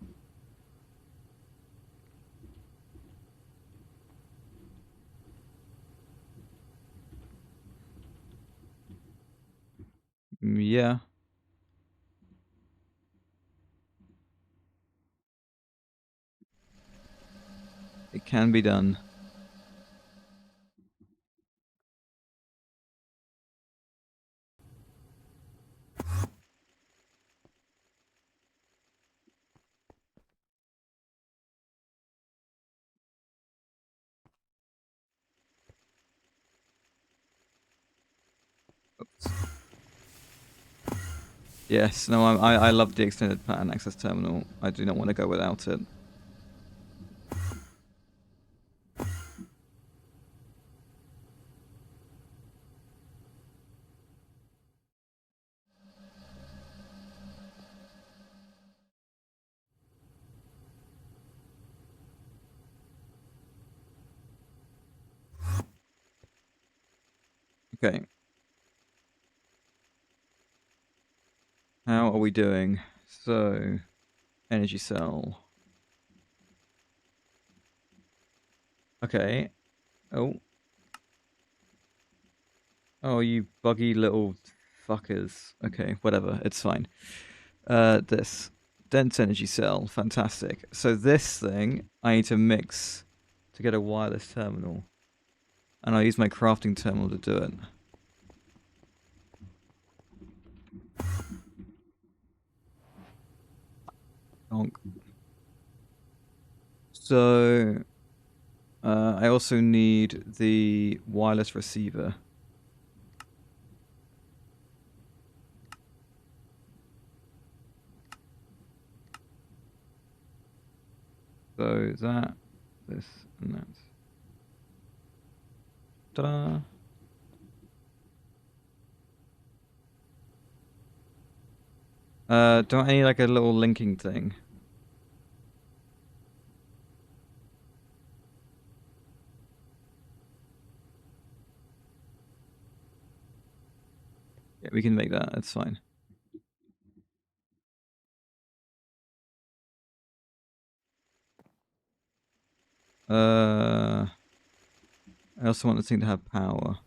Yeah. It can be done. Oops. Yes, no, I love the extended pattern access terminal. I do not want to go without it. Okay. How are we doing? So, energy cell. Okay. Oh. Oh, you buggy little fuckers. Okay, whatever. It's fine. This. Dense energy cell. Fantastic. So this thing, I need to mix to get a wireless terminal. And I'll use my crafting terminal to do it. Donk. So, I also need the wireless receiver. So that, this, and that. Ta-da! Don't I need like a little linking thing? Yeah, we can make that. That's fine. I also want this thing to have power.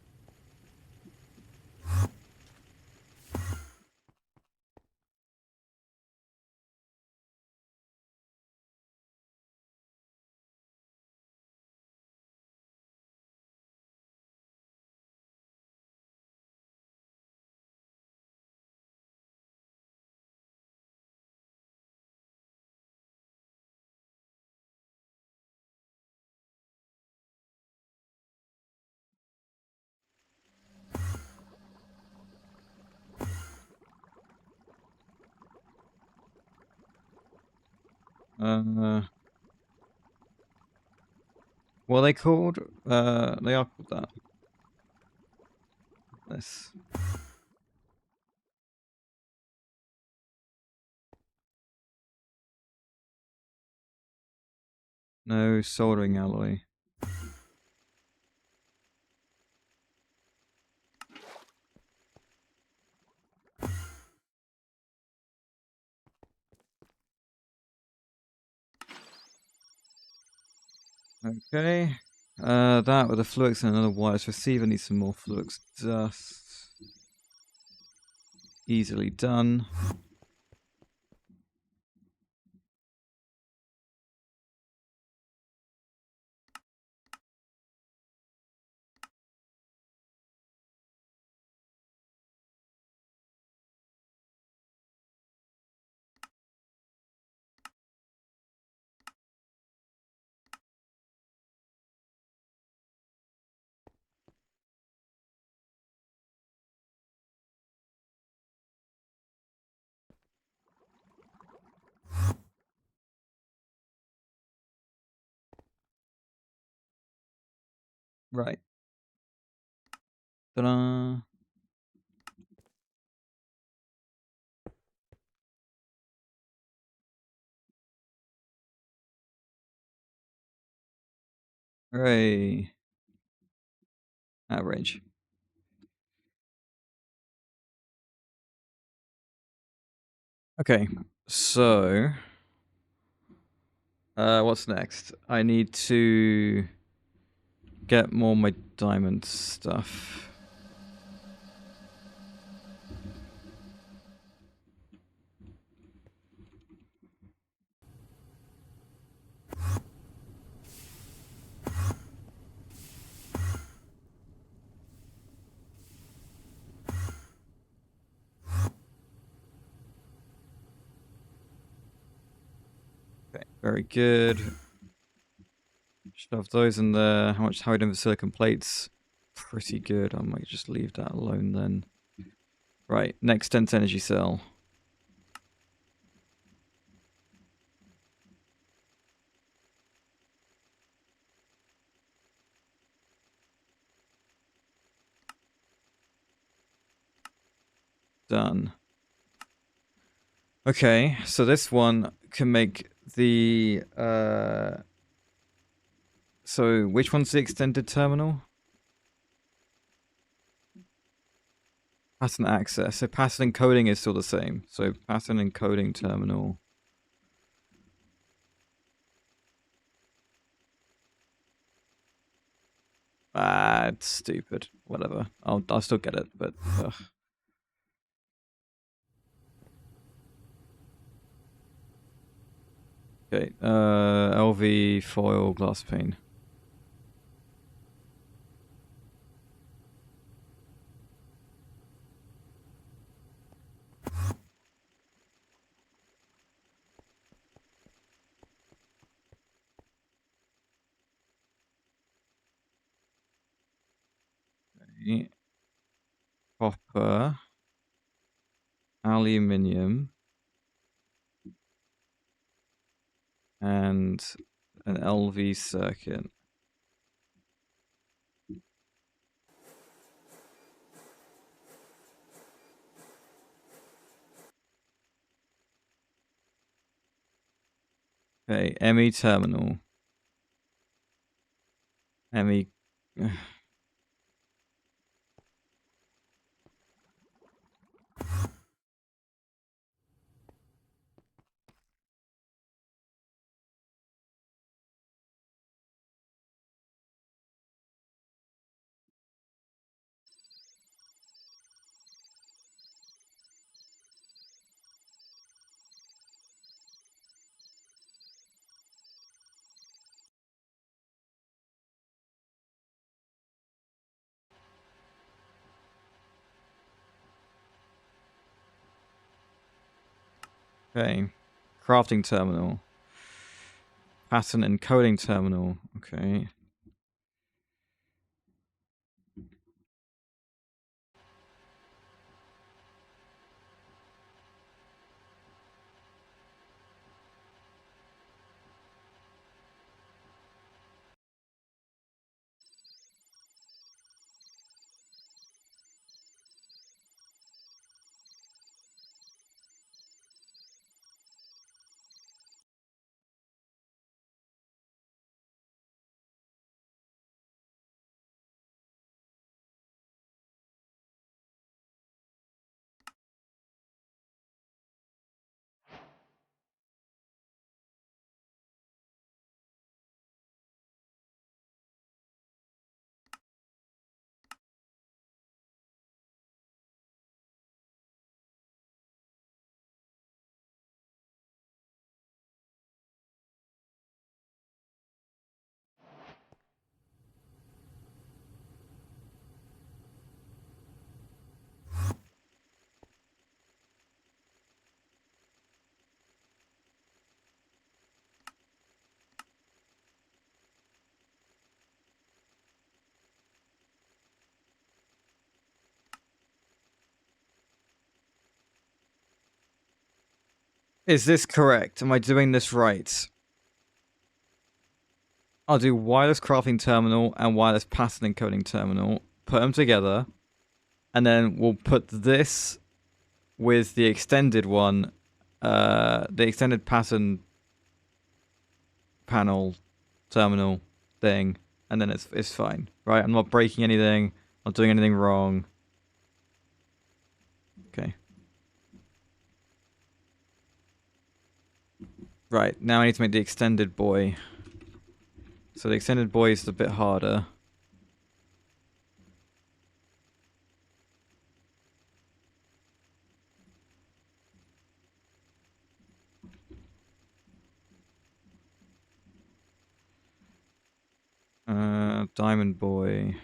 What are they called? They are called that. This. No soldering alloy. Okay. That with a flux and another wireless receiver needs some more flux dust. Easily done. Right. Ta-da! Hooray. Out of range. Okay, so what's next? I need to get more of my diamond stuff. Okay, very good. Shove those in there. How are we doing with silicon plates? Pretty good. I might just leave that alone then. Right, next dense energy cell. Done. Okay, so this one can make the so which one's the extended terminal? Pattern access. So pattern encoding is still the same. So pattern encoding terminal. Ah, it's stupid. Whatever. I'll still get it, but ugh. Okay. LV foil glass pane. Okay. Copper. Aluminium. And an LV circuit. Okay, ME terminal. ME. Okay. Crafting terminal. Pattern encoding terminal. Okay. Is this correct? Am I doing this right? I'll do wireless crafting terminal and wireless pattern encoding terminal. Put them together. And then we'll put this with the extended one. The extended pattern panel terminal thing and then it's fine, right? I'm not breaking anything, not doing anything wrong. Okay. Right, now I need to make the extended buoy. So the extended buoy is a bit harder. Diamond buoy.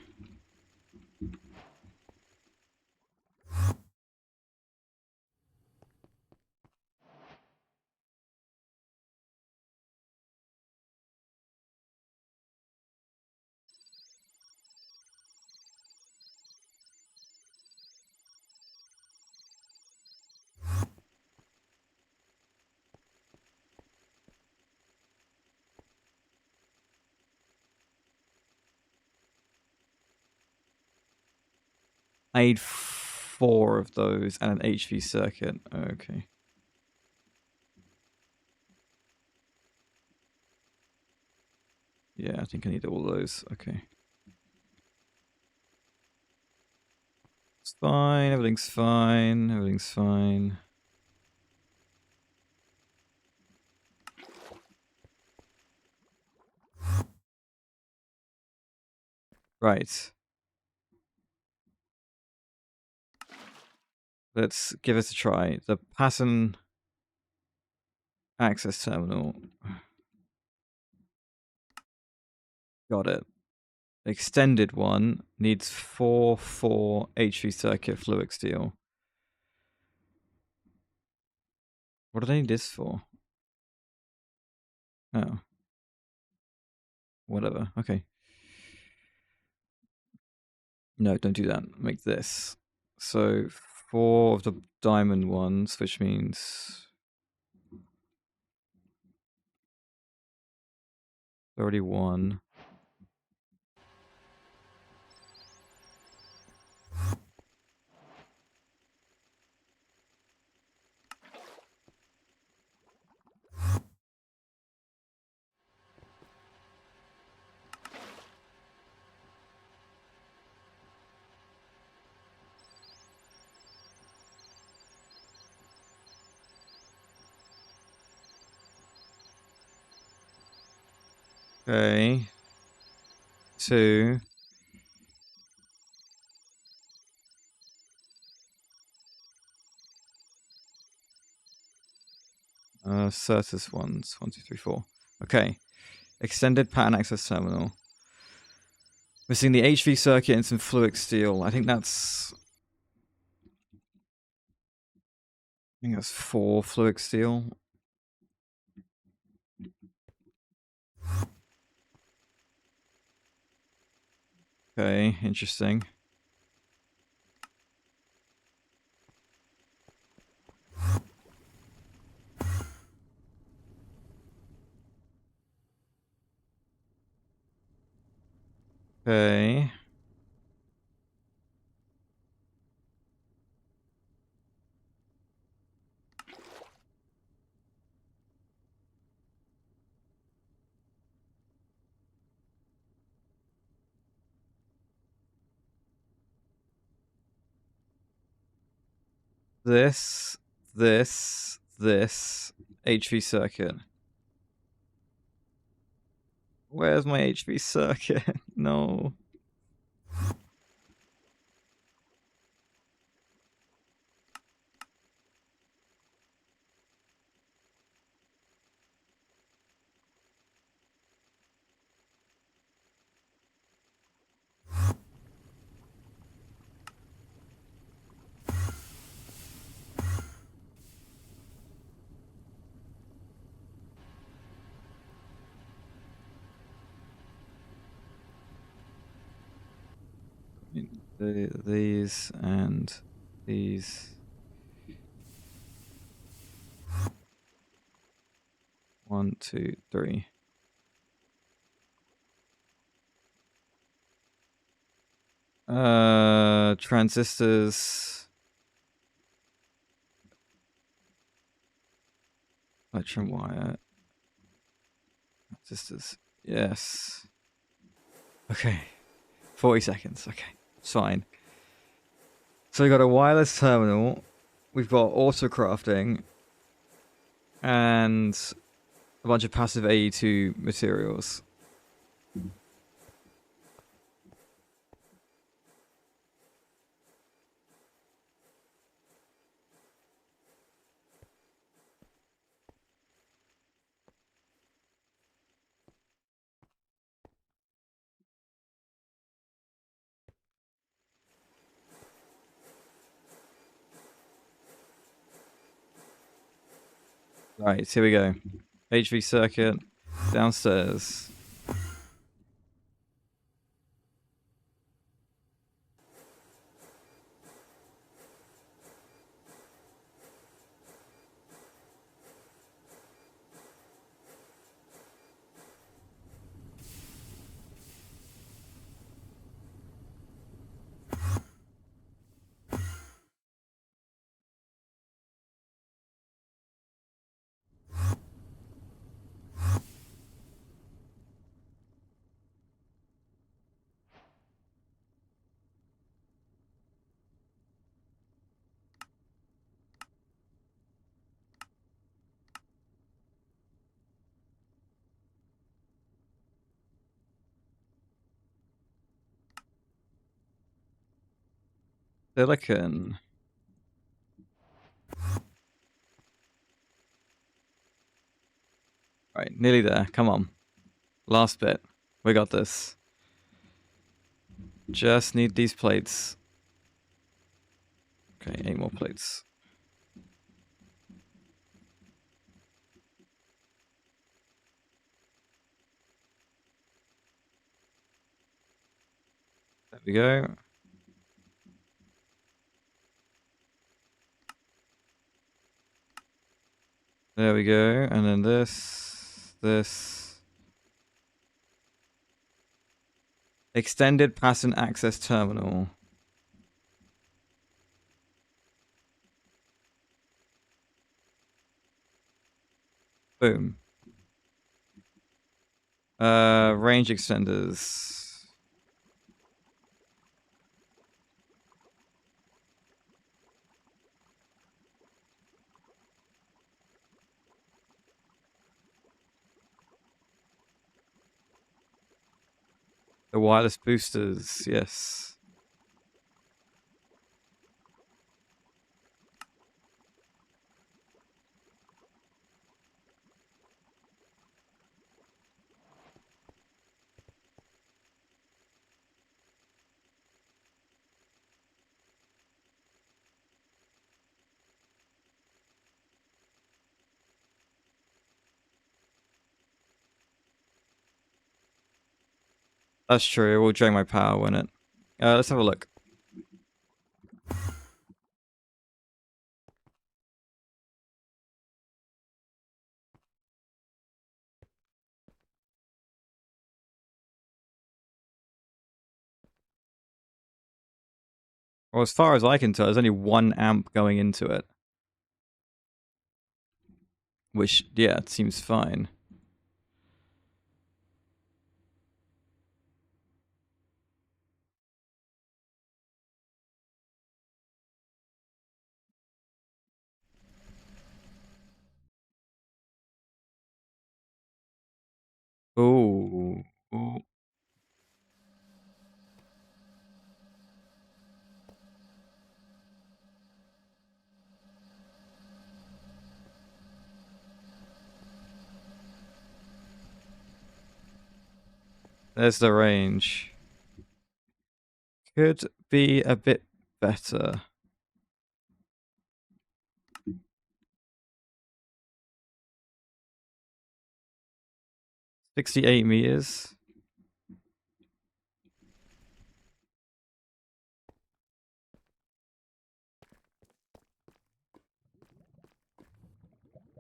I need 4 of those and an HV circuit. Okay. Yeah, I think I need all those. Okay. It's fine. Everything's fine. Everything's fine. Right. Let's give it a try. The pattern access terminal. Got it. Extended one needs 4 HV circuit fluid steel. What do they need this for? Oh. Whatever. Okay. No, don't do that. Make this. So 4 of the diamond ones, which means 31. Okay. 2. Certus ones. 1, 2, 3, 4. Okay. Extended pattern access terminal. Missing the HV circuit and some fluid steel. I think that's 4 fluid steel. Okay, interesting. Okay. This, HV circuit. Where's my HV circuit? No. These and these. 1, 2, 3. Transistors. Electron wire. Transistors. Yes. Okay. 40 seconds. Okay. It's fine. So we've got a wireless terminal. We've got autocrafting. And a bunch of passive AE2 materials. Right, here we go. HV circuit downstairs. Silicon. Right, nearly there. Come on. Last bit. We got this. Just need these plates. Okay, 8 more plates. There we go. There we go. And then this. Extended pattern access terminal. Boom. Range extenders. The wireless boosters, yes. That's true. It will drain my power, won't it? Let's have a look. Well, as far as I can tell, there's only 1 amp going into it. Which, yeah, it seems fine. Ooh. Ooh. There's the range. Could be a bit better. 68 meters.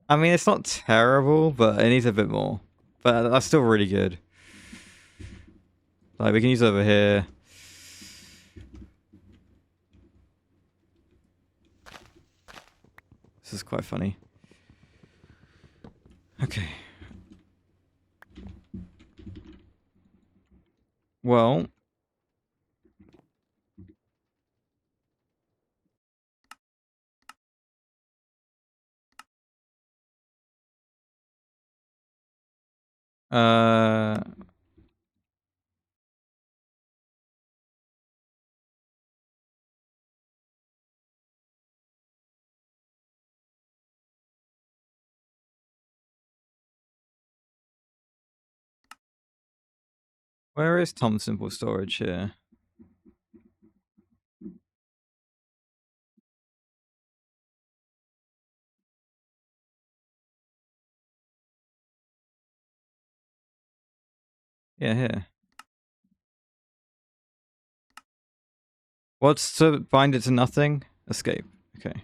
I mean, it's not terrible, but it needs a bit more. But that's still really good. Like, we can use it over here. This is quite funny. Okay. Well, where is Tom's simple storage here? Yeah, here. What's to bind it to nothing? Escape. Okay.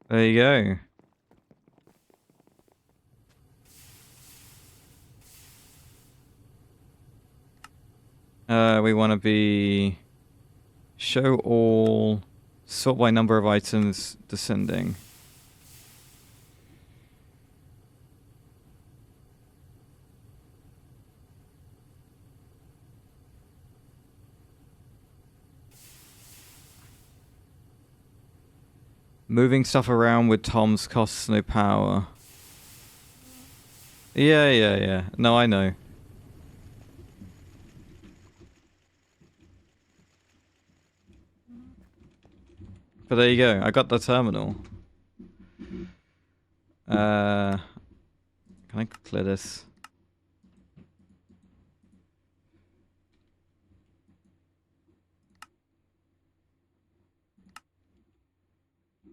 There you go. We want to be show all, sort by number of items descending. Moving stuff around with Tom's costs no power. Yeah. No, I know. But there you go. I got the terminal. Can I clear this?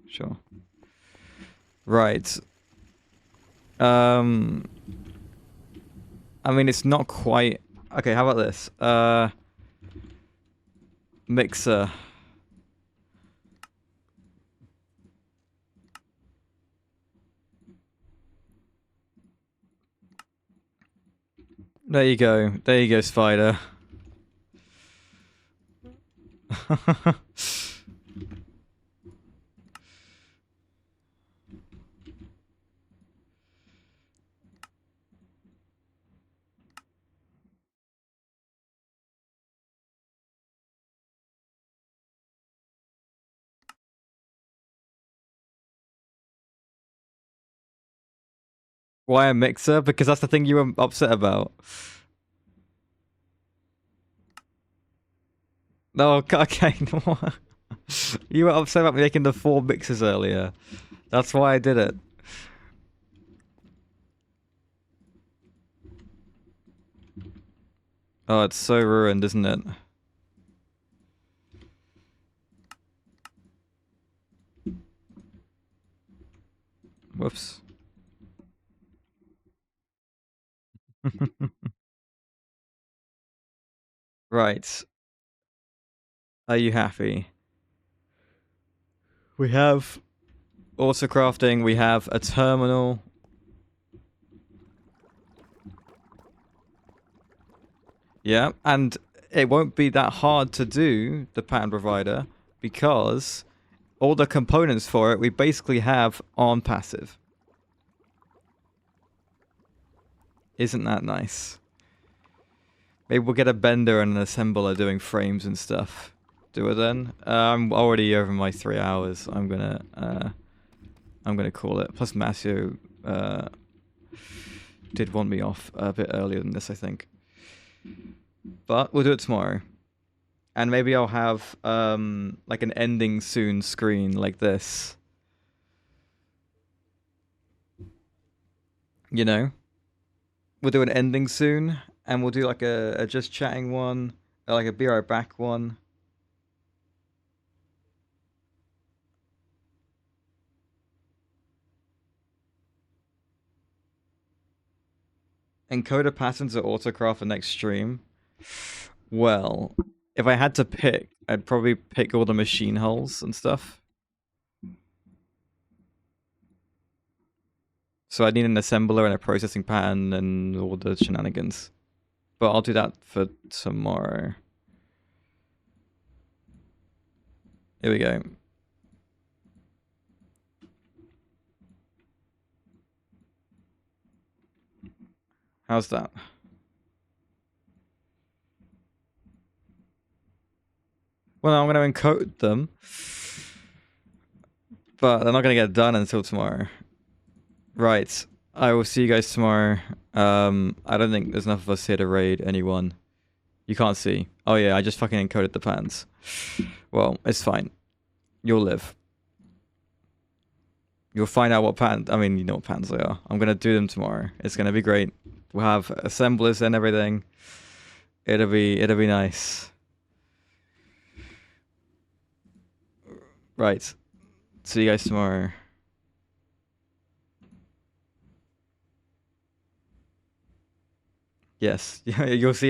Sure. Right. I mean, it's not quite... Okay, how about this? Mixer. There you go. There you go, Spider. Why a mixer? Because that's the thing you were upset about. No, okay. You were upset about making the 4 mixers earlier. That's why I did it. Oh, it's so ruined, isn't it? Whoops. Right. Are you happy? We have Autocrafting, we have a terminal. Yeah, and it won't be that hard to do, the pattern provider, because all the components for it we basically have on passive. Isn't that nice? Maybe we'll get a bender and an assembler doing frames and stuff. Do it then. I'm already over my 3 hours. I'm gonna call it. Plus Masio did want me off a bit earlier than this, I think. But we'll do it tomorrow. And maybe I'll have like an ending soon screen like this. You know? We'll do an ending soon, and we'll do like a just chatting one, or like a be right back one. Encoder patterns at Autocraft for next stream. Well, if I had to pick, I'd probably pick all the machine hulls and stuff. So I need an assembler and a processing pattern and all the shenanigans. But I'll do that for tomorrow. Here we go. How's that? Well, I'm going to encode them, but they're not going to get done until tomorrow. Right. I will see you guys tomorrow. I don't think there's enough of us here to raid anyone. You can't see. Oh yeah, I just fucking encoded the plans. Well, it's fine. You'll live. You'll find out what patterns. I mean, you know what patterns they are. I'm gonna do them tomorrow. It's gonna be great. We'll have assemblers and everything. It'll be nice. Right. See you guys tomorrow. Yes. You'll see.